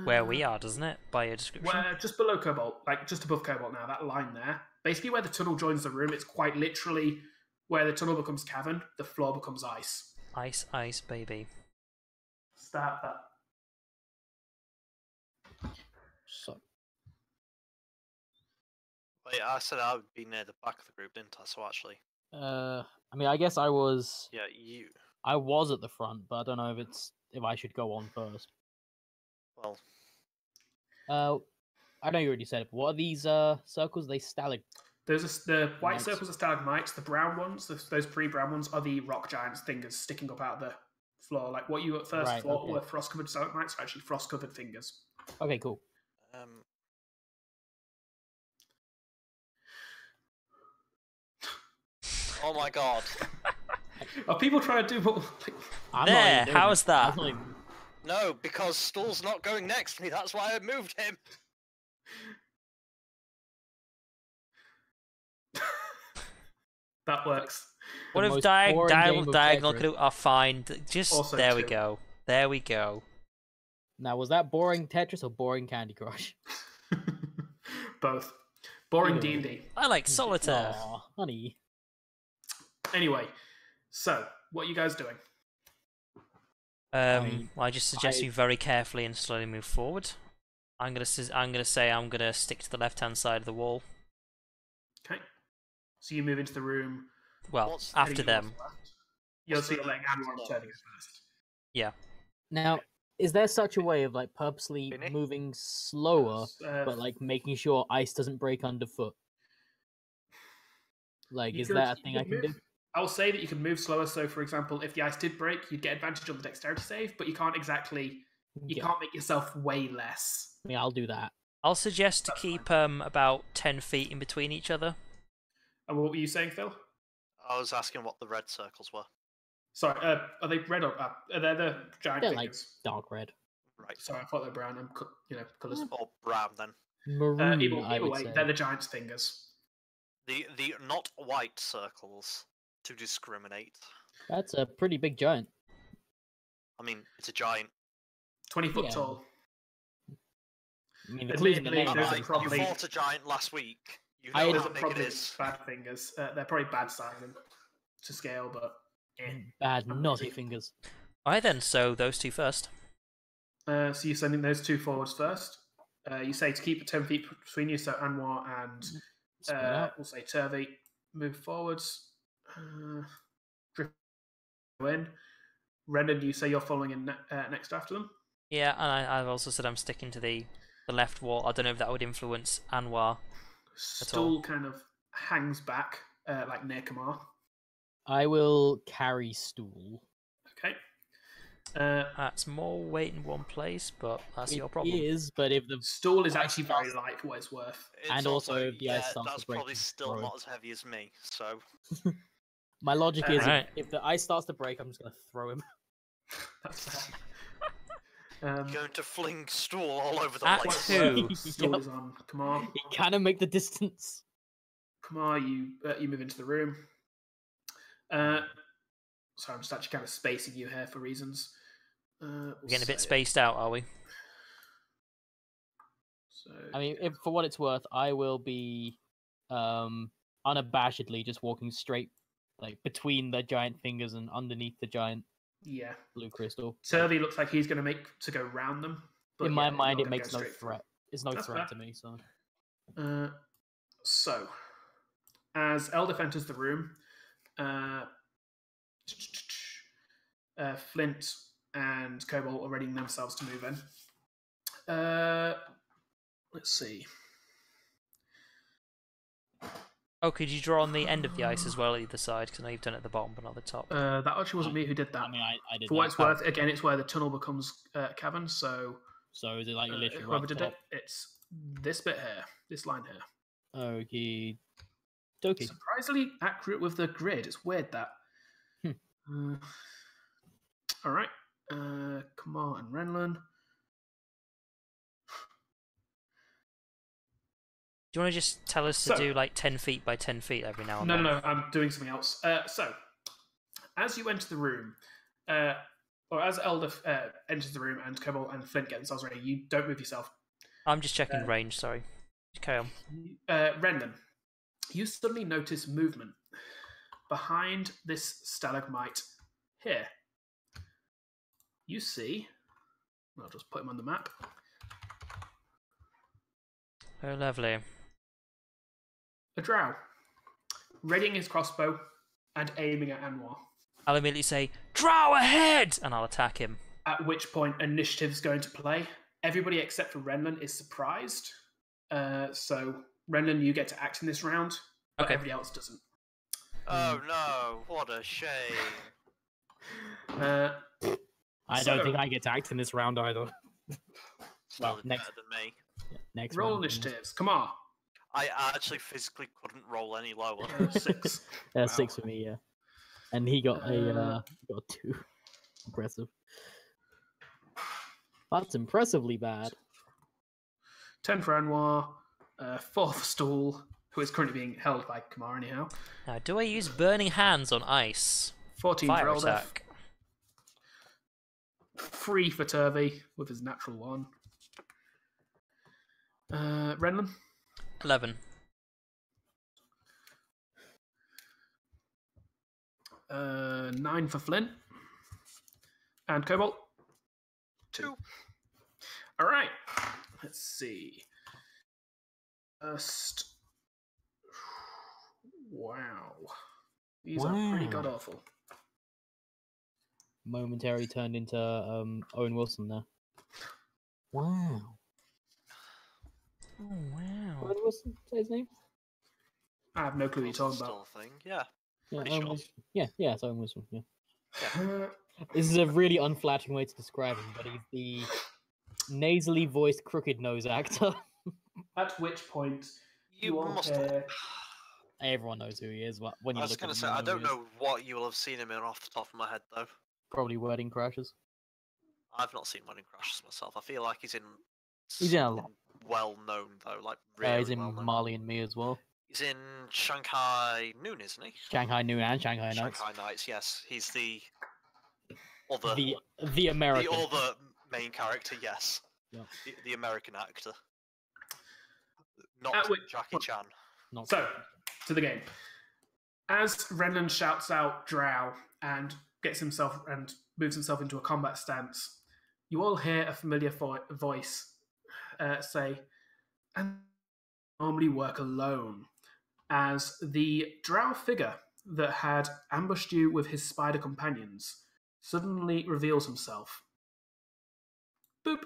Where we are, doesn't it? By your description. where just below Cobalt, like just above Cobalt now, that line there. Basically where the tunnel joins the room, it's quite literally where the tunnel becomes cavern, the floor becomes ice. Ice, ice, baby. Start that. So Wait, I said I would be near the back of the group, didn't I? So actually, I mean, I guess I was yeah, you. at the front, but I don't know if I should go on first. Well, I know you already said it, but what are these circles? They stalag. The white Nice. circles are stalagmites. The brown ones, those 3 brown ones, are the rock giants' fingers sticking up out of the floor. Like what you at first thought were frost-covered stalagmites are actually frost-covered fingers. Okay, cool. Oh my god. Are people trying to do what? I'm There, not even doing how's it. that? That's not even- No, because Stool's not going next to me. That's why I moved him. That works. What if most boring game of diagonal Tetris. could are fine? Just Also there we 2. go. There we go. Now, was that boring Tetris or boring Candy Crush? Both. Boring Either D&D. I like solitaire. Aw, honey. Anyway, so what are you guys doing? mean, Well, I just suggest I- you very carefully and slowly move forward. I'm gonna say I'm gonna stick to the left-hand side of the wall. Okay. So you move into the room. Well, What's after heading them. towards the left. You'll see letting everyone turning first. Yeah. Now, is there such a way of like purposely Vinny? moving slower, Uh, but like making sure ice doesn't break underfoot? Like, You is could- that a you thing I could can do? move- I'll say that you can move slower. So, for example, if the ice did break, you'd get advantage on the dexterity save, but you can't exactly. You Yeah. can't make yourself way less. I mean, I'll do that. I'll suggest to That's keep about 10 feet in between each other. And what were you saying, Phil? I was asking what the red circles were. Sorry, are they red or are they the giant They're like fingers? dark red, Right. Sorry, I thought they were brown. Colours. Or brown then. maroon. Either I would way, say. they're the giant's fingers. The not white circles to discriminate. That's a pretty big giant. I mean, it's a giant. 20 foot Yeah. tall. I mean, the clues in the Admittedly, name. there's are a ice. problem. Probably- You fought a giant last week. You I- know Those how are big it probably is. bad fingers. They're probably bad sizing to scale, but Bad I'm naughty lazy. fingers. Alright then, so those two first. So you're sending those two forwards first. You say to keep it 10 feet between you, so Anwar and Spread out. we'll say Turvey move forwards. Drift in. Rendon, you say you're following in next after them. Yeah, and I've also said I'm sticking to the left wall. I don't know if that would influence Anwar. Stool kind of hangs back, like near Kamar. I will carry stool. Okay. That's more weight in one place, but that's your It problem. is, but if the Stool is ice actually very starts- light for what it's worth. It's And also the ice starts to that's break probably and still throw. not as heavy as me. So My logic is Alright. if the ice starts to break, I'm just gonna throw him. That's fair. going to fling stool all over the At place. who? Stool Yep. is on Kamar. It kind of make the distance. Kamar, you move into the room. Sorry, I'm just actually kind of spacing you here for reasons. We're getting a bit spaced out, are we? So, I mean, if, for what it's worth, I will be unabashedly just walking straight, like between the giant fingers and underneath the giant yeah. blue crystal. Turvey looks like he's going to make to go round them. But In my yeah, he's mind, not it gonna makes go no straight through. threat. It's no That's threat fair. to me. So So, as Eldif enters the room, Flint and Cobalt are readying themselves to move in. Let's see. Oh, could you draw on the end of the ice as well, either side? Because I know you've done it at the bottom, but not the top. That actually wasn't me who did that. I mean, I did For what that. it's worth, again, it's where the tunnel becomes cavern. So So is it like literally right whoever at the did top? it, it's this bit here, this line here. Okay. Dokie. Surprisingly accurate with the grid. It's weird that. All right, Kamar and Renlin. Do you want to just tell us So- to do like 10 feet by 10 feet every now and No, then? no, I'm doing something else. So, as you enter the room, or as Elder enters the room and Cobalt and Flint get themselves ready, you don't move yourself. I'm just checking range, sorry. Carry on. Renlin, you suddenly notice movement behind this stalagmite here. You see, I'll just put him on the map. Oh, lovely. A drow, readying his crossbow and aiming at Anwar. I'll immediately say, "Drow ahead!" and I'll attack him. At which point, initiative's going to play. Everybody except for Renlin is surprised. So, Renlin, you get to act in this round, but Okay. everybody else doesn't. Oh no! What a shame. I don't think I get to act in this round either. Still next- better than me. Next Roll round. initiatives. Come on. I actually physically couldn't roll any lower. 6. Yeah, Wow. 6 for me, yeah. And he got a he got 2. Impressive. That's impressively bad. 10 for Anwar. 4 for Stool, who is currently being held by Kamar anyhow. Now, do I use Burning Hands on ice? 14 Fire for Eldef. attack. 3 for Turvey with his natural 1. Renlin. 11. 9 for Flint. And Cobalt. 2. All right. Let's see. First. Wow. These are pretty Wow. god awful. Momentarily turned into Owen Wilson there. Wow. Oh, wow. Owen Wilson, say his name? I have no clue what you're talking Still a thing. Yeah. Yeah, Pretty Owen sure. Wilson. Yeah, it's Owen Wilson, yeah. about. This is a really unflattering way to describe him, but he's the nasally voiced crooked nose actor. At which point, You all must. hear- Everyone knows who he is. When you I was look gonna at him, say you I don't who he is. know what you will have seen him in off the top of my head though. Probably Wedding Crashers. I've not seen Wedding Crashers myself. I feel like he's in. He's in a lot. Well known though, like really He's in well known. Marley and Me as well. He's in Shanghai Noon, isn't he? Shanghai Noon and Shanghai Nights. Shanghai Nights. Yes, he's the other The American. the other main character. Yes, Yeah. the American actor, not At which Jackie point- Chan. Not So, to the game. As Renland shouts out Drow and moves himself into a combat stance, you all hear a familiar voice say, "And normally work alone," as the Drow figure that had ambushed you with his spider companions suddenly reveals himself. Boop.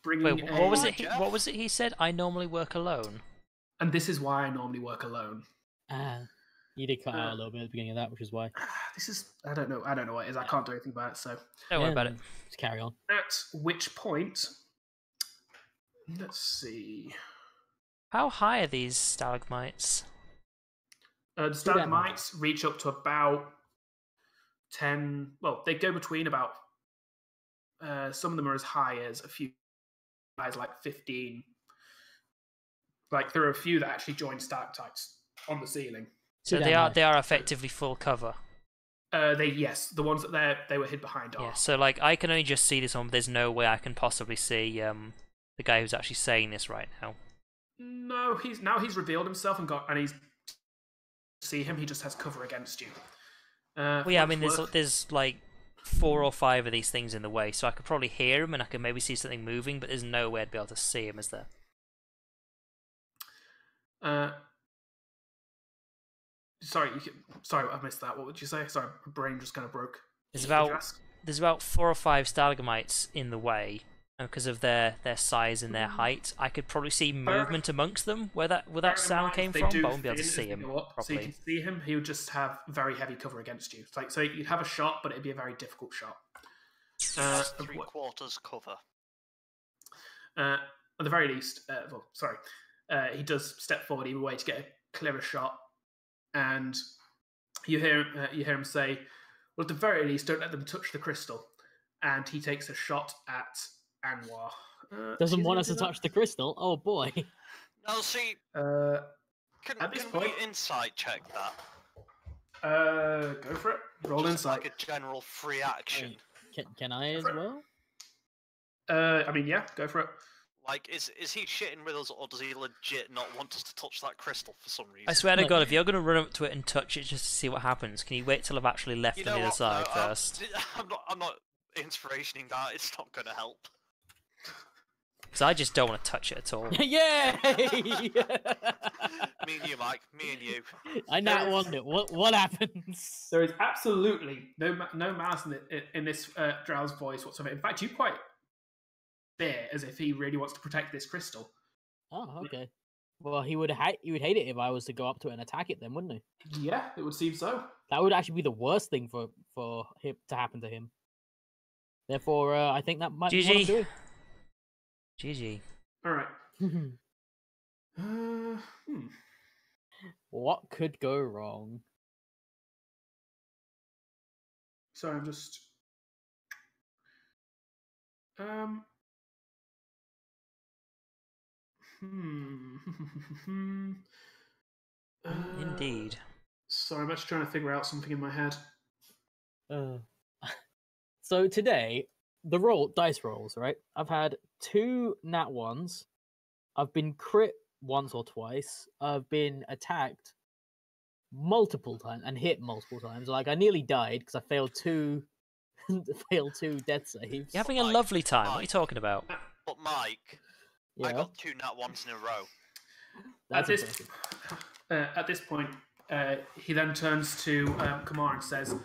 Bringing Wait, what was a- it? What was it he said? I normally work alone. And this is why I normally work alone. You did cut out a little bit at the beginning of that, which is why. This is I don't know what it is. I can't do anything about it. So Don't worry about it. Just carry on. at which point, let's see. How high are these stalagmites? The stalagmites reach up to about 10. Well, they go between about. Some of them are as high as a few, as like 15. Like there are a few that actually join stalactites on the ceiling. So they are effectively full cover. The ones that they were hid behind are. Yeah. So like I can only just see this one. But there's no way I can possibly see the guy who's actually saying this right now. No, he's revealed himself and he's see him. He just has cover against you. Well, yeah, I mean there's like 4 or 5 of these things in the way, so I could probably hear him and I could maybe see something moving, but there's no way I'd be able to see him, is there? Sorry, I missed that. What would you say? Sorry, my brain just kind of broke. There's about 4 or 5 stalagmites in the way, and because of their size and their height, I could probably see movement amongst them where that sound came from, but I wouldn't be able to see him properly. So you can see him. He would just have very heavy cover against you. So you'd have a shot, but it'd be a very difficult shot. 3/4 cover. At the very least, he does step forward either way to get a clearer shot, and you hear him say, "Well, at the very least, don't let them touch the crystal." And he takes a shot at Anwar. Doesn't want us to touch the crystal. Oh boy. No, see. Can we insight check that? Go for it. Roll insight. Like a general free action. Can I as well? I mean, yeah, go for it. Like, is he shitting with us, or does he legit not want us to touch that crystal for some reason? I swear to God, if you're going to run up to it and touch it just to see what happens, can you wait till I've actually left on the other side first? I'm not inspirationing that. It's not going to help. Because I just don't want to touch it at all. Yay! Me and you, Mike. Me and you. I now wonder what happens. There is absolutely no malice in this Drow's voice whatsoever. In fact, you quite bear as if he really wants to protect this crystal. Oh, okay. Well, he would hate it if I was to go up to it and attack it, then, wouldn't he? Yeah, it would seem so. That would actually be the worst thing for him to happen to him. Therefore, I think that might be what I'm doing. GG. All right. What could go wrong? Sorry, I'm just. Indeed. Sorry, I'm actually trying to figure out something in my head. So today, the dice rolls, right? I've had 2 nat 1s. I've been crit once or twice. I've been attacked multiple times and hit multiple times. Like I nearly died because I failed 2 death saves. You're having a lovely time. What are you talking about? But Mike, Yeah. I got 2 nat 1s in a row. At this point, he then turns to Kamar and says,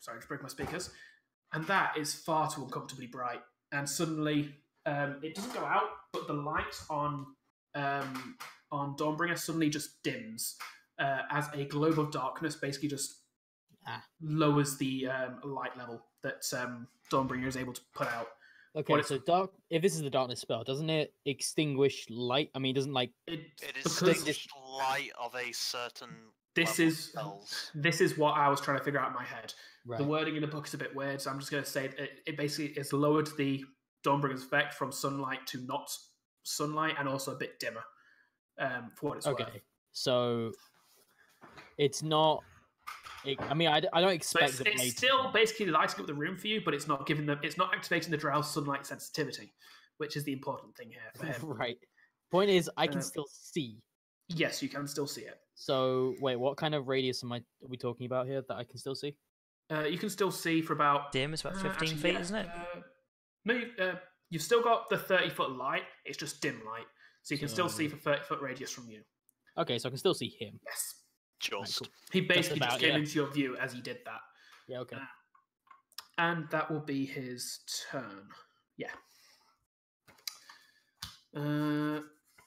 "Sorry, just break my speakers." And that is far too uncomfortably bright. And suddenly, it doesn't go out, but the light on Dawnbringer suddenly just dims as a globe of darkness basically just lowers the light level that Dawnbringer is able to put out. Okay, so if this is the darkness spell, doesn't it extinguish light? I mean, doesn't like it extinguishes light of a certain. This is what I was trying to figure out in my head. Right. The wording in the book is a bit weird, so I'm just going to say it basically is lowered the Dawnbringer's effect from sunlight to not sunlight, and also a bit dimmer. For what it's worth. Okay, so it's not. I mean, I don't expect the it's still basically lighting up the room for you, but it's not activating the Drow's sunlight sensitivity, which is the important thing here for him. Right. Point is, I can Uh, still see. Yes, you can still see it. So wait, what kind of radius are we talking about here that I can still see? You can still see for about Dim is about 15 actually, feet, yeah, isn't it? No, you've still got the 30-foot light. It's just dim light, so you can still see So- for 30-foot radius from you. Okay, so I can still see him. Yes, Right, Just. cool. he basically about, just came yeah. into your view as he did that, Yeah, okay. and that will be his turn. Yeah.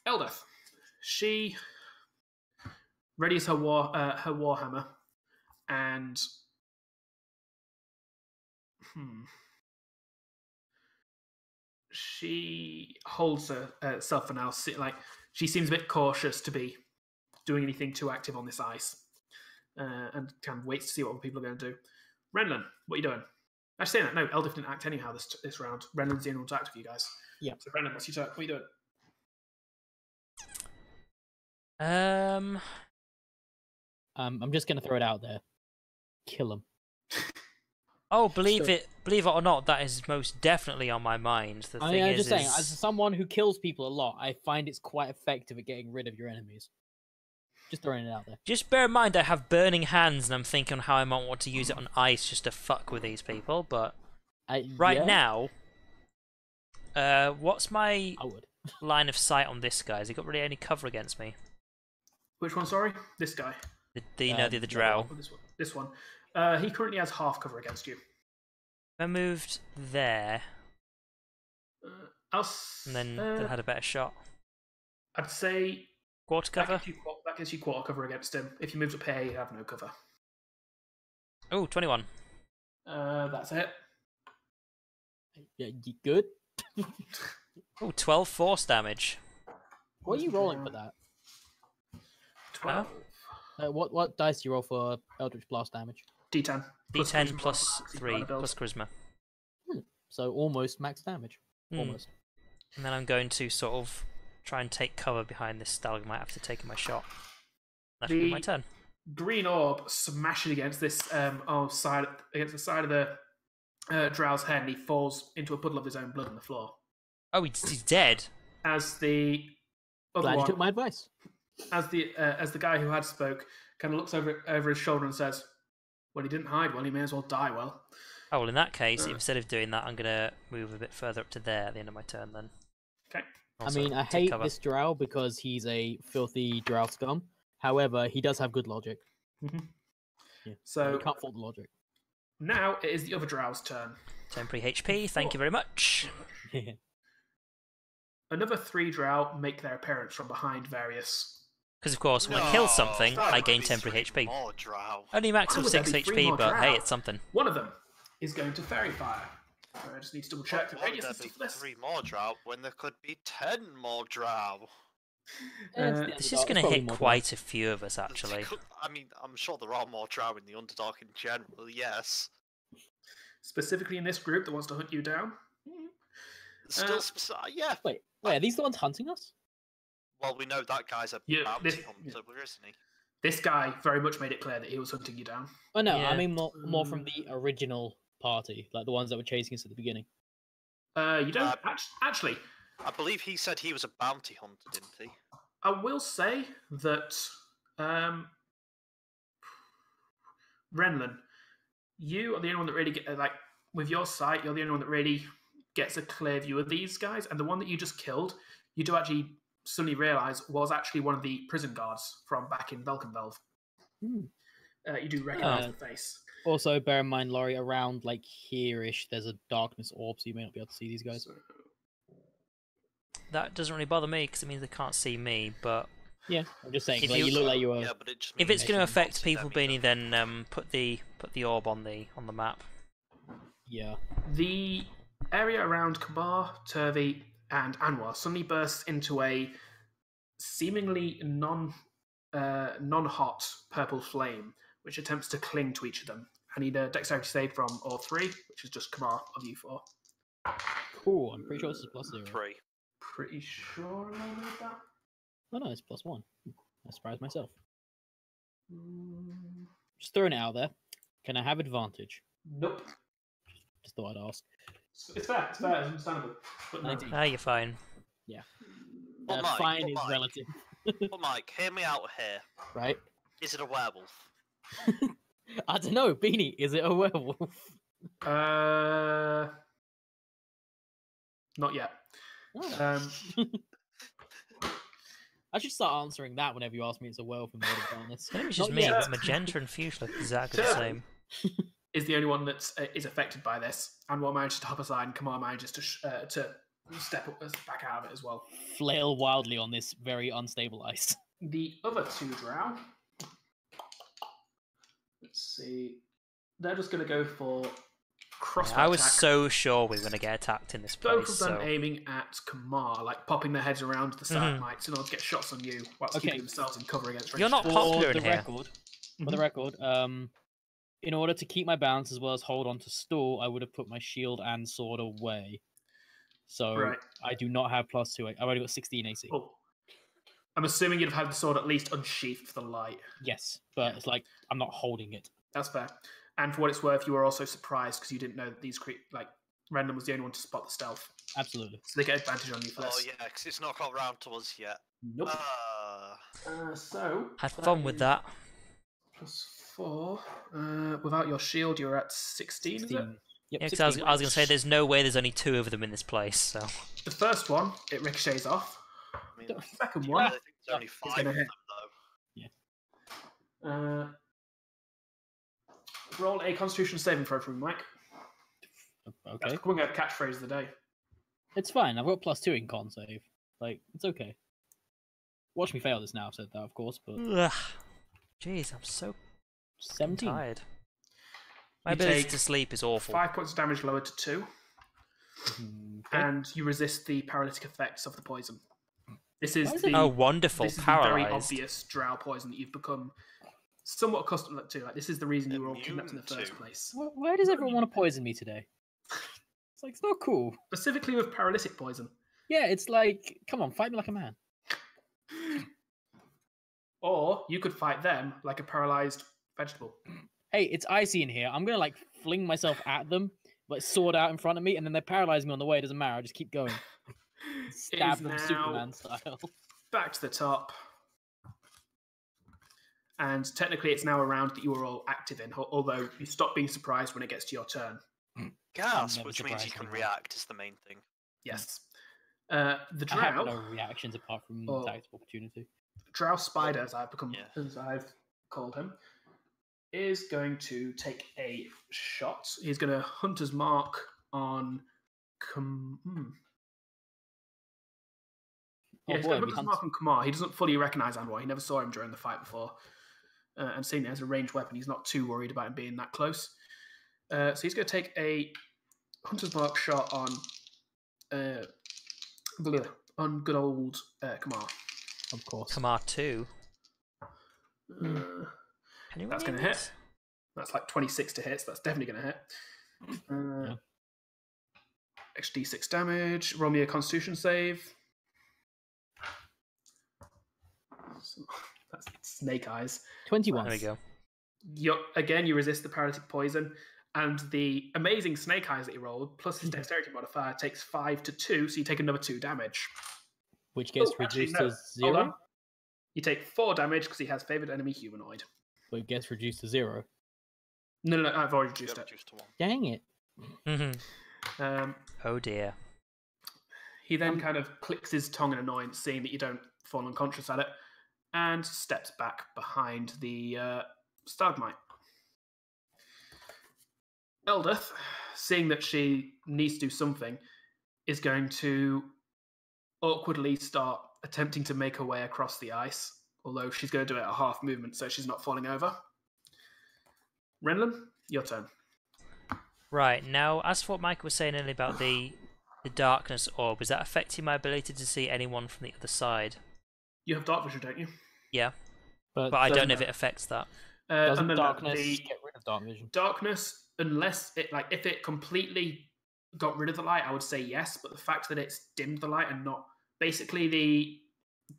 Eldeth, she readies her warhammer, and she holds herself for now. Like she seems a bit cautious to be doing anything too active on this ice, and kind of waits to see what other people are going to do. Renlin, what are you doing? Actually, saying that, no, Eldith didn't act anyhow this round. Renlin's the only one to act with you guys. Yeah. So Renlin, what's your turn? What are you doing? I'm just gonna throw it out there. Kill him. Oh, believe it or not, that is most definitely on my mind. The thing I'm is, just saying, as someone who kills people a lot, I find it's quite effective at getting rid of your enemies. Just throwing it out there. just bear in mind I have burning hands, and I'm thinking how I might want to use it on ice just to fuck with these people. But right Yeah, now, what's my I would. line of sight on this guy? Has he got really any cover against me? Which one? Sorry, this guy. The other the drow. Oh, this one. He currently has half cover against you. If I moved there, and then had a better shot. I'd say Quarter cover. that gives you quarter cover against him. If you moved up here, you have no cover. Oh, 21. That's it. Yeah, you good? Oh, 12 force damage. What are you rolling for that? 12. What dice do you roll for Eldritch Blast damage? D10. D10 charisma plus plus 3 build. plus charisma. So almost max damage. Hmm. Almost. And then I'm going to sort of try and take cover behind this stalagmite after taking my shot. That should be my turn. Green orb smashing against this against the side of the drow's head, and he falls into a puddle of his own blood on the floor. Oh, he's dead. As the other Glad you one, took my advice. as the guy who had spoke kind of looks over his shoulder and says, "Well, he didn't hide well. He may as well die well." Oh, well, in that case, instead of doing that, I'm going to move a bit further up to there at the end of my turn then. Okay. Also, I mean, I take hate cover. this drow because he's a filthy drow scum. However, he does have good logic. Mhm. Yeah. So you can't fault the logic. now it is the other drow's turn. Temporary HP, thank you very much. Another 3 drow make their appearance from behind various. Because, of course, when I kill something, there I would gain be temporary 3 HP. more drow. Only maximum Why would there 6 be 3 HP, more but hey, drow? it's something. One of them is going to fairy fire. I just need to double check the Why would radius there and be stuff for this. 3 more drow when there could be 10 more drow? This is going to hit quite a few of us, actually. I mean, I'm sure there are more drow in the Underdark in general, yes. Specifically in this group that wants to hunt you down. Still, yeah. Wait, are these the ones hunting us? Well, we know that guy's a Yeah, bounty this- hunter, isn't he? This guy very much made it clear that he was hunting you down. Oh no, Yeah. I mean more from the original party, like the ones that were chasing us at the beginning. You don't actually. I believe he said he was a bounty hunter, didn't he? I will say that Renlin, you are the only one that really with your sight. You're the only one that really gets a clear view of these guys, and the one that you just killed, you do actually suddenly realise was actually one of the prison guards from back in Velkenvelv. You do recognise the face. Also, bear in mind, Laurie, around like here-ish, there's a darkness orb, so you may not be able to see these guys. That doesn't really bother me, because it means they can't see me, but Yeah, I'm just saying, If like, you- you look like you were. Yeah, but it just if means it's going to you affect can't see people, them either. Beanie, then put the orb on the map. Yeah. The area around Kabar, Turvey, and Anwar suddenly bursts into a seemingly non-hot purple flame, which attempts to cling to each of them. I need a dexterity save from all 3, which is just Kamar of you 4. Cool, I'm pretty sure this is +0. 3. Pretty sure I made that. Oh no, it's +1. I surprised myself. Just throwing it out there. Can I have advantage? Nope. Just thought I'd ask. It's fair, it's understandable. But no. Nineteen. Ah, you're fine. Yeah. But Mike, fine but is Mike, relative. but Mike, hear me out here. Right? Is it a werewolf? I don't know, Beanie, is it a werewolf? Not yet. Oh. I should start answering that whenever you ask me it's a werewolf in World of Darkness. I think it's just Not me. yet. Magenta and fuchsia look exactly the Turban same. is the only one that is affected by this, and what manages to hop aside, and Kamar manages to step up, back out of it as well. Flail wildly on this very unstable ice. The other two drow, let's see, they're just going to go for crossbow I was attack. so sure we were going to get attacked in this Both place. of them So aiming at Kamar, like popping their heads around the stalagmites in order to get shots on you, whilst Okay. keeping themselves in cover against ranged You're not attacks. popular For in the here. record, for the record, in order to keep my balance as well as hold on to stall, I would have put my shield and sword away. So Right. I do not have +2. I've only got 16 AC. Oh. I'm assuming you'd have had the sword at least unsheathed for the light. Yes, but it's like I'm not holding it. That's fair. And for what it's worth, you were also surprised because you didn't know that these Random was the only one to spot the stealth. Absolutely. So they get advantage on you for Oh this. yeah, because it's not got round to us yet. Nope. So had fun with that. +4. Without your shield, you're at 16. Is it? 16. Yep, Yeah, 16. I was going to say there's no way there's only 2 of them in this place. So The first one, it ricochets off. I mean, The second I one, think there's only 5 gonna of them hit. though. Roll a Constitution saving throw from Mike. Okay. That's becoming a catchphrase of the day. It's fine. I've got +2 in con save. Like, it's okay. Watch me fail this now, I've said that, of course, but ugh. Jeez, I'm so 17. tired. My You ability take to sleep is awful. 5 points of damage lowered to 2, Okay. and you resist the paralytic effects of the poison. This is Why is the it- Oh, wonderful! this is the very Paralyzed. obvious drow poison that you've become somewhat accustomed to. Like, this is the reason you were all kidnapped in the Immune first to. place. Why does everyone want to poison me today? It's like, it's not cool. Specifically with paralytic poison. Yeah, it's like, come on, fight me like a man. Or you could fight them like a paralyzed vegetable. Hey, it's icy in here. I'm gonna like fling myself at them, like sword out in front of me, and then they paralyze me on the way. It doesn't matter. I just keep going. Stab is them now- Superman style. Back to the top. And technically, it's now a round that you are all active in, although you stop being surprised when it gets to your turn. Gas, never which means you surprised can anymore. react is the main thing. Yes. The I have drow, no reactions apart from Oh. attacks of opportunity. drow spider, as I've become, Yeah. as I've called him, is going to take a shot. He's going to hunter's mark on. Yeah, he's boy, going to we hunter's mark on Kamar. He doesn't fully recognize Anwar. He never saw him during the fight before. And seeing it as a ranged weapon, he's not too worried about him being that close. So he's going to take a hunter's mark shot on good old Kamar. Of course. Kamar 2. Uh, Can you That's rename gonna hit. this? that's like 26 to hit, so that's definitely going to hit. Yeah. Extra d6 damage. Roll me a Constitution save. So, that's snake eyes. 21. There we go. You resist the paralytic poison, and the amazing snake eyes that you rolled, plus his dexterity modifier, takes 5 to 2, so you take another 2 damage. Which gets Oh, actually, reduced no. to Hold 0. on. You take 4 damage because he has favored enemy humanoid. But it gets reduced to 0. No, I've already You reduced get it. reduced to 1. Dang it. Oh dear. He then kind of clicks his tongue in annoyance, seeing that you don't fall unconscious at it, and steps back behind the stalagmite. Eldeth, seeing that she needs to do something, is going to awkwardly start attempting to make her way across the ice, although she's going to do it at half movement so she's not falling over. Renlin, your turn. Right, now, as for what Mike was saying earlier about the darkness orb, is that affecting my ability to see anyone from the other side? You have dark vision, don't you? Yeah, But but I don't doesn't know if matter. it affects that. doesn't no, darkness the get rid of dark vision? darkness, unless it if it completely got rid of the light, I would say yes. But the fact that it's dimmed the light and not basically the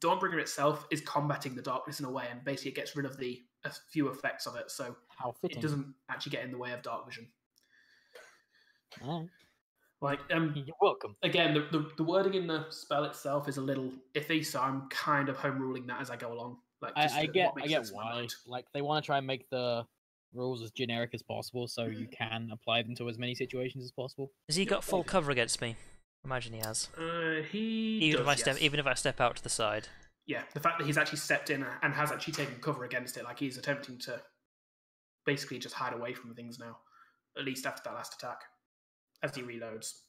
Dawnbringer itself is combating the darkness in a way, and basically it gets rid of a few effects of it, so How fitting. it doesn't actually get in the way of dark vision. Alright. Like, You're welcome. again, the wording in the spell itself is a little iffy, so I'm kind of home ruling that as I go along. Like, just I what get makes sense in my why. mind. Like they want to try and make the rules as generic as possible, so you can apply them to as many situations as possible. Has he Yep, got full okay. cover against me? Imagine he has. He Even does, if I step, yes. even if I step out to the side. Yeah, the fact that he's actually stepped in and has actually taken cover against it, like he's attempting to basically just hide away from things now, at least after that last attack, as he reloads.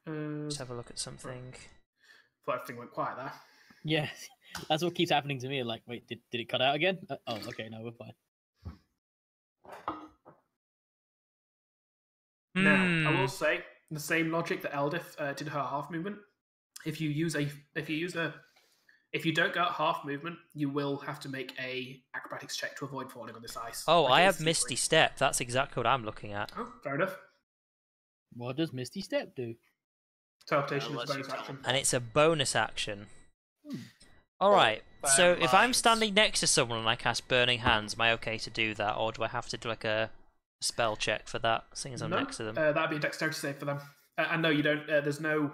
Let's have a look at something. Thought everything went quiet there. Yeah, that's what keeps happening to me. Like, wait, did it cut out again? Oh, okay, no, we're fine. Now, I will say the same logic that Eldith did her half movement. If you don't go at half movement, you will have to make a acrobatics check to avoid falling on this ice. Oh, Like, I it have is slippery. Misty Step. That's exactly what I'm looking at. Oh, fair enough. What does Misty Step do? Teleportation is a Unless you bonus tell action. And it's a bonus action. Hmm. Alright, so if I'm mind. standing next to someone and I cast Burning Hands, am I okay to do that? Or do I have to do like a spell check for that, seeing as I'm No, next to them? that'd be a dexterity save for them. And no, you don't. There's no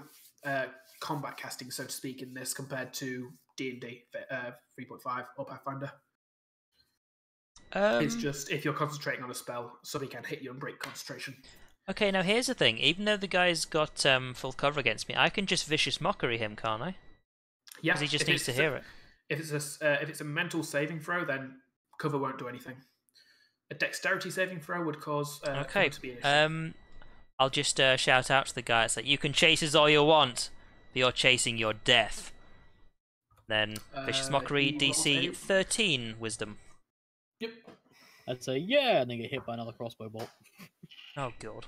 combat casting, so to speak, in this compared to D&D 3.5 or Pathfinder. It's just if you're concentrating on a spell, somebody can hit you and break concentration. Okay, now here's the thing. Even though the guy's got full cover against me, I can just Vicious Mockery him, can't I? Yeah, Because he just if needs to it's a- hear it. If it's a mental saving throw, then cover won't do anything. A dexterity saving throw would cause cover Okay, to be an issue. I'll just shout out to the guy. It's like, you can chase us all you want, but you're chasing your death. Then Vicious Mockery, he rolls DC a- 13 Wisdom. Yep. I'd say yeah, and then get hit by another crossbow bolt. Oh god.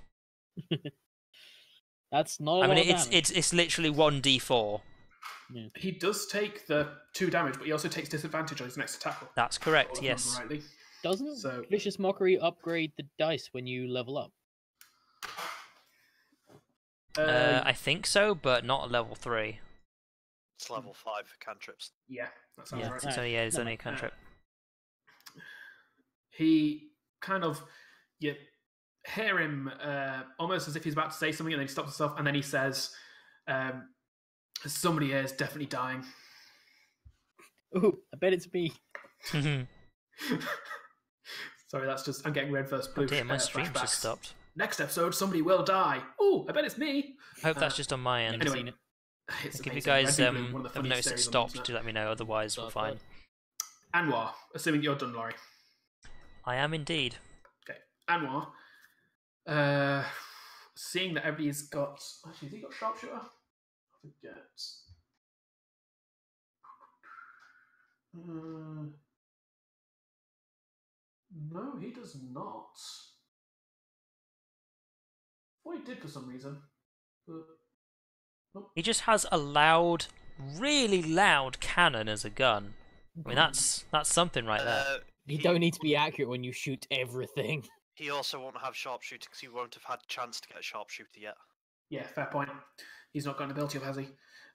That's not. I mean, lot of damage. it's literally 1d4. Yeah. He does take the 2 damage, but he also takes disadvantage on his next attack. roll. That's correct. If I remember Yes. rightly. Doesn't So- Vicious Mockery upgrade the dice when you level up? I think so, but not at level 3. It's level 5 for cantrips. Yeah, that sounds Yeah, right. so yeah, it's No, only a no. cantrip. He kind of, you hear him almost as if he's about to say something, and then he stops himself, and then he says, "Somebody here is definitely dying." Ooh, I bet it's me. Sorry, that's just I'm getting red first Oh blue. dear, my stream's flashbacks. just stopped. Next episode, somebody will die. Ooh, I bet it's me. I hope that's just on my end. Never Anyway, seen it. It's If you amazing. guys Red, Blue, one of the have funniest noticed it series on the stopped, internet. do let me know. Otherwise, we're fine. Anwar, assuming you're done, Laurie. I am indeed. Okay, Anwar. Seeing that everybody's got. Actually, has he got sharpshooter? I forget. No, he does not. Well, he did for some reason. But He just has a loud, really loud cannon as a gun. I mean, that's something right there. You don't need to be accurate when you shoot everything. He also won't have sharpshooter because he won't have had a chance to get a sharpshooter yet. yeah, fair point. He's not got an ability of, has he?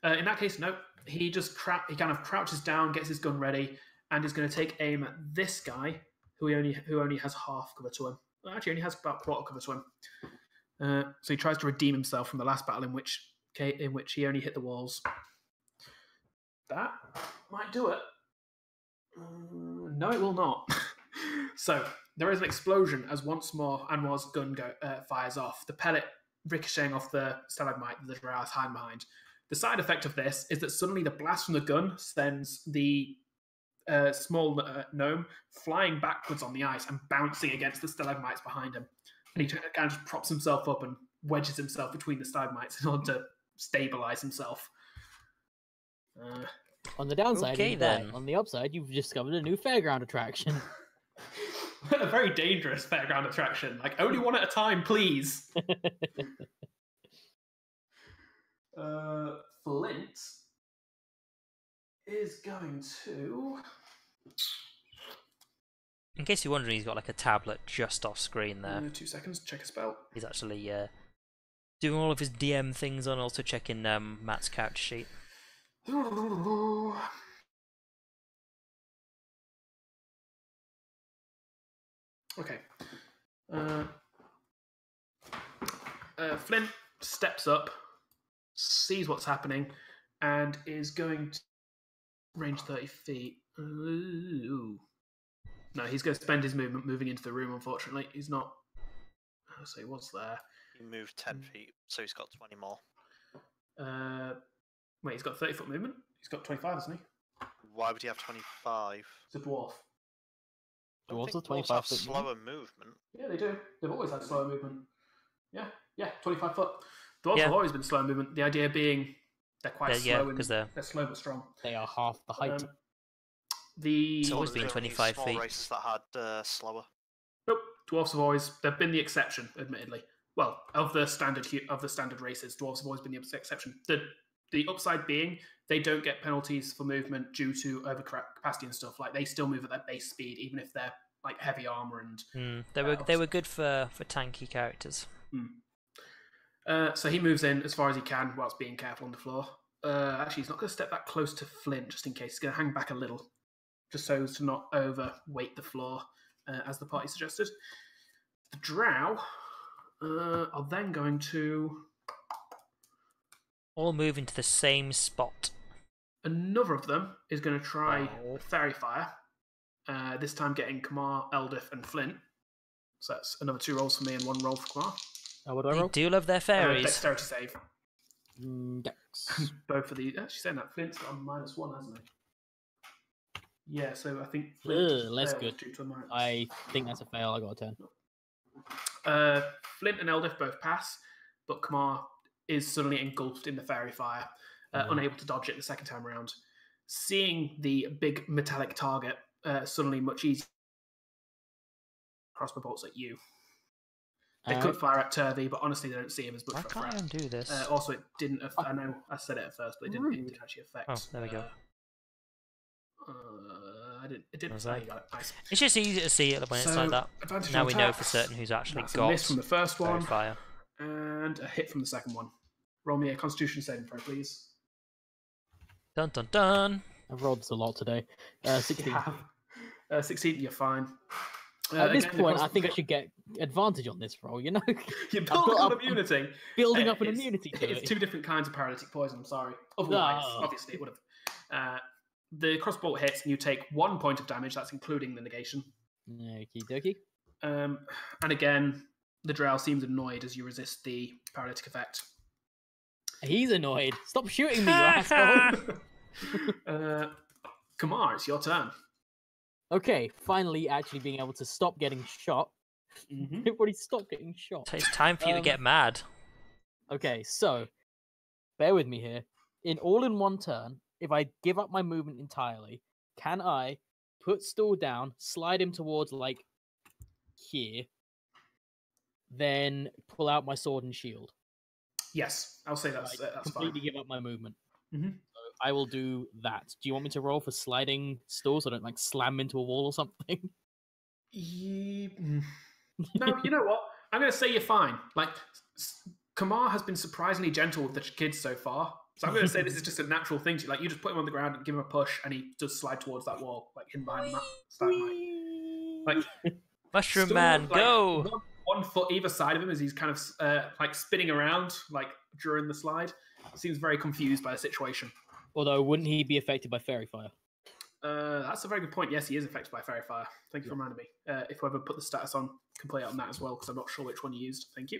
In that case, no. He just he kind of crouches down, gets his gun ready, and is going to take aim at this guy who only has half cover to him. Well, actually, only has about quarter cover to him. So he tries to redeem himself from the last battle in which he only hit the walls. That might do it. No, it will not. So there is an explosion as once more Anwar's gun fires off. The pellet ricocheting off the stalagmite that the drow is hiding behind. The side effect of this is that suddenly the blast from the gun sends the small gnome flying backwards on the ice and bouncing against the stalagmites behind him. And he kind of just props himself up and wedges himself between the stalagmites in order to stabilize himself. On the downside, Okay, you die. then. On the upside, you've discovered a new fairground attraction. A very dangerous fairground attraction. Like, only one at a time, please. Flint is going to... In case you're wondering, he's got like a tablet just off screen there. 2 seconds, check a spell. He's actually doing all of his DM things on, also checking Matt's character sheet. Okay. Flint steps up, sees what's happening, and is going to range 30 feet. Ooh. No, he's going to spend his movement moving into the room, unfortunately. He's not... So he was there. He moved 10 feet, so he's got 20 more. Wait, he's got 30-foot movement? He's got 25, hasn't he? Why would he have 25? He's a dwarf. Dwarves have are 25 foot slower movement. Yeah, they do. They've always had slower movement. Yeah, 25 foot. Dwarves Yeah. have always been slow movement. The idea being they're quite Yeah, slow. because they're slow but strong. They are half the height. It's always There been were only 25 small feet. races that had slower. Nope. Dwarves have always they've been the exception, admittedly. Well, of the standard races, dwarves have always been the exception. The upside being they don't get penalties for movement due to overcapacity and stuff. Like they still move at their base speed, even if they're like heavy armor and. They were good for tanky characters. So he moves in as far as he can whilst being careful on the floor. Actually, he's not going to step that close to Flint just in case. He's going to hang back a little, just so as to not overweight the floor, as the party suggested. The drow are then going to... All move into the same spot. Another of them is going to try Fairy Fire, this time getting Kamar, Eldif, and Flint. So that's another 2 rolls for me and 1 roll for Kamar. What do I They roll? do love their fairies. Dexterity save. Dex. Both of these. Actually, saying that, Flint's got a -1, hasn't he? Yeah, so I think Flint Less failed good. due to a minus. I think that's a fail. I got a 10. Flint and Eldif both pass, but Kamar is suddenly engulfed in the fairy fire, unable to dodge it the second time around. Seeing the big metallic target suddenly much easier, crossbow bolts at you. They could fire at Turvey, but honestly, they don't see him as much Why of a can't I threat. undo this? Also, it didn't. I know I said it at first, but it didn't actually affect. Oh, there we go. It didn't. Was Oh, that? you got it. Nice. It's just easy to see it when it's like that. Advantage Now on we know for attacks. certain who's actually That's a got miss from the first fairy one, fire. and a hit from the second one. Roll me a Constitution saving throw, please. Dun dun dun. I've rolled this a lot today. 16. Yeah. 16, you're fine. At this again, point, I think I should get advantage on this roll, you know? You're I've building got up immunity. Building up an It's- immunity to It's it. 2 different kinds of paralytic poison, I'm sorry. Otherwise, No. obviously, it would have. The crossbolt hits, and you take 1 point of damage, that's including the negation. Okie dokie. And again, the drow seems annoyed as you resist the paralytic effect. He's annoyed. Stop shooting me, you asshole. Kamar, it's your turn. Okay, finally actually being able to stop getting shot. Everybody stop getting shot. So it's time for you to get mad. Okay, so bear with me here. All in one turn, if I give up my movement entirely, can I put Stool down, slide him towards like here, then pull out my sword and shield? Yes, I'll say that's Completely fine. give up my movement. Mhm. So I will do that. Do you want me to roll for sliding Stool so I don't like slam into a wall or something? No, you know what? I'm going to say you're fine. Like, Kamar has been surprisingly gentle with the kids so far. So I'm going to say this is just a natural thing. Like, you just put him on the ground and give him a push, and he does slide towards that wall, like hidden behind that stalagmite. Like, Mushroom still, Man, like, go! one foot either side of him as he's kind of like spinning around, like during the slide. Seems very confused by the situation. Although, wouldn't he be affected by fairy fire? That's a very good point. Yes, he is affected by fairy fire. Thank you for reminding me. If I ever put the status on, can play on that as well because I'm not sure which one you used. Thank you.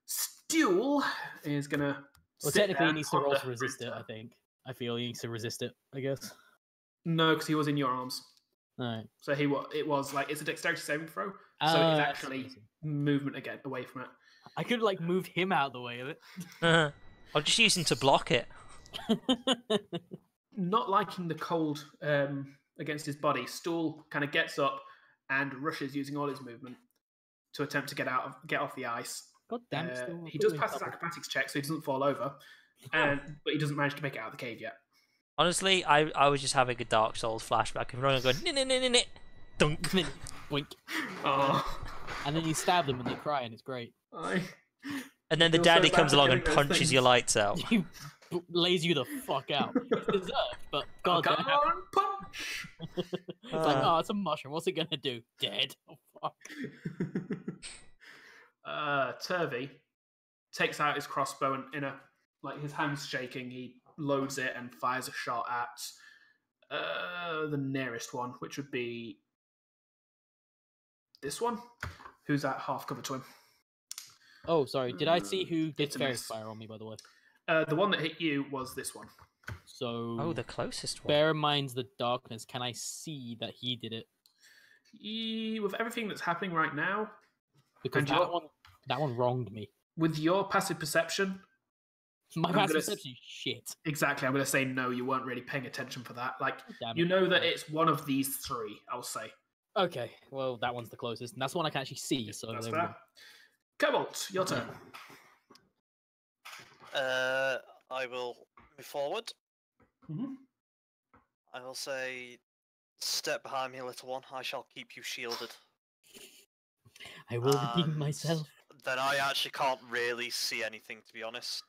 Stool is gonna. Well, technically, he needs to roll to resist it. I think. I feel he needs to resist it. I guess. No, because he was in your arms. All right. So it was like it's a dexterity saving throw. So it's actually movement again away from it. I could like move him out of the way of it. I'll just use him to block it. Not liking the cold against his body, Stool kind of gets up and rushes using all his movement to attempt to get off the ice. God damn it! Stool. He does pass his acrobatics check, so he doesn't fall over, but he doesn't manage to make it out of the cave yet. Honestly, I was just having a Dark Souls flashback and running going dunk. Boink. Oh, And then you stab them and they cry, and it's great. And then the feel so daddy bad comes for along doing and those punches things. your lights out. He lays you the fuck out. It's deserved, but god come damn. on, punch! It's like, oh, it's a mushroom. What's it gonna do? Dead. Oh, Turvey takes out his crossbow and his hands shaking, he loads it and fires a shot at the nearest one, which would be this one, who's at half cover to him. Oh, sorry. Did I see who did It's a fairy miss. fire on me, by the way? The one that hit you was this one. So. Oh, the closest one. Bear in mind the darkness. Can I see that he did it? With everything that's happening right now, Because and that one wronged me. with your passive perception, My I'm passive gonna perception is shit. exactly, I'm going to say no. You weren't really paying attention for that. Like Damn you it. know that it's one of these three. I'll say Okay, well that one's the closest, and that's the one I can actually see. So that's there we go. fair. Cobalt, your turn. I will move forward. Mm-hmm. I will say, step behind me, little one. I shall keep you shielded. I will redeem And myself. Then I actually can't really see anything, to be honest.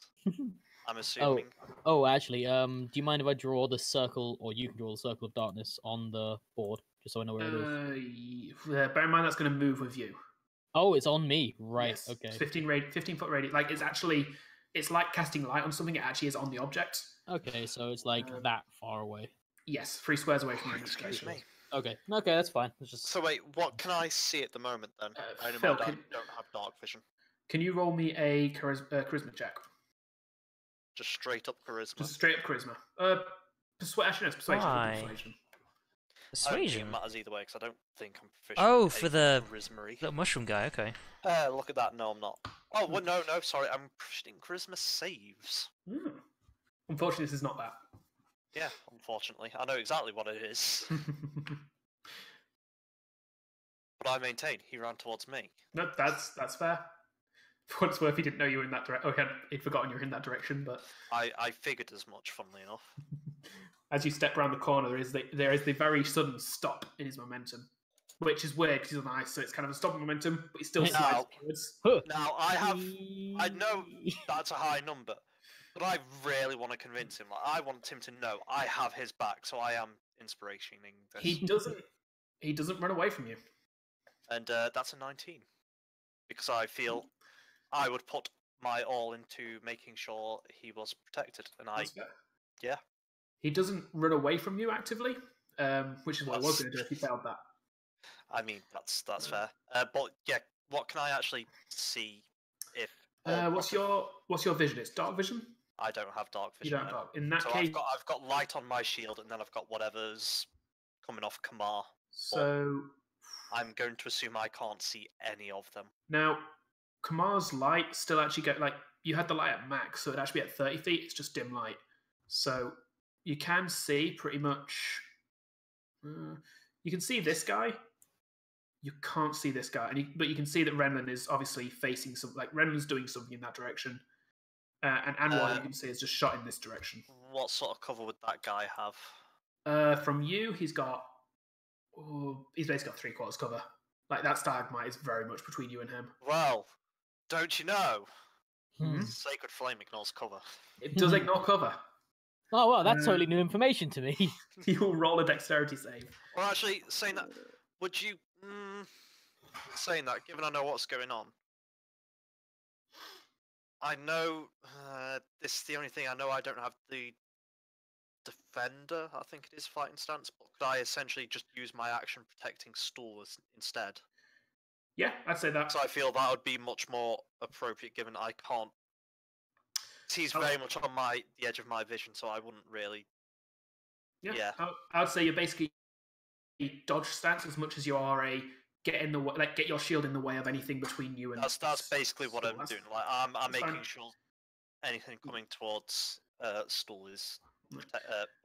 I'm assuming. Oh, Actually, do you mind if I draw the circle, or you can draw the circle of darkness on the board, just so I know where it is? Bear in mind that's going to move with you. Oh, it's on me, right? Yes. Okay. It's 15-foot radius. Like it's like casting light on something. It actually is on the object. Okay, so it's like that far away. Yes, 3 squares away from you. Excuse me. Okay, that's fine. It's just So wait, what can I see at the moment then? I Phil, don't have dark vision. Can you roll me a charisma check? Just straight up charisma. Just straight up charisma. Actually, no, it's persuasion. Why? Persuasion. I don't think Persuasion. it matters either way, because I don't think I'm proficient. Oh, in for anything the charisma-y. little mushroom guy. Okay. Look at that. No, I'm not. Oh, well, no, sorry. I'm proficient in charisma saves. Unfortunately, this is not that. Yeah, unfortunately. I know exactly what it is. But I maintain, he ran towards me. No, that's fair. For what it's worth, he didn't know you were in that direction. Oh, he'd forgotten you were in that direction, but I figured as much, funnily enough. as you step around the corner, there is the very sudden stop in his momentum, which is weird because he's on ice, so it's kind of a stop in momentum, but he still slides forwards. Now, I know that's a high number, but I really want to convince him. Like, I want him to know I have his back, so I am inspirationing this. He doesn't run away from you. And that's a 19. Because I feel I would put my all into making sure he was protected. And That's fair. Yeah. He doesn't run away from you actively, which is what I was going to do if he failed that. I mean, that's fair. But yeah, what can I actually see if... What's your vision? It's dark vision? I don't have dark You vision. don't have dark. In that So case... I've got light on my shield, and then I've got whatever's coming off Kamar. So... I'm going to assume I can't see any of them. Now, Kamar's light still actually you had the light at max, so it'd actually be at 30 feet. It's just dim light. So you can see pretty much... you can see this guy. You can't see this guy. But you can see that Renlin is obviously facing something. Like, Renlin's doing something in that direction. And Anwar, you can see, is just shot in this direction. What sort of cover would that guy have? From you, he's basically got 3/4 cover. Like, that stalagmite is very much between you and him. Well, don't you know? Hmm? Sacred Flame ignores cover. It does ignore cover. Oh well, that's totally new information to me. You'll roll a dexterity save. Well, actually, saying that, would you... saying that, given I know what's going on, I know... this is the only thing I know. I don't have the Defender, I think it is, fighting stance, but could I essentially just use my action protecting Stool instead? Yeah, I'd say that. So I feel that would be much more appropriate, given I can't... He's very much on the edge of my vision, so I wouldn't really... Yeah. I would say you're basically dodge stance as much as you are a get your shield in the way of anything between you and... That's basically what I'm doing. Like, I'm making fine. sure anything coming towards Stool is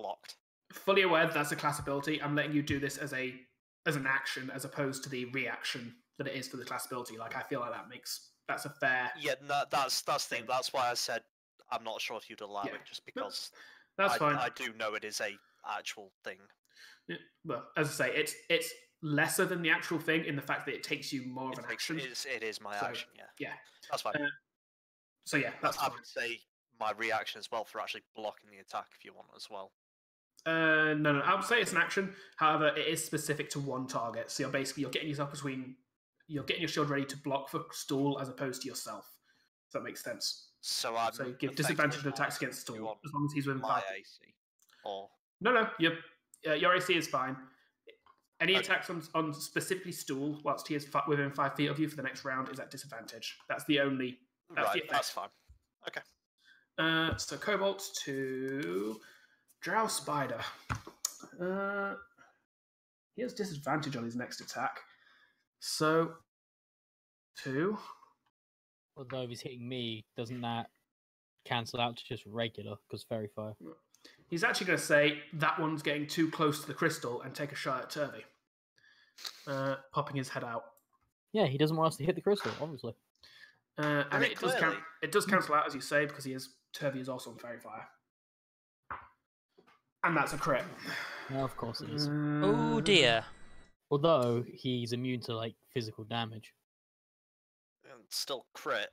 blocked. Fully aware that that's a class ability. I'm letting you do this as an action as opposed to the reaction that it is for the class ability. Like, I feel like that's a fair... Yeah, no, that's the thing. That's why I said I'm not sure if you'd allow it, just because that's fine. I do know it is a actual thing. Yeah, well, as I say, it's lesser than the actual thing in the fact that it takes you more of an action. It is my action, yeah. Yeah. That's fine. So yeah, that's I fine. would say my reaction as well for actually blocking the attack if you want as well. No, I would say it's an action. However, it is specific to one target. So you're getting yourself between you're getting your shield ready to block for Stool as opposed to yourself. Does that make sense? So I'm So give disadvantage to attacks against Stool as long as he's within my 5 feet. AC. Or No, your AC is fine. Any attacks on specifically Stool whilst he is within 5 feet of you for the next round is at disadvantage. That's the only. that's fine. Okay. So Cobalt to Drow Spider. He has disadvantage on his next attack. So 2. Although if he's hitting me, doesn't that cancel out to just regular? Because Fairy Fire. He's actually going to say that one's getting too close to the crystal and take a shot at Turvey. Popping his head out. Yeah, he doesn't want us to hit the crystal, obviously. And it does cancel out, as you say, because Turvey is also on Fairy Fire. And that's a crit. No, of course it is. Oh dear. Although he's immune to like physical damage. And still crit.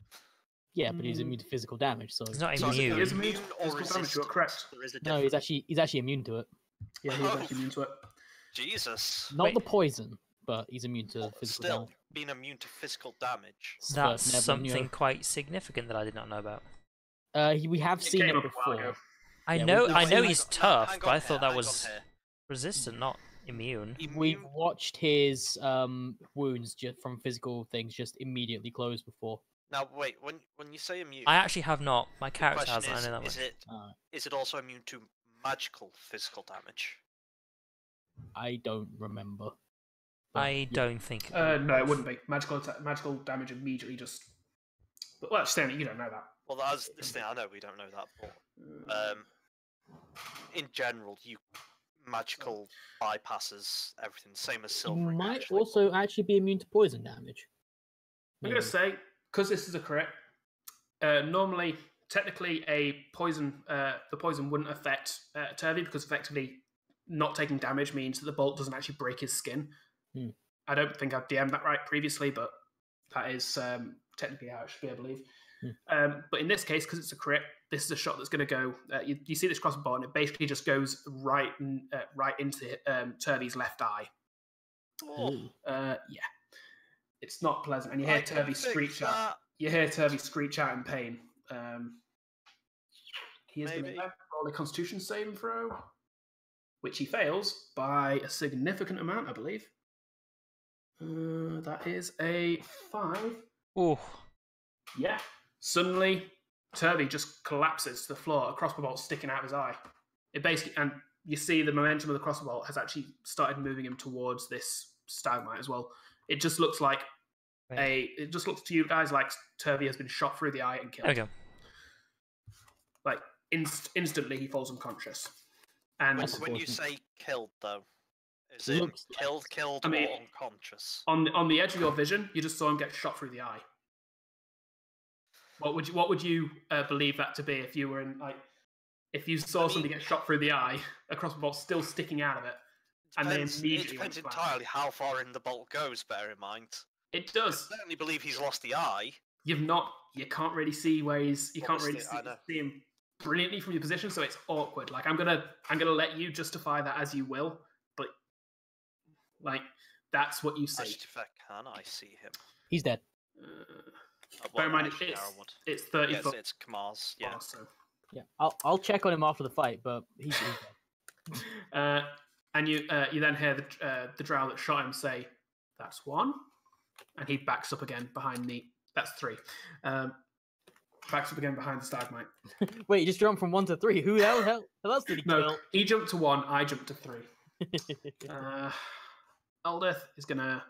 Yeah, but he's immune to physical damage, so He's not So immune. He is immune to or physical damage, you're resistant? correct. There is a no, difference. he's actually immune to it. Yeah, he is actually immune to it. Jesus. Not Wait. the poison, but he's immune to physical Still, damage. being immune to physical damage. That's But never something knew. quite significant that I did not know about. We have seen came it up a while before. ago. I Yeah, know, we've I know seen- he's Hang tough, on but I here, thought that hang was on here. resistant, not immune. We've Immune- watched his wounds from physical things just immediately close before. Now wait, when you say immune, I actually have not. My the character question hasn't. I know that is much. is it also immune to magical physical damage? I don't remember. I Yeah. don't think. No, it wouldn't be. Magical damage immediately just. But well, Stanley, you don't know that. Well, that's this thing. I know we don't know that, but in general, magical bypasses everything. Same as He silver. might also actually be immune to poison damage. I'm going to say, because this is a crit, normally, technically, the poison wouldn't affect Turvey because effectively not taking damage means that the bolt doesn't actually break his skin. Hmm. I don't think I've DM'd that right previously, but that is technically how it should be, I believe. But in this case, because it's a crit, this is a shot that's going to go. You see this crossbow, and it basically just goes right into Turvey's left eye. Oh, Yeah, it's not pleasant, and you hear I can Turvey fix screech out. that. You hear Turvey screech out in pain. He is going to Maybe. roll a Constitution saving throw, which he fails by a significant amount, I believe. That is a 5. Oh, Yeah. Suddenly, Turvey just collapses to the floor, a crossbow bolt sticking out of his eye. It basically, and you see the momentum of the crossbow bolt has actually started moving him towards this stalagmite as well. It just looks like it just looks to you guys like Turvey has been shot through the eye and killed. there we go. Like instantly, he falls unconscious. And That's When you unfortunate. say killed, though, is it Looks like- killed, I mean- or unconscious? on the edge of your vision, you just saw him get shot through the eye. What would you believe that to be if you were in if you saw somebody get shot through the eye, a crossbow bolt still sticking out of it, and then It immediately depends went flat? entirely how far in the bolt goes. Bear in mind. It I does. certainly believe he's lost the eye. You can't really see where he's. You can't really Obviously, I know. see him brilliantly from your position, so it's awkward. Like I'm gonna let you justify that as you will, but like that's what you see. Actually, in fact, can I see him? He's dead. Bear in mind, actually, it's Aaron would. it's 30 Yes, foot. it's Kamar's. Yeah. far, so. Yeah, I'll check on him after the fight, but he's dead. And you then hear the drow that shot him say, "That's one," and he backs up again behind the. That's 3. Backs up again behind the stalagmite. Wait, you just jumped from 1 to 3. Who the hell else did he No, kill? he jumped to 1. I jumped to 3. Aldeth is gonna.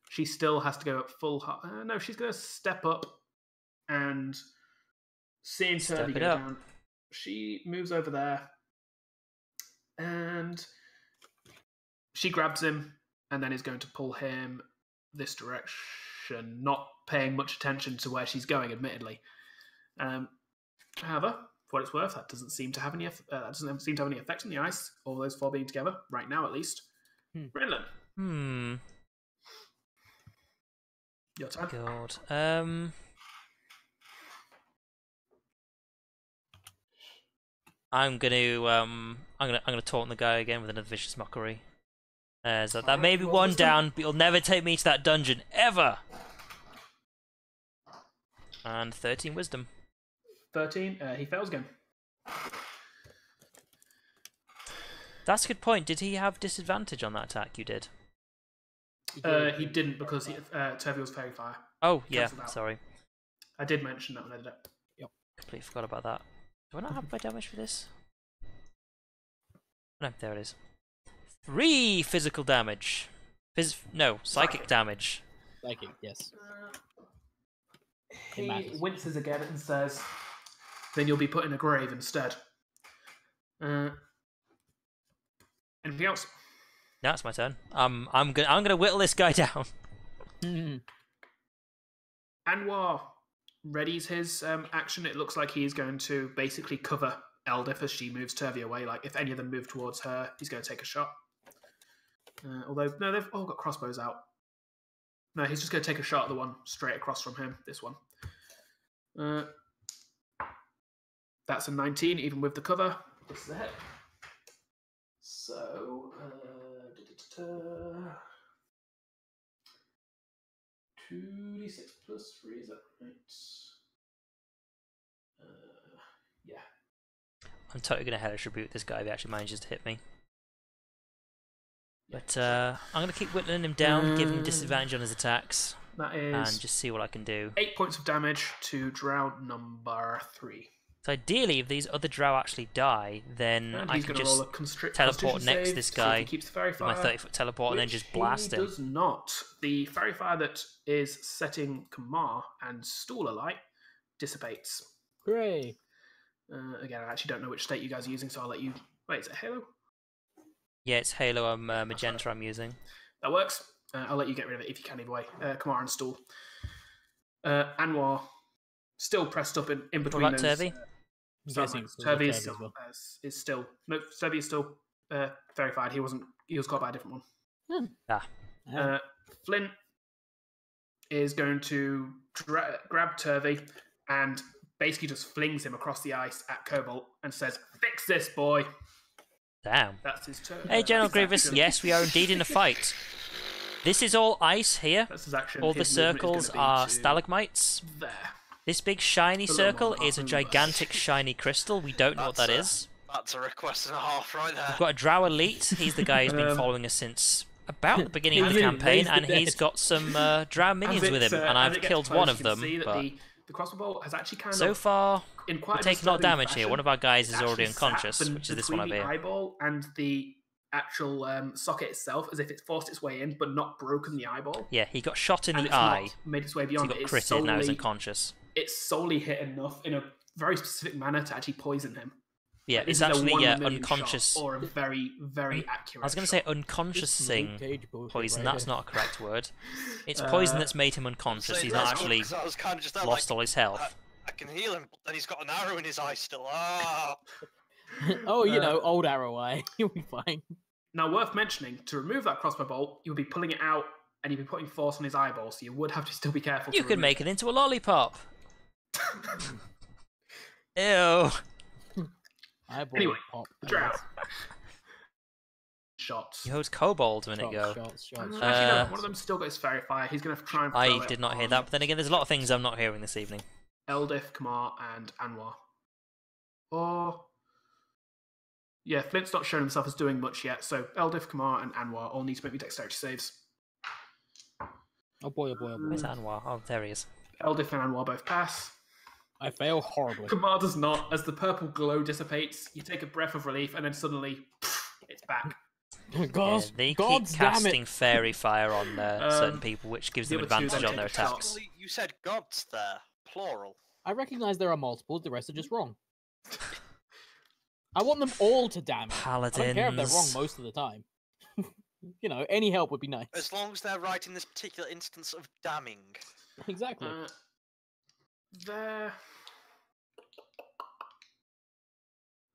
She still has to go at full. No, she's gonna step up and seeing Step Turvey it go up. down. She moves over there and she grabs him and then is going to pull him this direction, not paying much attention to where she's going, admittedly. However, for what it's worth, that doesn't seem to have any effect on the ice. All those 4 being together right now, at least. Brilliant. Your turn. God. I'm gonna taunt the guy again with another vicious mockery. So that may be one down, but you'll never take me to that dungeon, ever! And 13 wisdom. 13. He fails again. That's a good point. Did he have disadvantage on that attack you did? He didn't because Turvey was fairy fire. Oh, yeah, Cancelled out. sorry. I did mention that when I did it. Yep. Completely forgot about that. Do I not have my damage for this? No, there it is. 3 physical damage. No, psychic damage. Psychic, yes. It He matters. winces again and says, "Then you'll be put in a grave instead." Anything else? Now it's my turn. I'm gonna whittle this guy down. Anwar readies his action. It looks like he's going to basically cover Eldif as she moves Turvey away. Like, if any of them move towards her, he's going to take a shot. Although, no, they've all got crossbows out. No, he's just going to take a shot at the one straight across from him, this one. That's a 19, even with the cover. This is a hit. So, 2d6 plus 3, is that right? Yeah. I'm totally gonna hellish rebuke this guy if he actually manages to hit me. But I'm gonna keep whittling him down, give him disadvantage on his attacks, That is and just see what I can do. 8 points of damage to drow number 3. So ideally, if these other drow actually die, then And I he's can going to roll just a teleport Constitution next save this to see if guy he keeps the fairy with my fire, 30-foot teleport and then which just blast he him. does not. The fairy fire that is setting Kamar and Stool alight dissipates. Hooray! Again, I actually don't know which state you guys are using, so I'll let you... Wait, is it Halo? Yeah, it's Halo Magenta I'm using. That works. I'll let you get rid of it if you can either way. Kamar and Stool. Anwar, still pressed up in between What about those... Turvey? Turvey is still... No, Turvey is still verified. He was caught by a different one. Flint is going to grab Turvey and basically just flings him across the ice at Cobalt and says, "Fix this, boy." Damn. That's his turn. Hey, General That's his Grievous, action. yes, we are indeed in a fight. This is all ice here. That's his action. All the His movement is circles gonna be are to stalagmites. There. This big shiny A little more circle than is a half. gigantic shiny crystal. We don't know what that That's is. That's a request and a half right there. We've got a Drow Elite. He's the guy who's been following us since about the beginning of the He's in campaign, Raise the and he's Dead. got some Drow minions with him, and As I've it gets killed close, one you of can them. see that But the crossbow bolt has actually kind so of, far, in quite we're a taking a lot of disturbing damage here. fashion, One of our guys is actually already sat unconscious, which is this one over between the here. eyeball and the actual socket itself, as if it's forced its way in, but not broken the eyeball. Yeah, he got shot in And the it's eye. not made its way So beyond he it. got It's critted, now he's solely, unconscious. it's solely hit enough in a very specific manner to actually poison him. Yeah, Like, this it's is a actually 1 in a million unconscious. shot, or a very, very accurate. I was going to say shot. unconsciousing poison. Right That's not a correct word. It's poison that's made him unconscious. He's not actually I was kind of just there, lost like, all his health. I can heal him, but then he's got an arrow in his eye still. Ah! Oh, you know, old arrow eye. You'll be fine. Now, worth mentioning, to remove that crossbow bolt, you would be pulling it out and you'd be putting force on his eyeball, so you would have to still be careful. You to can make it into a lollipop. Ew. Eyeball Anyway, pop. Drow. Shots. You heard kobold a minute ago. Shots. Actually, no, one of them still got his fairy fire. He's going to try and throw I it did not hear on that, but then again, there's a lot of things I'm not hearing this evening. Eldif, Kamar, and Anwar. Or... Yeah, Flint's not shown himself as doing much yet, so Eldif, Kamar, and Anwar all need to make me dexterity saves. Oh boy, oh boy, oh boy. Where's Anwar? Oh, there he is. Eldif and Anwar both pass. I fail horribly. Kamar does not. As the purple glow dissipates, you take a breath of relief, and then suddenly, it's back. God, Yeah, they God keep damn casting it. fairy fire on certain people, which gives the them other two advantage then on their take a shot. attacks. You said gods there, plural. I recognise there are multiples, the rest are just wrong. I want them all to damage. I don't care if they're wrong Paladins. most of the time. You know, any help would be nice. As long as they're right in this particular instance of damning. Exactly. They're...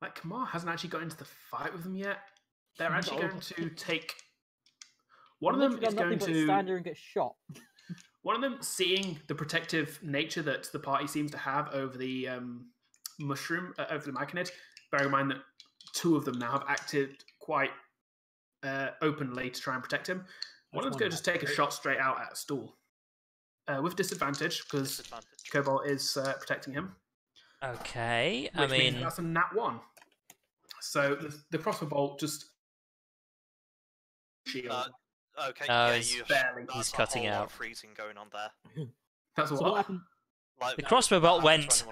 Like, Kamar hasn't actually got into the fight with them yet. They're actually No. going to take... One of I've them literally is done going nothing but to... stand here and get shot. One of them, seeing the protective nature that the party seems to have over the mushroom, over the Myconid, bear in mind that 2 of them now have acted quite openly to try and protect him. One of them's going to just take a shot straight out at a stool. With disadvantage, because Cobalt is protecting him. Okay, I Which means mean... that's a nat 1. So the crossbow bolt just... shield. Okay, he's cutting out. Freezing going on there. That's So what what happened? Like, The crossbow bolt went...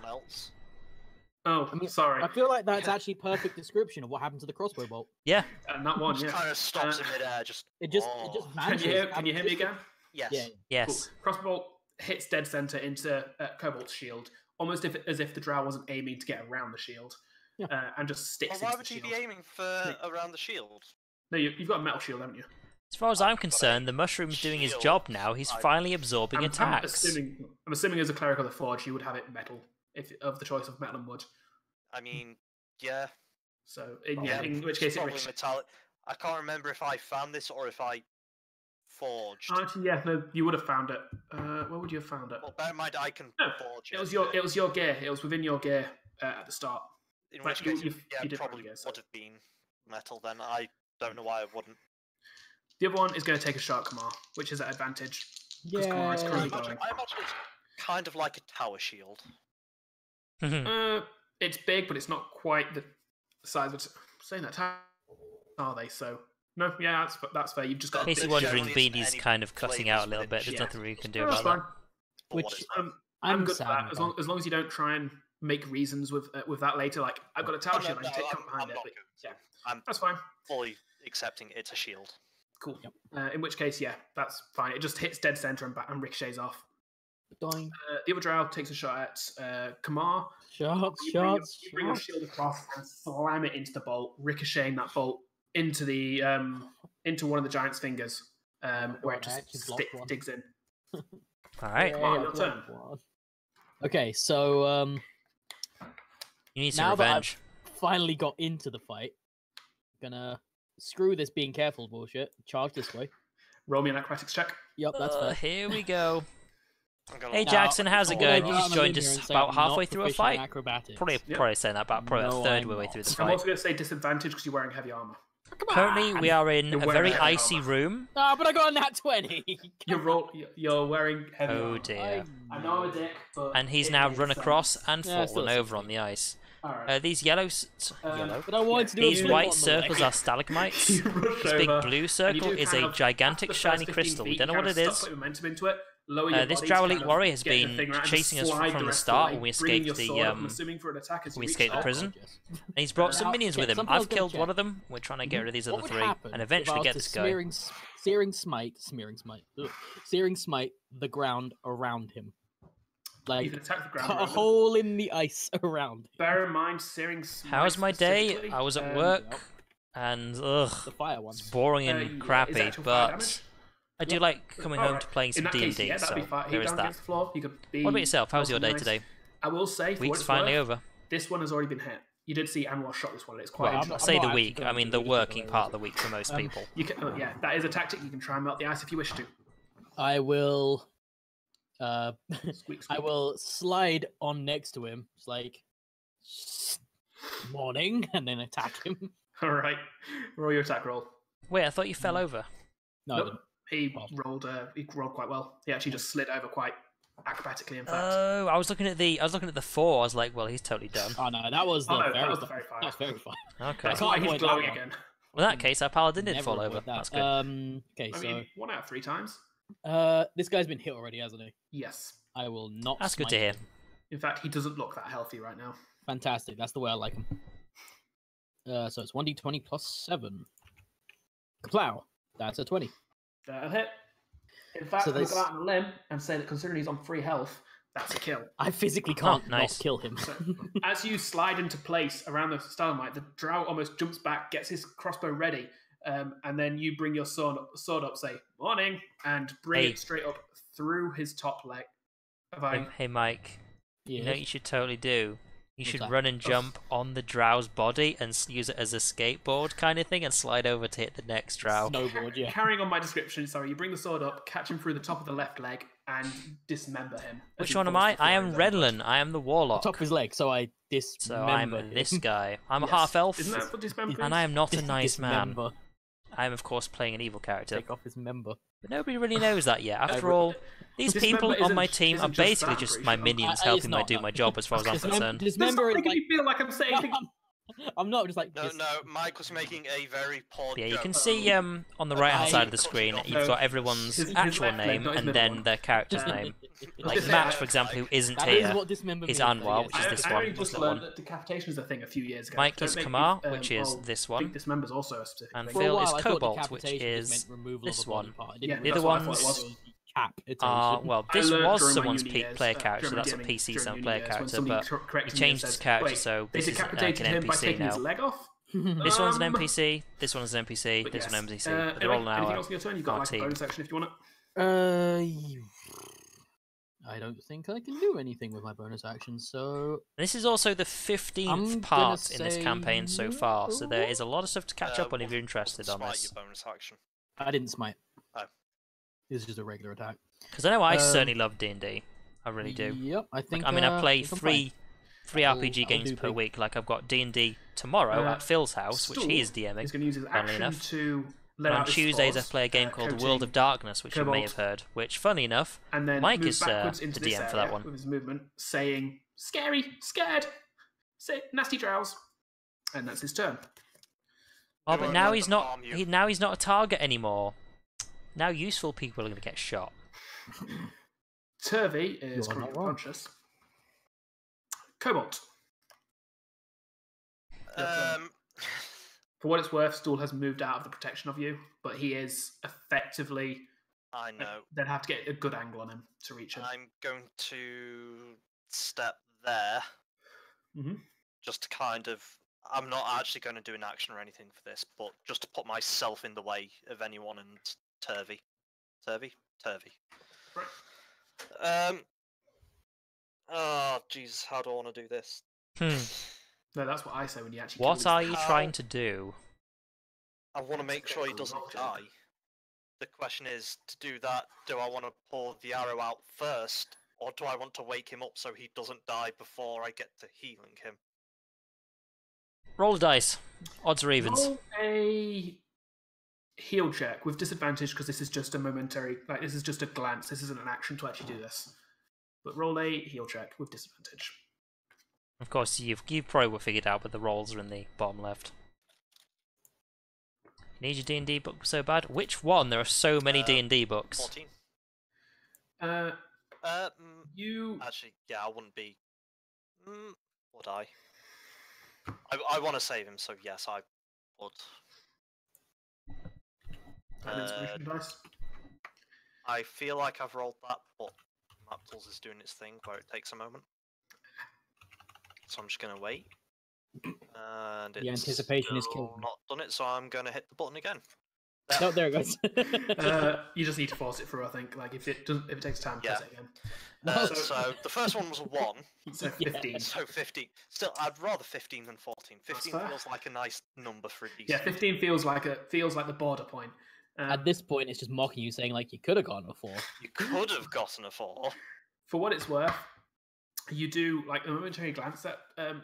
Oh, sorry. I feel like that's actually perfect description of what happened to the crossbow bolt. Yeah. Nat 1, Just yeah. kind of stops in midair, It just Can vanishes. you hear me again? Yes. Yeah. Yes. Cool. Crossbow bolt hits dead center into Cobalt's shield, almost as if the drow wasn't aiming to get around the shield, and just sticks Well, why into would the he shield. be aiming for around the shield? No, you've got a metal shield, haven't you? As far as I'm concerned, the mushroom's doing his job now. He's finally absorbing attacks. I'm assuming as a cleric of the Forge, you would have it metal, if of the choice of metal and wood. I mean, yeah. So, in which case it probably metallic. I can't remember if I found this or if I forged. Actually, yeah, no, you would have found it. Where would you have found it? Well, bear in mind, I can forge it. It was your gear. It was within your gear at the start. In which case, you did probably gear, so. would have been metal then. I don't know why I wouldn't. The other one is going to take a shot at Kamar, which is at advantage. Because Kamar is currently going. I imagine it's kind of like a tower shield. It's big, but it's not quite the size of... Saying that, how are they? So... No, yeah, that's fair. You've just got... In case you're wondering, Beanie's kind of cutting out a little bit. There's Yeah. nothing we can do That's about fine. that. Which I'm I'm good for sad that. about. As long as you don't try and make reasons with that later. Like, I've got a tower shield, I can take cover behind it. But, yeah, I'm that's fine. fully accepting it's a shield. Cool. In which case, yeah, that's fine. It just hits dead center and ricochets off. Dying. The other drow takes a shot at Kamar. Shots. You bring your shield across and slam it into the bolt, ricocheting that bolt into the into one of the giant's fingers, where it just digs in. All right. Come on, your turn. Okay, so You need some now that revenge. I've finally got into the fight, gonna screw this being careful bullshit. Charge this way. Roll me an acrobatics check. Yep, that's fair. Here we go. Hey Now, Jackson, how's it going? You I'm just gonna joined leave here us and say about I'm halfway not through a proficient in fight. acrobatics. Probably saying that about a No, third I'm way not. through the I'm fight. also going to say disadvantage because you're wearing heavy armor. Currently, we are in You're a wearing very heavy icy armor. room. Ah, but I got a nat 20. You're wearing heavy armor. Oh dear. I know I'm a dick, but And he's it now makes run sense. across and Yeah, still fallen over on 16. the ice. All right. These yellow, yellow. But I wanted to do a These flip white on the circles leg. are stalagmites. You rush This big over, blue and you circle do is kind a of, gigantic after the shiny first 15 crystal. We feet, don't know you what kind it of is. stop putting momentum into it, lower your This body Drow to Elite kind of Warrior has get the been thing right and chasing just us slide from the rest start away, when we bringing escaped your the, sword up, I'm assuming for an attack as you we reach escaped the up. prison. And he's brought some Now, minions with okay, him. something I was I've gonna killed one check. of them. We're trying to get rid of these What other would three, happen and if eventually I get was this to guy. searing smite the ground around him? You Like, can attack the ground cut a around him. hole in the ice around him. Bear in mind, searing smite How's my day? specifically, I was at um, work, and ugh, The fire one. it's boring yeah, and is crappy. actual fire But damage? I do like coming home Alright. to playing In some that D&D. case, yeah, that'd So be fine. there He's is down that. against the floor. You could be What about yourself? How's your day nice. today? I will say, for what Week's it's finally worth, over. this one has already been hit. You did see Anwar shot this one. It's quite Well, I'm I interesting. not- say the actually week. going I mean to the do it working today, part is of the week for most people. You can, yeah, that is a tactic. You can try and melt the ice if you wish to. I will. Squeak, squeak. I will slide on next to him. It's like morning, and then attack him. All right, roll your attack roll. Wait, I thought you fell over. No, I Nope. didn't. He Oh. rolled quite well. He actually just slid over quite acrobatically. In fact, Oh, I was looking at the 4. I was like, well, he's totally done. Oh no, that was the Oh, no, fairy. that was the fairy fire. That was very fine. Okay. that's why he's avoid that glowing one. again. Well, in that case, our paladin did Never fall avoid over. that. That's good. Okay, I so mean, 1 out of 3 times. this guy's been hit already, hasn't he? Yes. I will not. That's good to smite hear. him. In fact, he doesn't look that healthy right now. Fantastic. That's the way I like him. So it's 1d20 plus 7. Kaplow. That's a 20. That'll hit. In fact, So I'm going to this- go out on a limb and say that considering he's on 3 health, that's a kill. I physically can't nice. not kill him. So, as you slide into place around the stalagmite, the drow almost jumps back, gets his crossbow ready, and then you bring your sword up, say "morning," and bring Hey. it straight up through his top leg. Have I? Hey, Mike. You know what you should totally do? You What's should that? run and jump on the drow's body and use it as a skateboard kind of thing and slide over to hit the next drow. Snowboard, yeah. Carrying on my description, sorry, you bring the sword up, catch him through the top of the left leg, and dismember him. as Which he one am falls I? to the I floor am in the- Redlin. I am the warlock. Top of his leg, so I So I'm dismember this him. guy. I'm a Yes. half elf, Isn't that what dismember and is? I am not a nice man. Dismember. I'm of course playing an evil character. Take off his member. But nobody really knows that yet. After all, these people on my team are basically just my minions helping me do my job as far as I'm concerned. Dismember is making like... me feel like I'm saying things. I'm not just like... No, Mike was making a very poor Yeah, you joke. can see on the right-hand side of the screen, you've got everyone's His actual left leg, name not his and middle then one. their character's name. Like just Matt, say, for example, who isn't That here, is what dismember is means, Anwar, so which is yes. this I one. only just This learned one. that decapitation is a thing a few years ago. Mike Don't is make me, Kamar, which is oh, this I one. think dismember's also a specific And thing. For a Phil while, is I thought Cobalt, which decapitation just is meant removal this of a body one. part. I Yeah, didn't The that's other what I thought it ones was. well, I this learned was during my someone's uni years, player character, so German that's a DMing PC during someone uni player years, when character, somebody but corrected he me and changed his says, character, "Wait, so they this is decapitated an him by NPC taking his now. leg off." This one's an Um, NPC, this one's an NPC, But this yes. one's an NPC. But they're all Anyway, now anything else on your turn? You've got our like a team. bonus action if you want it. I don't think I can do anything with my bonus action, so... This is also the 15th part in this campaign so far, so there is a lot of stuff to catch up on if you're interested on Smite this. your bonus action. I didn't smite. Oh. This is just a regular attack. Because I know I certainly love D&D. I really do. Yep, I think... I mean, I play I think I'm three RPG I'll games do per big. week. Like, I've got D&D tomorrow Uh, at Phil's house, which he is Stool DMing. He's going to use his funnily action enough. to let And on out his Tuesdays I spores, play a game called coating, World of Darkness, which you may Cobalt, have heard, which, funny enough, and then Mike move is backwards the into this DM for that area one. with his movement, saying "scary, scared, say nasty drows," and that's his turn. Oh, They but won't now let he's them not. harm you. Now he's not a target anymore. Now useful people are going to get shot. Turvey is You're currently not wrong. unconscious. Cobalt. For what it's worth, Stool has moved out of the protection of you, but he is effectively. I know. They'd have to get a good angle on him to reach him. I'm going to step there. Mhm. Just to kind of. I'm not actually going to do an action or anything for this, but just to put myself in the way of anyone and Turvey. Turvey? Right. Oh, Jesus, how do I want to do this? No, that's what I say when you actually. What kill are these you things. trying to do? I want to make sure he Cool, doesn't okay. die. The question is, to do that, do I want to pull the arrow out first, or do I want to wake him up so he doesn't die before I get to healing him? Roll the dice. Odds or evens. Roll a heal check with disadvantage because this is just a momentary. Like this is just a glance. This isn't an action to actually do this. But roll a heal check with disadvantage. Of course, you've probably will figured out, but the rolls are in the bottom left. You need your D&D book so bad? Which one? There are so many D&D books. 14. You Actually, yeah, I wouldn't be. Would I? I want to save him, so yes, I would. an inspiration dice. I feel like I've rolled that, but Map Tools is doing its thing where it takes a moment. So I'm just going to wait. And The it's anticipation is still killing me. not done it, so I'm going to hit the button again. No, there it goes. You just need to force it through. I think. Like if it takes time, press Yeah. it again. So the first one was a 1, So 15. so 15. Still, I'd rather 15 than 14. 15 fair. feels like a nice number for a DC. Yeah, 15 feels like the border point. At this point, it's just mocking you, saying like you could have gone before. You could have gotten a 4. For what it's worth, you do like a momentary glance at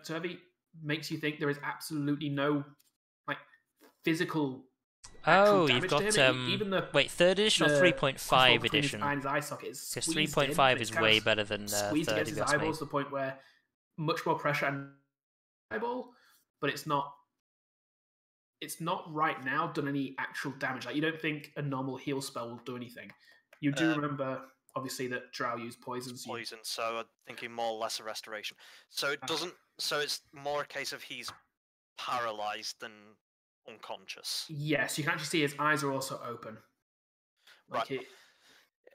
Turvey makes you think there is absolutely no like physical. Oh, actual you've damage to got him. Even the wait, 3rd edition or the 3.5 crossbow between his edition? eye and his eye socket is Because squeezed 3.5 in, but is it's kind way of better than squeezed 3rd, against if his you ask me. eyeballs to the point where much more pressure and eyeball, but it's not right now done any actual damage. Like you don't think a normal heal spell will do anything. You do remember obviously that Drow use poisons. Poison, so I'm thinking more lesser restoration. So it doesn't. So it's more a case of he's paralyzed than unconscious. Yes, you can actually see his eyes are also open. Like Right.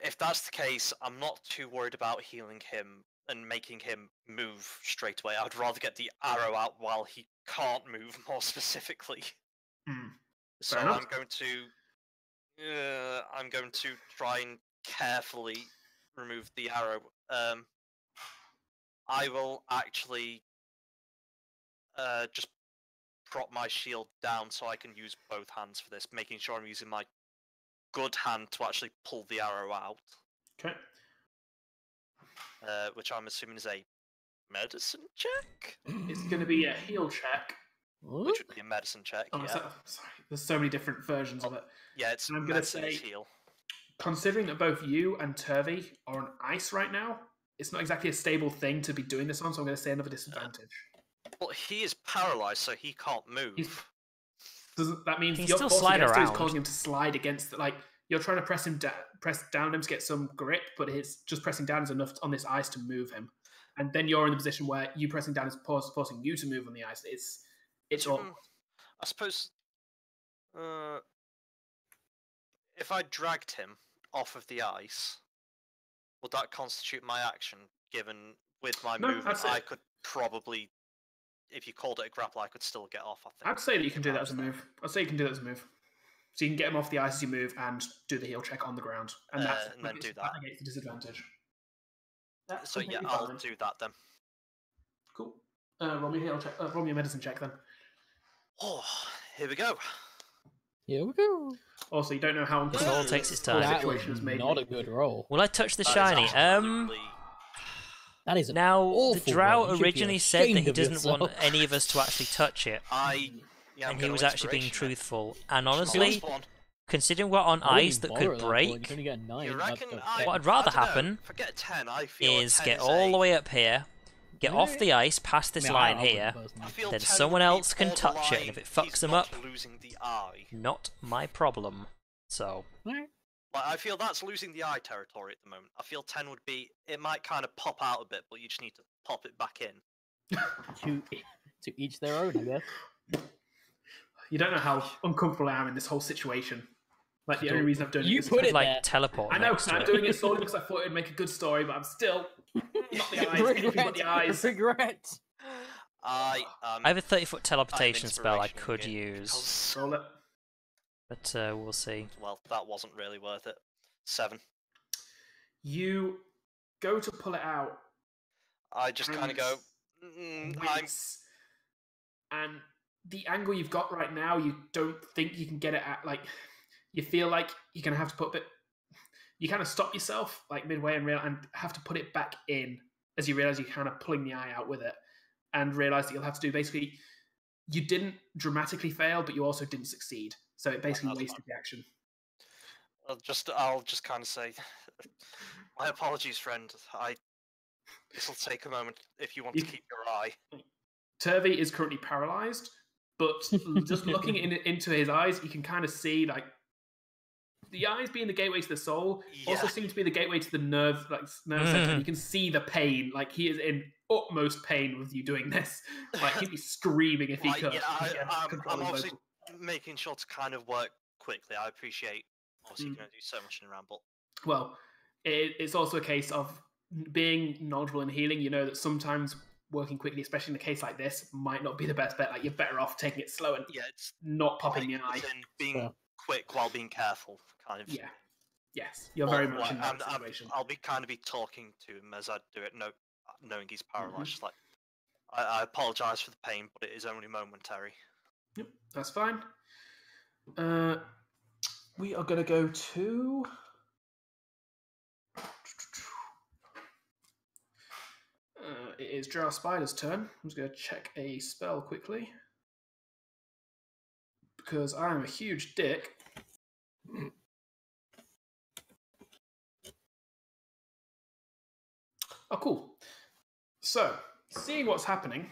If that's the case, I'm not too worried about healing him and making him move straight away. I'd rather get the arrow out while he can't move, more specifically. So enough. I'm going to try and carefully remove the arrow. I will actually just prop my shield down so I can use both hands for this, making sure I'm using my good hand to actually pull the arrow out. Okay. Which I'm assuming is a medicine check? It's going to be a heal check which would be a medicine check. Oh, Yeah. sorry. There's so many different versions of it. Yeah, it's And I'm gonna medicine say, is heal. considering that both you and Turvey are on ice right now, it's not exactly a stable thing to be doing this on, so I'm going to say another disadvantage. Well, he is paralyzed, so he can't move. That means He can your still force slide against him is around. causing him to slide against, like, you're trying to press down on him to get some grip, but just pressing down is enough on this ice to move him. And then you're in the position where you pressing down is forcing you to move on the ice. It's all. I suppose if I dragged him off of the ice, would that constitute my action? Given with my movement, I could probably, if you called it a grapple, I could still get off. I think. I'd say that you can do that as a move. So you can get him off the ice as you move and do the heal check on the ground, and then do that. Against the disadvantage. So yeah, I'll do that then. Cool. Roll me a heal check. Roll me a medicine check then. Oh, here we go. Here we go. Also, you don't know how It all takes its time. That was not a good roll. Will I touch the shiny? That is now the Drow roll. originally said that he doesn't want any of us to actually touch it, and he was actually being truthful. And honestly, considering we're on ice that could break, what I'd rather happen is get all the way up here, get off the ice past this line here, then someone else can touch it, and if it fucks them up, not my problem. So. I feel that's losing the eye territory at the moment. I feel 10 would be, it might kind of pop out a bit, but you just need to pop it back in. to each their own, I guess. You don't know how uncomfortable I am in this whole situation. Like, the only reason I've done you it is put it like there. Teleport. I know, I'm doing it solely because I thought it would make a good story, but I'm still not the eyes. Anything but the eyes. Regret. I have a 30-foot teleportation spell I could use. Roll it. But we'll see. Well, that wasn't really worth it. 7. You go to pull it out. I just kind of go. And the angle you've got right now, you don't think you can get it at. Like, you feel like you're gonna have to put a bit. You kind of stop yourself like midway and have to put it back in as you realize you're kind of pulling the eye out with it, and realize that you'll have to do basically. You didn't dramatically fail, but you also didn't succeed. So it basically wasted the action. I'll just kind of say, my apologies, friend. This will take a moment if you want to keep your eye. Turvey is currently paralyzed, but just looking into his eyes, you can kind of see like the eyes being the gateway to the soul. Also seem to be the gateway to the nerve center. You can see the pain. Like, he is in utmost pain with you doing this. Like, he'd be screaming if he could. I'm obviously making sure to kind of work quickly. I appreciate, obviously, you're going to do so much in a ramble. Well, it's also a case of being knowledgeable in healing. You know that sometimes working quickly, especially in a case like this, might not be the best bet. Like, you're better off taking it slow and it's not popping the eye. Being quick while being careful, kind of. Yeah. Yes, you're very much in that situation. I'll be talking to him as I do it, knowing he's paralyzed. Just like, I apologize for the pain, but it is only momentary. Yep, that's fine. We are going to go to... it is Jar Spider's turn. I'm just going to check a spell quickly. Because I am a huge dick. Oh, cool. So, seeing what's happening,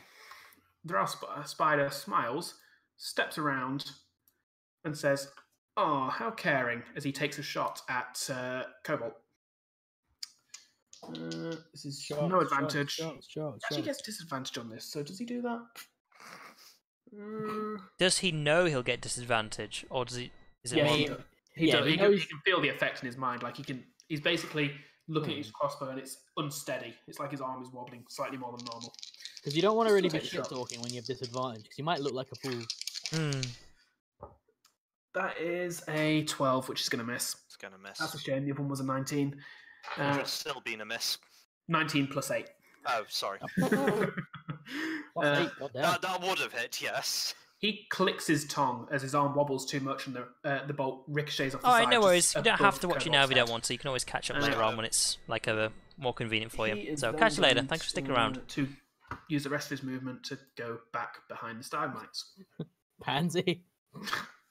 Jar Spider smiles, steps around, and says, "Oh, how caring," as he takes a shot at Cobalt. This is no advantage. Actually gets disadvantage on this, so does he do that? Does he know he'll get disadvantage, or does he? Is it he does. He can feel the effect in his mind. Like, he's basically looking at his crossbow, and it's unsteady. It's like his arm is wobbling slightly more than normal. Because you don't want to really be shit talking when you have disadvantage, because you might look like a fool. That is a 12, which is going to miss. It's going to miss. That's a shame. The other one was a 19. It's still been a miss. 19 plus 8. Oh, sorry. That would have hit, yes. He clicks his tongue as his arm wobbles too much, and the bolt ricochets off the side. side. No worries. You don't have to watch it now if you don't want to. You can always catch up later on when it's like more convenient for you. So catch you later. Thanks for sticking around. 2, use the rest of his movement to go back behind the stalagmites. Pansy.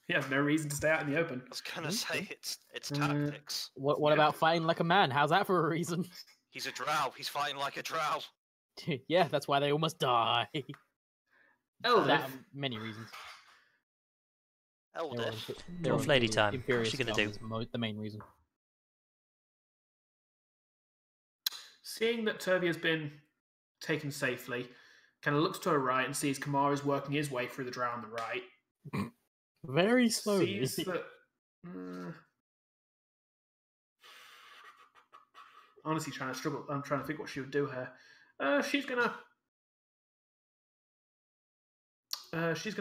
He has no reason to stay out in the open. I was gonna say it's Uh, tactics. What about fighting like a man? How's that for a reason? He's a drow. He's fighting like a drow. Yeah, that's why they almost die. Eldith, That, many reasons. Eldith. They're Dwarf on lady the time. Imperious What's she gonna scum do? is the main reason. seeing that Turvey has been taken safely, kind of looks to her right and sees Kamar is working his way through the drow on the right. Very slowly. Sees that. Honestly, trying to struggle. I'm trying to think what she would do here. She's gonna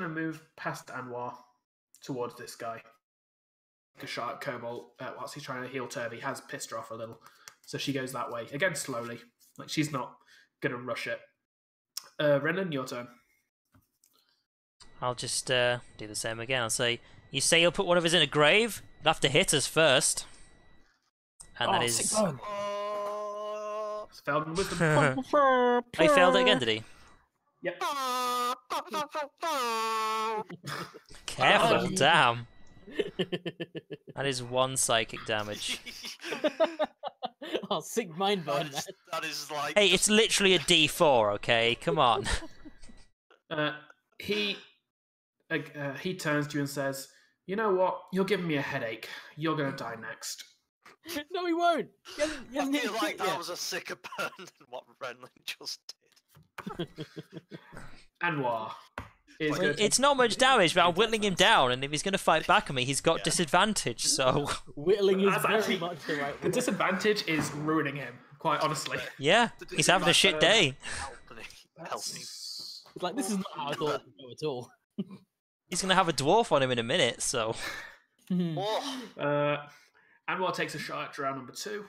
move past Anwar towards this guy. A shot at Cobalt whilst he's trying to heal Turvey has pissed her off a little, so she goes that way again slowly. Like she's not gonna rush it. Renan, your turn. I'll just do the same again. I'll say, you say you'll put one of us in a grave? You'll have to hit us first. And that is... Oh. It's failed in wisdom. Oh, he failed it again, did he? Yep. Careful, damn. That is 1 psychic damage. Oh, sick mind burn. That is like. Hey, it's literally a D4, okay? Come on. He turns to you and says, "You know what? You're giving me a headache. You're gonna die next." No, he won't. I feel like that was a sicker burn than what Renlin just did. Anwar is going to It's not much damage, but I'm whittling him down, and if he's going to fight back at me, he's got disadvantage, so... Whittling is That's very actually- much the right The word. disadvantage is ruining him, quite honestly. Yeah, he's having a shit day. Help me. That's- It's like, this is not how I thought it would go at all. He's going to have a dwarf on him in a minute, so... Oh, Anwar takes a shot at drow number 2.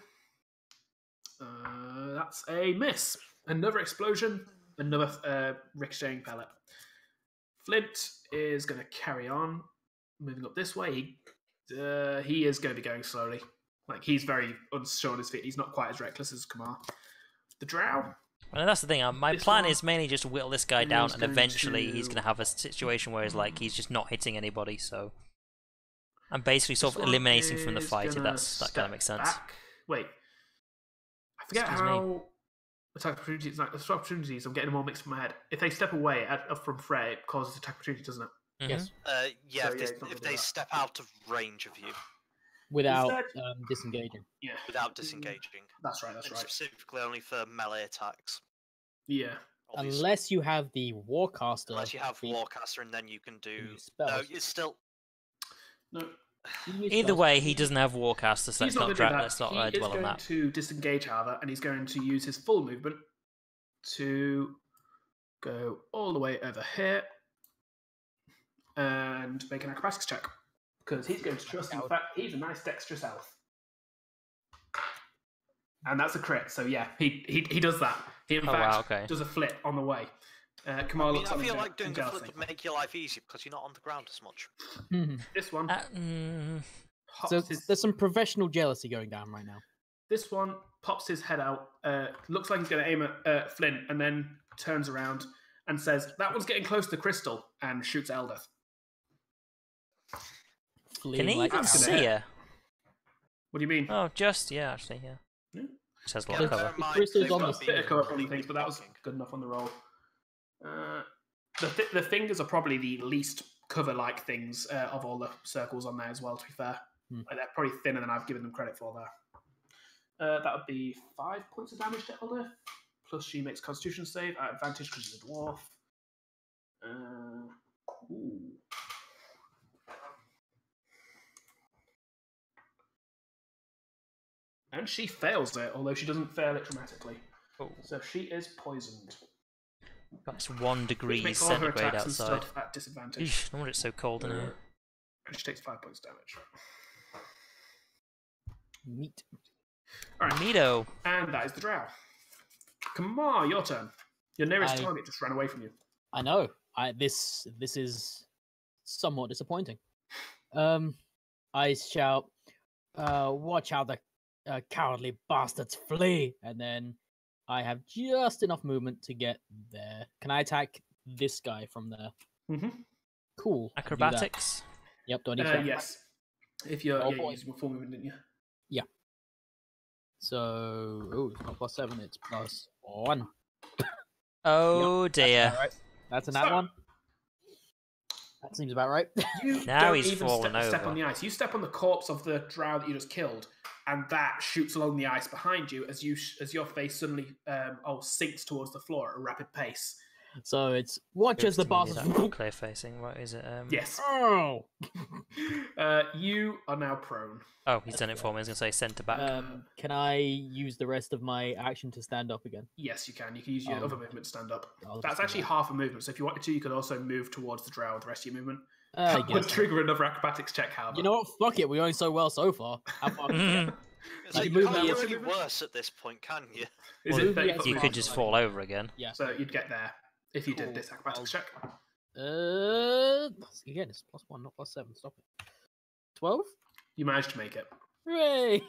That's a miss. Another explosion, another ricocheting pellet. Flint is going to carry on, moving up this way. He is going to be going slowly. Like, he's very unsure on his feet. He's not quite as reckless as Kamar. The drow. And that's the thing, my This plan one is mainly just to whittle this guy is down, and going eventually he's to- going to have a situation where he's just not hitting anybody, so... I'm basically sort This of one eliminating from the is fight, if gonna that kind of makes step sense. back. Wait. I forget Excuse me. how attack opportunities, like the opportunities, I'm getting them all mixed in my head. If they step away from Frey, it causes attack opportunity, doesn't it? Mhm. Yes. yeah, So, if yeah, they, it's not if gonna they do that. step out of range of you Without that- disengaging. Yeah. without disengaging. That's right, that's And right. specifically only for melee attacks. Yeah. Obviously. Unless you have the Warcaster. Unless you have feat. Warcaster and then you can do. use No, spells. it's still. No. You can use Either spells. way, he doesn't have Warcaster, so He's let's not not, going to do that. let's not He is dwell on going that. to disengage, however, and he's going to use his full movement to go all the way over here and make an acrobatics check. Because he's going to trust, in fact, he's a nice dexterous elf. And that's a crit, so yeah, he does that. He, in Oh, fact, wow, okay. does a flip on the way. Kamar I looks at feel him like doing and a jealousy. flip would make your life easier because you're not on the ground as much. Mhm. This one So hops his, there's some professional jealousy going down right now. this one pops his head out, looks like he's going to aim at Flint, and then turns around and says, "That one's getting close to the crystal," and shoots at Eldith. Fleeing Can he like even that's gonna see hit. her? What do you mean? Oh, just, yeah, actually, yeah. Yeah. Just has a Yeah, lot of bear cover. in mind, crystal's they've on got the to Bit be of cover up on the completely things, but that was blocking. good enough on the roll. The fingers are probably the least cover-like things of all the circles on there as well, to be fair. Hmm. Like, they're probably thinner than I've given them credit for there. That would be 5 points of damage to Eldith, plus she makes Constitution save at advantage because she's a dwarf. Ooh. And she fails it, although she doesn't fail it dramatically. Oh, So she is poisoned. that's 1 Which degree makes all her centigrade attacks and outside. stuff at disadvantage. Eesh, no wonder it's so cold in here. And she takes 5 points damage. meat. Alright, Neato. and that is the drow. Come on, your turn. Your nearest I- target just ran away from you. I know. This is somewhat disappointing. I shout, "Watch out! The cowardly bastards flee!" And then I have just enough movement to get there. Can I attack this guy from there? Mm-hmm. Cool. I can do that. Acrobatics. Yep. Do I need to? Yes. If you're Oh, yeah, boy. using full movement, didn't you? Yeah. So, it's not +7, it's +1. Oh Yep, dear. That's, right. That's a nat one. That seems about right. You Now don't he's even fallen step over. on the ice. You step on the corpse of the drow that you just killed, and that shoots along the ice behind you as your face suddenly sinks towards the floor at a rapid pace. So it's watch as the boss is clear facing. What is it? Yes. Oh. You are now prone. Oh, he's done it for me. I was gonna say centre back. Can I use the rest of my action to stand up again? Yes, you can. You can use your other movement to stand up. I'll That's just do actually that. half a movement. So if you wanted to, you could also move towards the drow with the rest of your movement. I That would guess. trigger another acrobatics check, however. You know what? Fuck it. We're going so well so far. How far? It's You like, move you can't that do way. any worse at this point, can you? Is Well, it 30 yes, foot You movement? could just fall over again. Yeah. So you'd get there if you did Cool. this acrobatics check. Again, it's +1, not +7. Stop it. 12? You managed to make it. Hooray!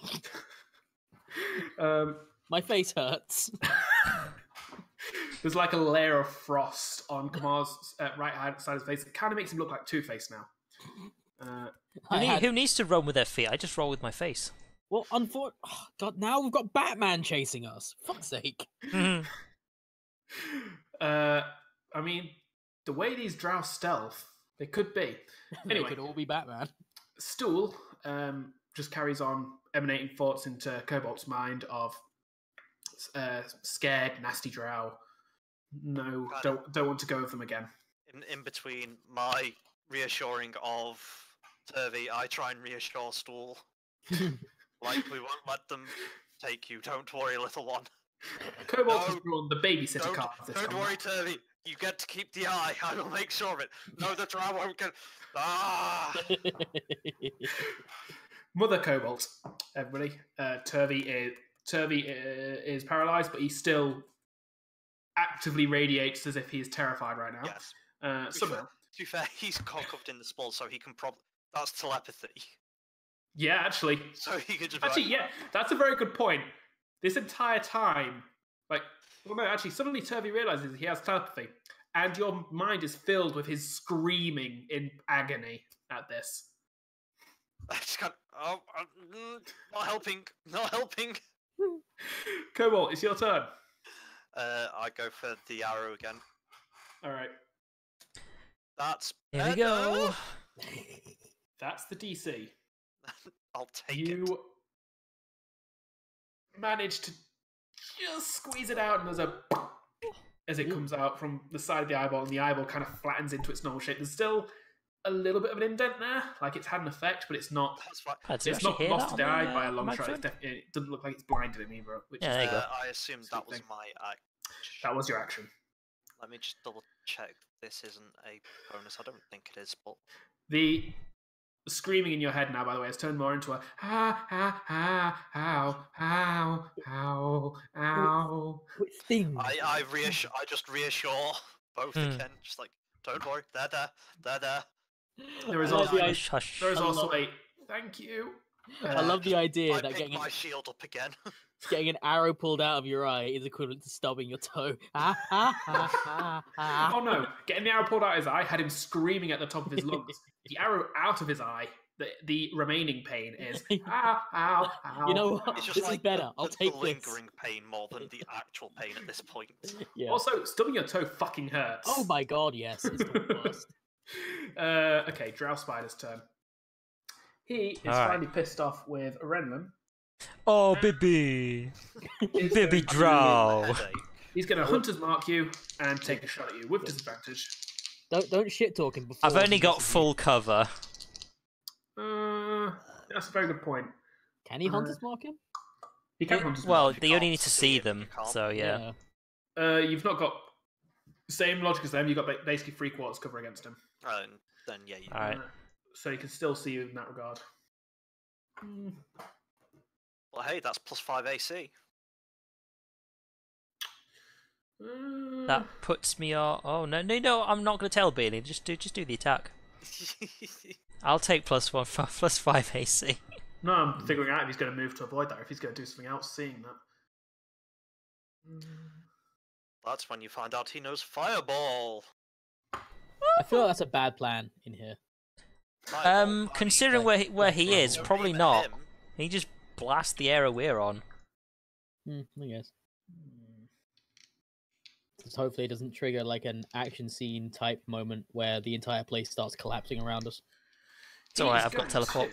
Um, My face hurts. there's like a layer of frost on Kamar's right side of his face. It kind of makes him look like Two-Face now. Who needs to run with their feet? I just roll with my face. Well, God, now we've got Batman chasing us. Fuck's sake. I mean, the way these drow stealth, they could be. They Anyway, could all be Batman. Stool just carries on emanating thoughts into Cobalt's mind of scared, nasty drow. No, don't want to go with them again. In between my reassuring of Turvey, I try and reassure Stool. Like, we won't let them take you. Don't worry, little one. Cobalt has drawn the babysitter card this Don't time. worry, Turvey. You get to keep the eye. I will make sure of it. No, the drow won't get. Ah! Mother Cobalt, everybody. Turvey is paralyzed, but he still actively radiates as if he is terrified right now. Yes. Somehow. To be fair, he's covered in the spell, so he can probably. That's telepathy. Yeah, actually. So he could just. Actually, yeah, that's a very good point. This entire time, suddenly Turvey realizes he has telepathy, and your mind is filled with his screaming in agony at this. I just can't. Oh, not helping. Not helping. Cobalt, it's your turn. I go for the arrow again. All right. That's. Here we go. That's the DC. I'll take it. You manage to just squeeze it out, and there's as it comes out from the side of the eyeball, and the eyeball kind of flattens into its normal shape. There's still a little bit of an indent there, like it's had an effect, but it's not. That's fine. It's not lost to eye by a long shot. It doesn't look like it's blinded him either. Which Yeah, there you go. I assumed that was my act. That was your action. Let me just double check. This isn't a bonus. I don't think it is, but The screaming in your head now, by the way, has turned more into a ow. Thing. I just reassure both again. Just like, don't worry, they're there. There is I love also the a idea- there is also a thank you. I love the idea I that pick my shield up again. getting an arrow pulled out of your eye is equivalent to stubbing your toe. Oh no! Getting the arrow pulled out of his eye had him screaming at the top of his lungs. The arrow out of his eye, the remaining pain is ow. You know what? It's just This like is better. I'll the take this. lingering pain more than the actual pain at this point. Yeah. Also, stubbing your toe fucking hurts. Oh my god, yes. It's the worst. Okay, Drow Spider's turn. He is Alright. finally pissed off with Renlin. Oh, baby. He's Baby going- drow. Headache. He's going to hunter's mark you and take a shot at you with disadvantage. Don't shit talking before. I've only he got misses full cover. That's a very good point. you. Can he hunters mark him? He can hunter's Well, mark. you can't only need to see see it, them, you can't. so yeah. You've not got same logic as them. You've got basically 3/4 cover against him. Then yeah, you Alright. So he can still see you in that regard. Well, hey, that's +5 AC. That puts me on. Oh no, I'm not gonna tell Bailey. Just do the attack. I'll take +1 +5 AC. No, I'm figuring out if he's going to move to avoid that, or if he's going to do something else, seeing that. That's when you find out he knows Fireball. I feel like that's a bad plan in here. Considering where he is, probably not. He just blasts the area we're on. I guess. Just hopefully it doesn't trigger like an action scene type moment where the entire place starts collapsing around us. It's alright, I've got teleport.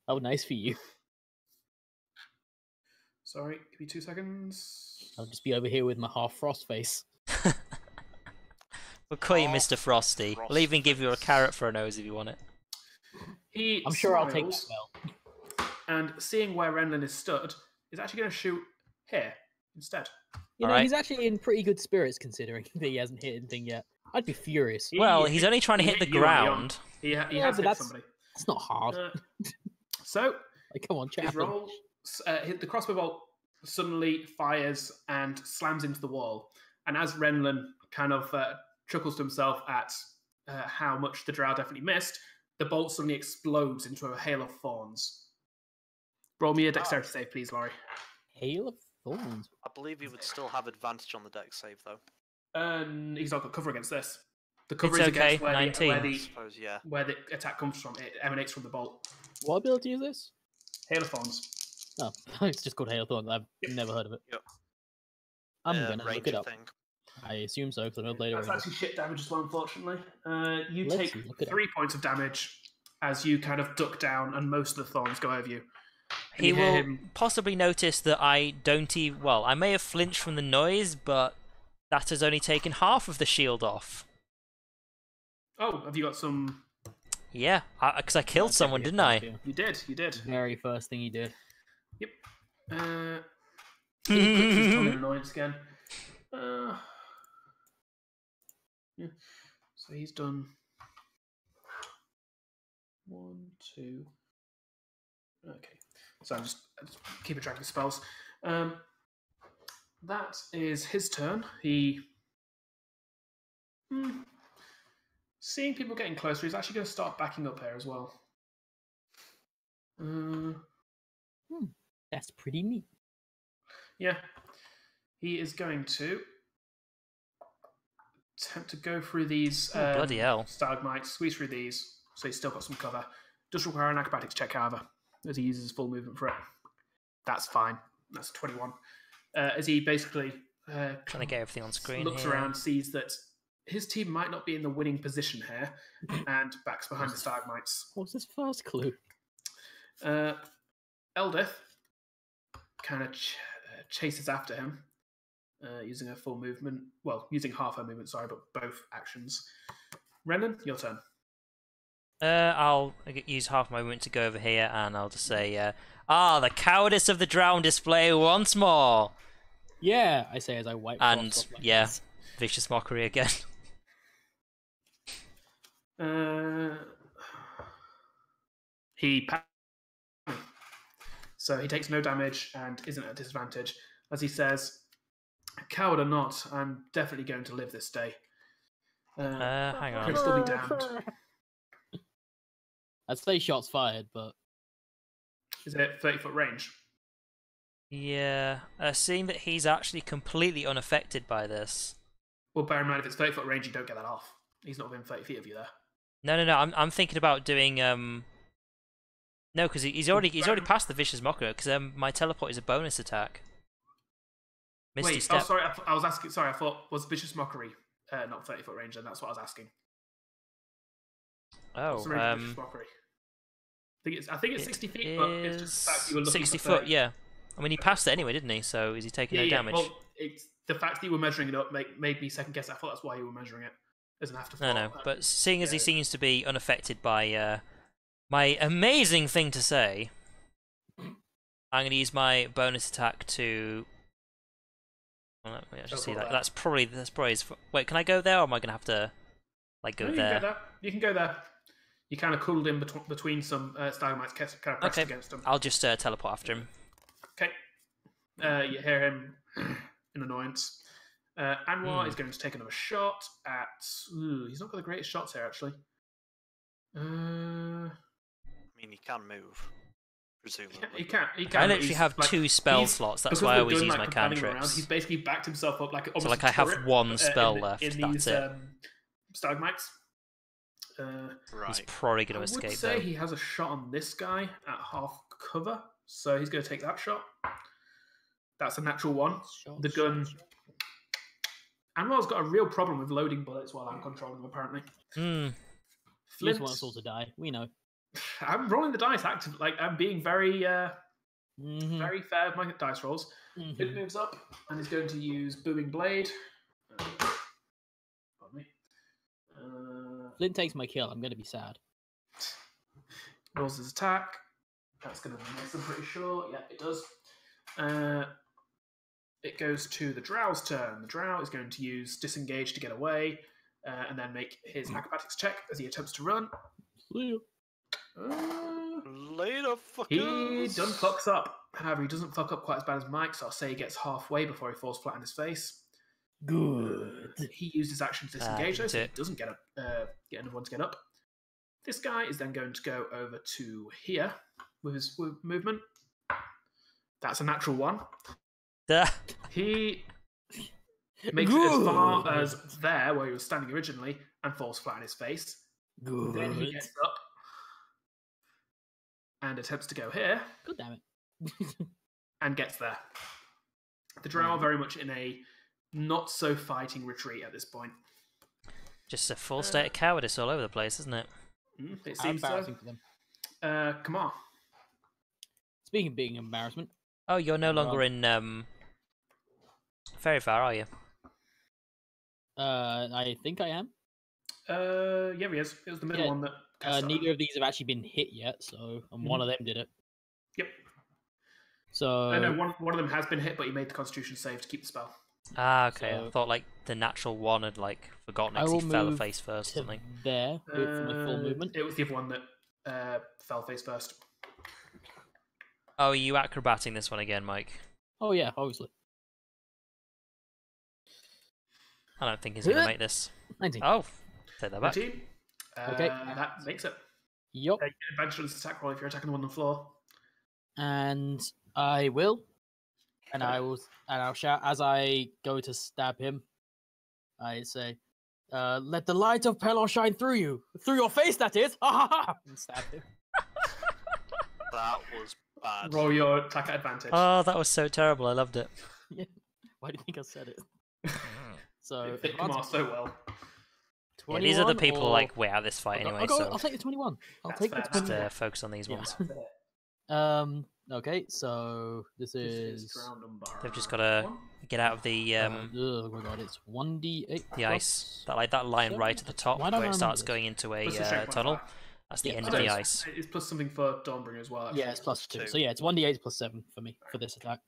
Oh, nice for you. Sorry, give me 2 seconds. I'll just be over here with my half frost face. We'll call you Mr. Frosty. We'll even give you a carrot for a nose if you want it. I'm sure I'll take the spell. And seeing where Renlin is stood, is actually going to shoot here instead. You know, he's actually in pretty good spirits considering that he hasn't hit anything yet. I'd be furious. Well, he's only trying to hit the ground. He has hit somebody. It's not hard. So, like, come on, chat. His roll, the crossbow bolt suddenly fires and slams into the wall. And as Renlin kind of chuckles to himself at how much the drow definitely missed, the bolt suddenly explodes into a hail of thorns. Roll me a dexterity save, please, Laurie. Hail of thorns? I believe he would still have advantage on the dex save, though. He's not got cover against this. The cover it's is okay, against where 19. where the attack comes from. It emanates from the bolt. What ability is this? Hail of Thorns. Oh, it's just called Hail of Thorns. I've never heard of it. Yep. I'm gonna look it up. Thing. I assume so, because I never played it. That's actually shit damage as well, unfortunately. You Let's take 3 points of damage as you kind of duck down, and most of the thorns go over you. He will possibly notice that I don't even... Well, I may have flinched from the noise, but that has only taken half of the shield off. Oh, have you got some... Yeah, because I killed someone, didn't I? You did. Very first thing you did. Yep. He's coming annoyance again. Yeah. So he's done 1, 2. Okay. So I'm just keeping track of the spells. That is his turn. He, seeing people getting closer, he's actually going to start backing up here as well. That's pretty neat. Yeah. He is going to attempt to go through these bloody hell. stalagmites, squeeze through these, so he's still got some cover. Does require an acrobatics check, however, as he uses his full movement for it. That's fine. That's 21. As he basically trying to get everything on screen. Looks around, sees that his team might not be in the winning position here, and backs behind the stalagmites. What's his first clue? Eldith kind of chases after him, using her full movement. Well, using half her movement, sorry, but both actions. Renan, your turn. I'll use half my movement to go over here, and I'll just say, the cowardice of the drow display once more! Yeah, I say as I wipe and, off like yeah, this. vicious mockery again. So he takes no damage and isn't at a disadvantage. As he says, coward or not, I'm definitely going to live this day. Hang on. Could still be damned. I'd say shots fired, but... Is it 30-foot range? Yeah, seeing that he's actually completely unaffected by this. Well, bear in mind, if it's 30-foot range, you don't get that off. He's not within 30 feet of you there. No, I'm thinking about doing, No, because he's already passed the vicious mockery, because my teleport is a bonus attack. Misty Step. Oh, sorry, I was asking, sorry, I thought, was vicious mockery not 30-foot range, and that's what I was asking. Oh, What's the range of vicious mockery? I think it's 60 feet, but it's just the fact that you were looking 60 for foot, 30. yeah. I mean, he passed it anyway, didn't he? So is he taking no damage? Well, it's the fact that you were measuring it up made me second guess. I thought that's why you were measuring it as an afterthought. No. But seeing as he seems to be unaffected by my amazing thing to say, I'm going to use my bonus attack to. Well, let me actually see that. That's probably his. Wait, can I go there, or am I going to have to go there? You can go there. You kind of cuddled in between some stalagmites, kind of pressed against them. I'll just teleport after him. Okay. You hear him in annoyance. Anwar is going to take another shot at... he's not got the greatest shots here, actually. I mean, he can move. presumably. He can. I but literally he's, have like, 2 spell he's- slots. That's because why I of the always gun, use like, my propelling him around, cantrips. he's basically backed himself up like almost So, like, a I have turret, 1 spell in, left. in That's these it. stalagmites. He's Right. probably going I to would escape, say though. he has a shot on this guy at half cover, so he's going to take that shot. That's a natural 1. The gun. Anwell's got a real problem with loading bullets while I'm controlling him, apparently. You Flint, just want us all to die. We know. I'm rolling the dice actively. Like, I'm being very, very fair with my dice rolls. Flint moves up and is going to use Booming Blade. Pardon me. Flint takes my kill. I'm going to be sad. Rolls his attack. That's going to miss, I'm pretty sure. Yeah, it does. It goes to the Drow's turn. The Drow is going to use Disengage to get away, and then make his acrobatics check as he attempts to run. Later, He fuckers. done fucks up. However, he doesn't fuck up quite as bad as Mike, so I'll say he gets halfway before he falls flat on his face. Good. He used his action to disengage, though, so he it. doesn't get another one to get up. This guy is then going to go over to here with his movement. That's a natural 1. He makes it as far as there, where he was standing originally, and falls flat on his face. Good. Then he gets up and attempts to go here, God damn it. and gets there. The Drow are very much in a not-so-fighting retreat at this point. Just a full state of cowardice all over the place, isn't it? It How seems embarrassing so. for them. Come on. Speaking of being embarrassment, Oh, you're no longer in Fairy Fire, are you? I think I am. Yeah, he is. It was the middle Yeah, one that cast that. Neither of these have actually been hit yet, and one of them did it. Yep. So No, one of them has been hit, but he made the Constitution save to keep the spell. Ah, okay. I So- thought like the natural 1 had like forgotten I because he will fell move face first or to something. there for my full movement. It was the other one that fell face first. Oh, are you acrobating this one again, Mike? Oh yeah, obviously. I don't think he's going to make this. 19. Oh, take that back. 19. Okay. That makes it. Yup. Get advantage on this attack roll if you're attacking the one on the floor. And I will. And I'll shout as I go to stab him. I say, let the light of Pelor shine through you. Through your face, that is! Ha ha ha! And stab him. That was bad. Roll your attack at advantage. Oh, that was so terrible. I loved it. Yeah. Why do you think I said it? So, It fit Kamar so well. Yeah, these are the 21 people or- like way out of this fight I'll go- anyway, I'll take the 21. I'll That's take the fair, that's 21. just focus on these Yeah. ones. Okay, so this This is is round number They've just got to 1. get out of the oh my god, it's 1d8. the ice. That line seven? right at the top Why don't where I it starts remember going into a Plus the strength tunnel. modifier. That's the Yeah, end so of the it's- ice. It's plus something for Dawnbringer as well. Actually. Yeah, it's plus 2. Two. So yeah, it's 1d8 plus 7 for me for this attack.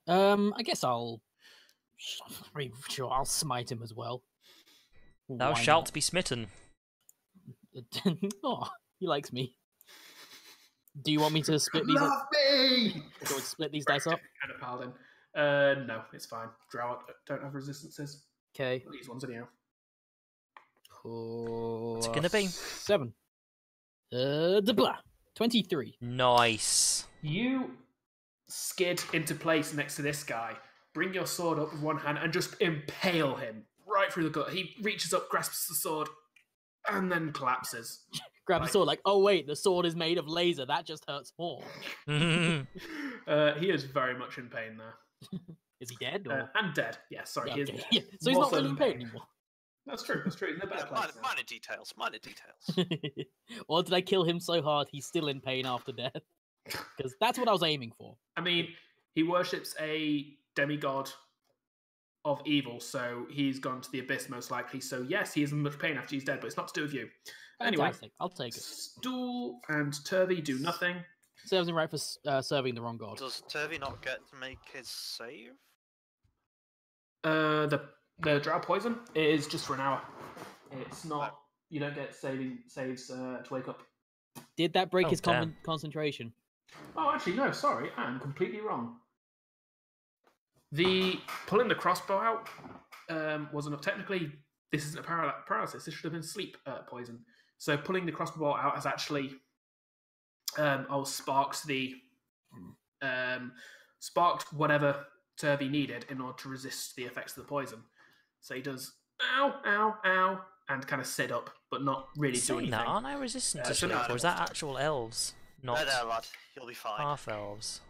I guess I'm pretty sure I'll smite him as well. Thou Why shalt be smitten. not? Oh, he likes me. Do you want me to split these? Love me! Do you want to split these dice up? Kind of paladin. No, it's fine. Drow don't have resistances. Okay. These ones anyhow. What's it gonna be? 7. Blah. 23. Nice. You skid into place next to this guy, bring your sword up with one hand, and just impale him right through the gut. He reaches up, grasps the sword, and then collapses. Grab the Right. sword like, oh wait, the sword is made of laser. That just hurts more. He is very much in pain there. Is he dead? Or? And dead. Yeah, sorry, Yeah, he is okay. dead. Yeah, so he's More not so really in than pain anymore. That's true, that's true. He's in a better Yeah, place now. minor details, minor details. Or did I kill him so hard he's still in pain after death? Because that's what I was aiming for. I mean, he worships a demigod of evil, so he's gone to the abyss most likely. So yes, he is in much pain after he's dead, but it's not to do with you. Anyway, Fantastic. I'll take it. Stool and Turvey do nothing. Serves him right for serving the wrong god. Does Turvey not get to make his save? The drow poison is just for an hour. It's not. You don't get saves to wake up. Did that break Oh, his damn. concentration? Oh, actually, no. Sorry, I'm completely wrong. The pulling the crossbow out was enough. Technically, this isn't a paralysis. This should have been sleep poison. So pulling the crossbow out has actually sparks the sparked whatever turb he needed in order to resist the effects of the poison. So he does ow, ow, ow, and kind of sit up, but not really do Saying anything. that, aren't I resistant to so sleep, no, or is that actual elves, not There, lad. You'll be fine. half elves?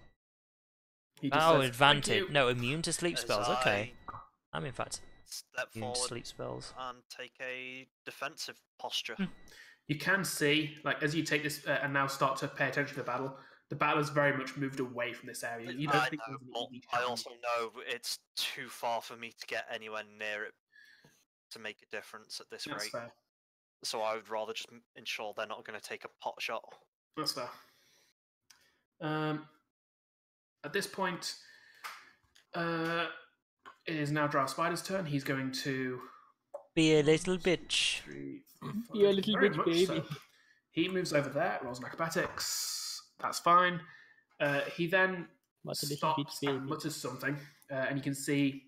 He just Oh, says, advantage. "Thank you." No, immune to sleep As spells. Okay, I I'm in fact step immune to forward sleep spells. and take a defensive posture. You can see, like, as you take this and now start to pay attention to the battle has very much moved away from this area. You don't I think know, there's an but easy I challenge. also know it's too far for me to get anywhere near it to make a difference at this That's rate. fair. So I would rather just ensure they're not going to take a pot shot. That's fair. At this point, it is now Drow Spider's turn. He's going to Be a little bitch. 3, 4, 5. Be a little Very bitch, much baby. so. He moves over there, rolls an acrobatics. That's fine. He then What a little stops bitch, and baby. mutters something, and you can see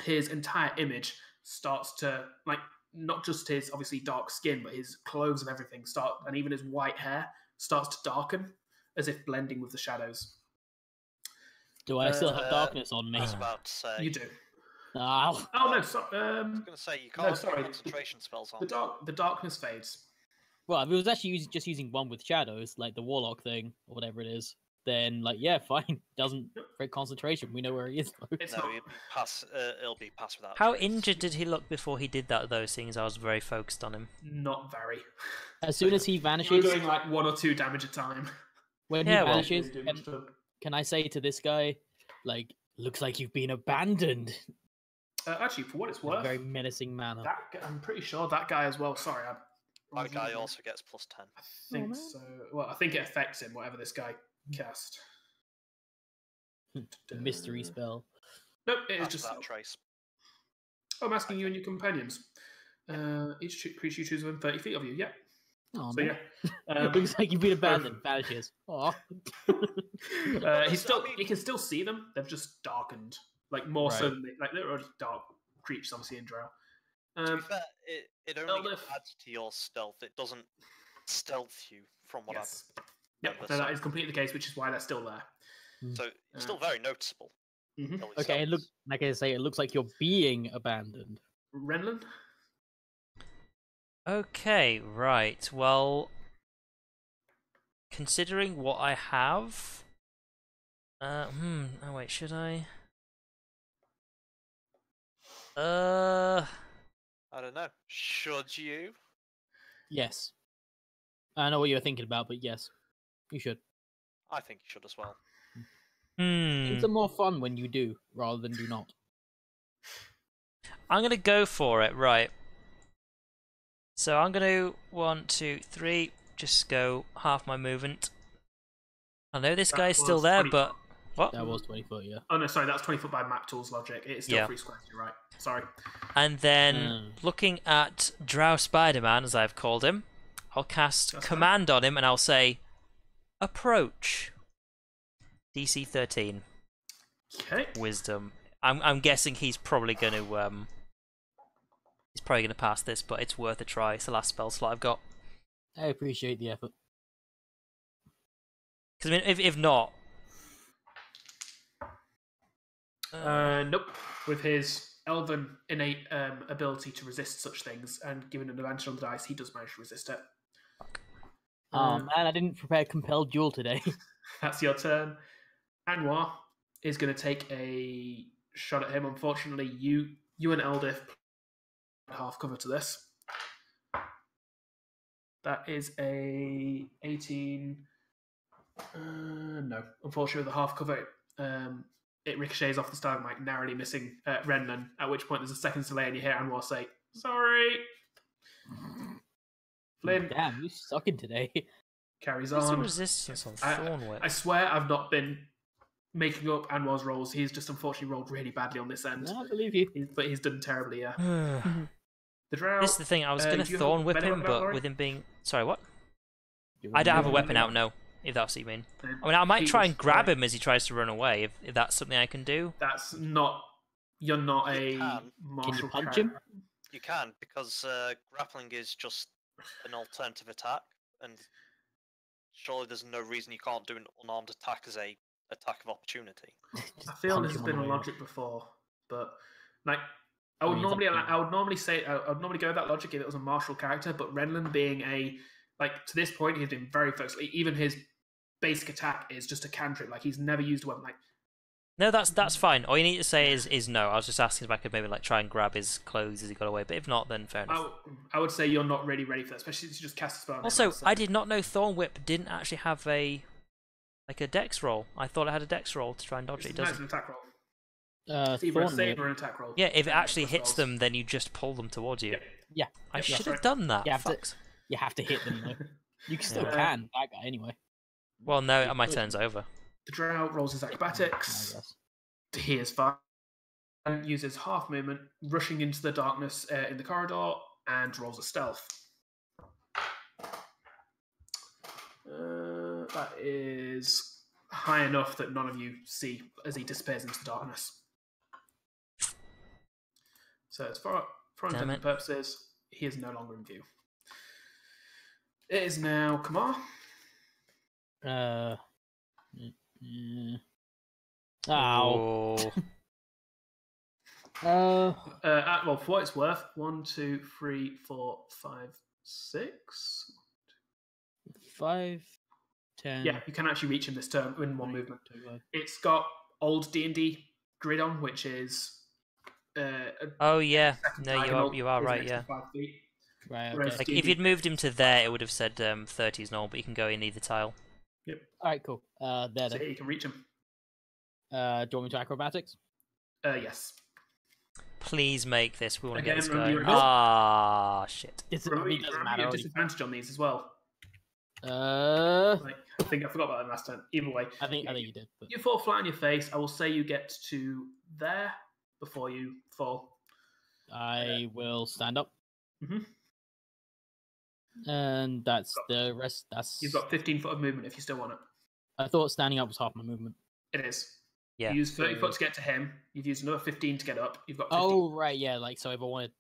his entire image starts to, like, not just his obviously dark skin, but his clothes and everything and even his white hair starts to darken, as if blending with the shadows. Do I still have darkness on me? I was about to say. You do. Oh. Oh no! So, I was going to say you can't have sorry. concentration spells on. The darkness fades. Well, if it was actually just using one with shadows, like the warlock thing or whatever it is, then like yeah, fine. Doesn't break concentration. We know where he is. Though. It's No, not. it'll be pass without. How trace. injured did he look before he did that? Those things, I was very focused on him. Not very. As soon as he You're vanishes, doing like 1 or 2 damage a time. when Yeah, he well- vanishes, Really do much to him. can I say to this guy, like, looks like you've been abandoned? Actually, for what it's In a worth, very menacing manner. I'm pretty sure that guy as well. Sorry, That guy also gets +10. I think man. so. Well, I think it affects him, whatever this guy cast. The mystery spell. Nope, it is Pass just. without trace. Oh, I'm asking you and your companions. Each creature you choose within 30 feet of you. Yeah. Oh, So man. yeah. Looks like you've been abandoned. Vanishes. Aw. You can still see them. They've just darkened, like more so Right. than they're already dark creatures, obviously in Drow. To be fair, it only Eldif. adds to your stealth. It doesn't stealth you from what Yes. I've. Yep. remember, No, that so- is completely the case, which is why they're still there. So it's still very noticeable. Mhm. Only Okay, stealth. like I say, it looks like you're being abandoned. Renlin. Okay, right. Well, considering what I have, oh wait, should I? I don't know. Should you? Yes. I know what you were thinking about, but yes, you should. I think you should as well. Things are more fun when you do, rather than do not. I'm gonna go for it. Right. So I'm gonna 1, 2, 3. Just go half my movement. I know this That guy's still was there, 20 but foot. what? That was 20 foot, yeah. Oh no, sorry, that's 20 foot by map tools logic. It is still Yeah. 3 squares. You're right. Sorry. And then looking at Drow Spider-Man, as I've called him, I'll cast That's command on him, and I'll say, "Approach." DC 13, Okay. Wisdom. I'm guessing he's probably going to pass this, but it's worth a try. It's the last spell slot I've got. I appreciate the effort. Because I mean, if not, Nope. With his elven innate ability to resist such things, and given an advantage on the dice, he does manage to resist it. Oh man, I didn't prepare compelled duel today. That's your turn. Anwar is going to take a shot at him. Unfortunately, you and Eldif half cover to this. That is a 18. No, unfortunately, with the half cover, it ricochets off the stalagmite, narrowly missing Rennan. At which point, there's a second delay, and you hear Anwar say, "Sorry." Flynn Damn, you sucking today. carries what's the on. resistance on Thorn Whip? I swear I've not been making up Anwar's rolls. He's just unfortunately rolled really badly on this end. No, I believe you. But he's done terribly, yeah. The Drow. This is the thing. I was going do to you have Thorn a Whip melee him, weapon out, but Laurie? with him being sorry, what? You're I don't have a Yeah. weapon out. No, if that's what you mean. Um, I mean, I might he try was and grab fine. him as he tries to run away. If that's something I can do. That's not. You're not You a can. martial. punch him? character. You can, because grappling is just an alternative attack, and surely there's no reason you can't do an unarmed attack as a attack of opportunity. I feel punch this has him been on a the way. logic before, but like I I would mean, it's up normally to you. I would normally go with that logic if it was a martial character, but Renlin being a to this point he's been very flexible. Even his basic attack is just a cantrip. Like he's never used a weapon. Like No, that's fine. All you need to say is no. I was just asking if I could maybe like try and grab his clothes as he got away, but if not, then fair enough. I would say you're not really ready for that, especially since you just cast a spell. Also, I did not know Thorn Whip didn't actually have a dex roll. I thought it had a dex roll to try and dodge it. It No, it's doesn't. an attack roll. It's either a Thorn save Whip. or an attack roll. Yeah, if it Depending on actually what hits spells. them, then you just pull them towards you. Yeah. I Yep, should that's have right. done that. You have to- Fucks. You have to hit them, though. You still Yeah. can, that guy, anyway. Well, no, You my could. turn's over. The drow rolls his I acrobatics. guess. He is fine. And uses half movement, rushing into the darkness in the corridor, and rolls a stealth. That is high enough that none of you see as he disappears into the darkness. So, as far for all Damn intents and purposes, he is no longer in view. It is now Kamar. Ow. Oh. Well, for what it's worth, 1, 2, 3, 4, 5, 6. 5, 10. Yeah, you can actually reach him this turn in one 20, movement. 25. It's got old D&D grid on, which is Oh yeah. second No, diagonal you are is right. an extra Yeah. 5 feet. Right, Whereas okay. Like D&D if you'd moved him to there, it would have said 30 is normal, but you can go in either tile. Alright, cool. There So then. yeah, you can reach him. Do you want me to acrobatics? Yes. Please make this. We want to Again, get this remember guy. you're Ah, shit. Remember, It doesn't remember matter. you have disadvantage on these as well. I I think I forgot about that last time. Either way, think you did. But... you fall flat on your face. I will say you get to there before you fall. I will stand up. Mhm. And that's the rest. That's. You've got 15 foot of movement if you still want it. I thought standing up was half my movement. It is. Yeah. You use 30 So- foot to get to him. You've used another 15 to get up. You've got 15. Oh right, yeah. Like so, if I want to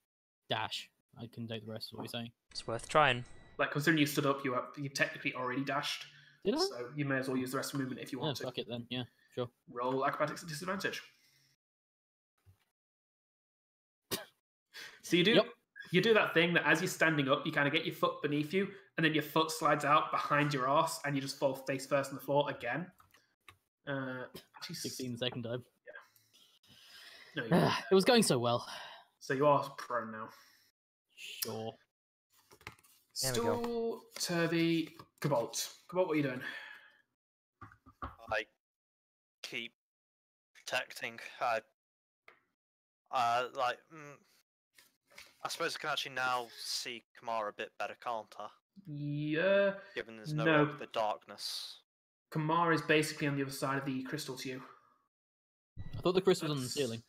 dash, I can take the rest. Is what you're saying? It's worth trying. Like considering you stood up, you technically already dashed. Did I? So you may as well use the rest of the movement if you Yeah, want to. fuck it then. Yeah, sure. Roll acrobatics at disadvantage. So Yep. you do that thing that as you're standing up, you kind of get your foot beneath you, and then your foot slides out behind your arse, and you just fall face first on the floor again. Actually, 16 the second time. No, It was going so well. so you are prone now. Sure. There we go. Stool, Turvy, Cobalt. Cobalt, what are you doing? I keep protecting. I suppose I can actually now see Kamar a bit better, can't I? Yeah. Given there's no, No. longer the darkness. Kamar is basically on the other side of the crystal to you. I thought the crystal was on the That's- ceiling.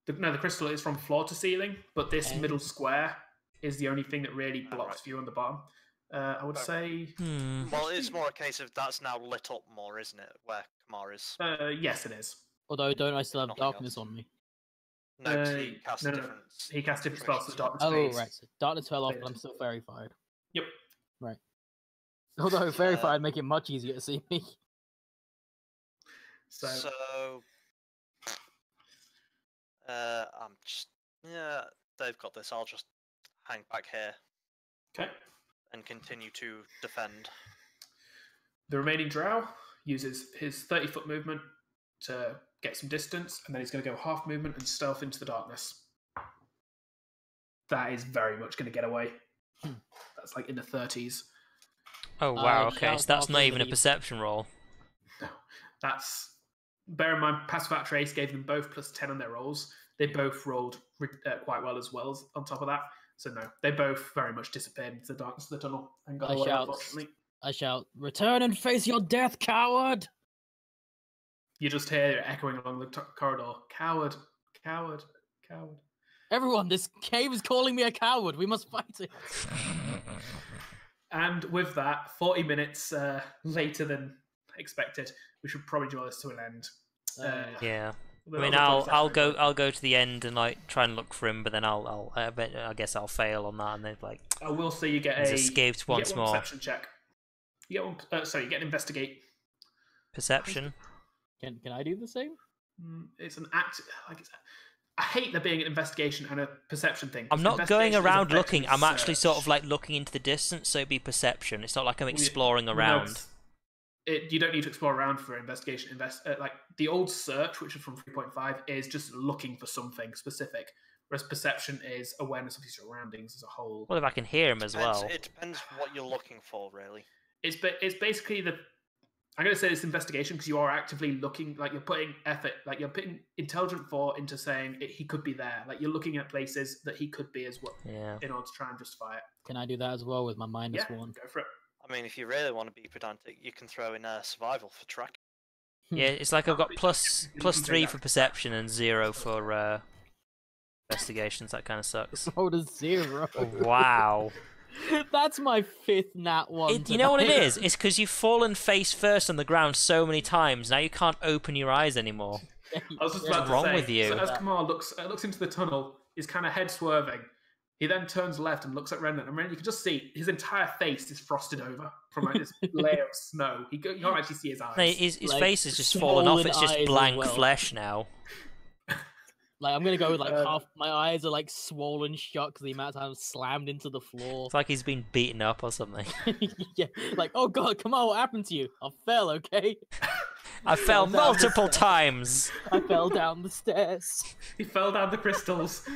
No, the crystal is from floor to ceiling, but this Okay. middle square is the only thing that really Oh, blocks right. view on the bottom. I would say, Well, it's more a case of that's now lit up more, isn't it? Where Kamar is. yes, it is. Although, don't I still have Nothing darkness else. on me? No, 'cause he casts no, no, different. He casts different spells, so darkness Oh, fades. right. So darkness fell off, but Faded. I'm still verified. Yep. Right. Although verified make it much easier to see me. So, I'm just they've got this. I'll just hang back here okay. and continue to defend. The remaining drow uses his 30-foot movement to get some distance, and then he's going to go half movement and stealth into the darkness. That is very much going to get away. That's like in the 30s. Oh wow. I Okay, shout so that's not darkly even a leave. perception roll. No, that's. Bear in mind, Passive Act Trace gave them both plus 10 on their rolls. They both rolled quite well as on top of that. So no, they both very much disappeared into the darkness of the tunnel and got I away, shout. unfortunately. I shout, "Return and face your death, coward!" You just hear it echoing along the corridor. Coward, coward, coward. Everyone, this cave is calling me a coward. We must fight it. And with that, 40 minutes later than expected, we should probably draw this to an end. Yeah. The I mean, other I'll points actually- I'll go to the end and like try and look for him, but then I guess I'll fail on that, and then like I will say you get he's a escaped you once get one more. perception check. You get one. Sorry, you get an investigate. Perception. Can I do the same? It's an act. I hate there being an investigation and a perception thing. I'm not going Investigation is around looking. effectively I'm actually sort of search. like looking into the distance, so it'd be perception. It's not like I'm Well, exploring no, around. You don't need to explore around for investigation. Like the old search, which is from 3.5, is just looking for something specific, whereas perception is awareness of your surroundings as a whole. Well, if I can hear him as well. It depends what you're looking for, really. It's basically the. I'm going to say it's investigation because you are actively looking, like you're putting effort, like you're putting intelligent thought into saying he could be there. Like you're looking at places that he could be as well in order to try and justify it. Can I do that as well with my -1? Go for it. I mean, if you really want to be pedantic, you can throw in survival for track. Yeah, it's like I've got +3 for perception and 0 for investigations. That kind of sucks. Rolled a 0. Wow. That's my 5th nat 1. You know what it is? It's because you've fallen face first on the ground so many times. Now you can't open your eyes anymore. I was just about What's to wrong say, with you? So as Kamal looks into the tunnel, his kind of head swerving. He then turns left and looks at Renlan, and you can just see his entire face is frosted over from like this layer of snow. You can't actually see his eyes. No, his Like, face is just fallen off. It's swollen just eyes as blank well. flesh now. Like, I'm gonna go with like half my eyes are like swollen shut because the amount of time I've slammed into the floor. It's like he's been beaten up or something. Yeah, like, oh god, come on, what happened to you? I fell, okay? I fell Fell down the multiple stairs. times. I fell down the stairs. He fell down the crystals.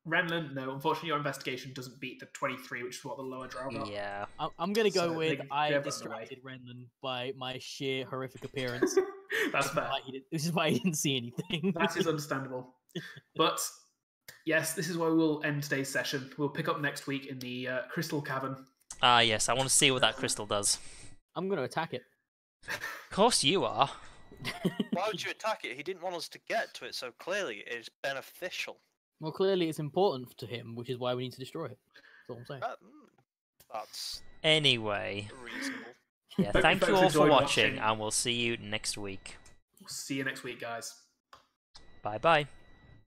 Renlan, no, unfortunately your investigation doesn't beat the 23, which is what the lower drow got. Yeah. I'm gonna go So with they I have run distracted Renlan by my sheer horrific appearance. That's fair. This is why he didn't see anything. That is understandable. But yes, this is where we'll end today's session. We'll pick up next week in the Crystal Cavern. Ah, yes. I want to see what that crystal does. I'm gonna attack it. Of course you are. Why would you attack it? He didn't want us to get to it, so clearly it is beneficial. Well, clearly it's important to him, which is why we need to destroy it. That's all I'm saying. That's Anyway. reasonable. Yeah, Hope thank you you folks all for enjoyed watching, watching. and we'll see you next week. We'll see you next week, guys. Bye bye.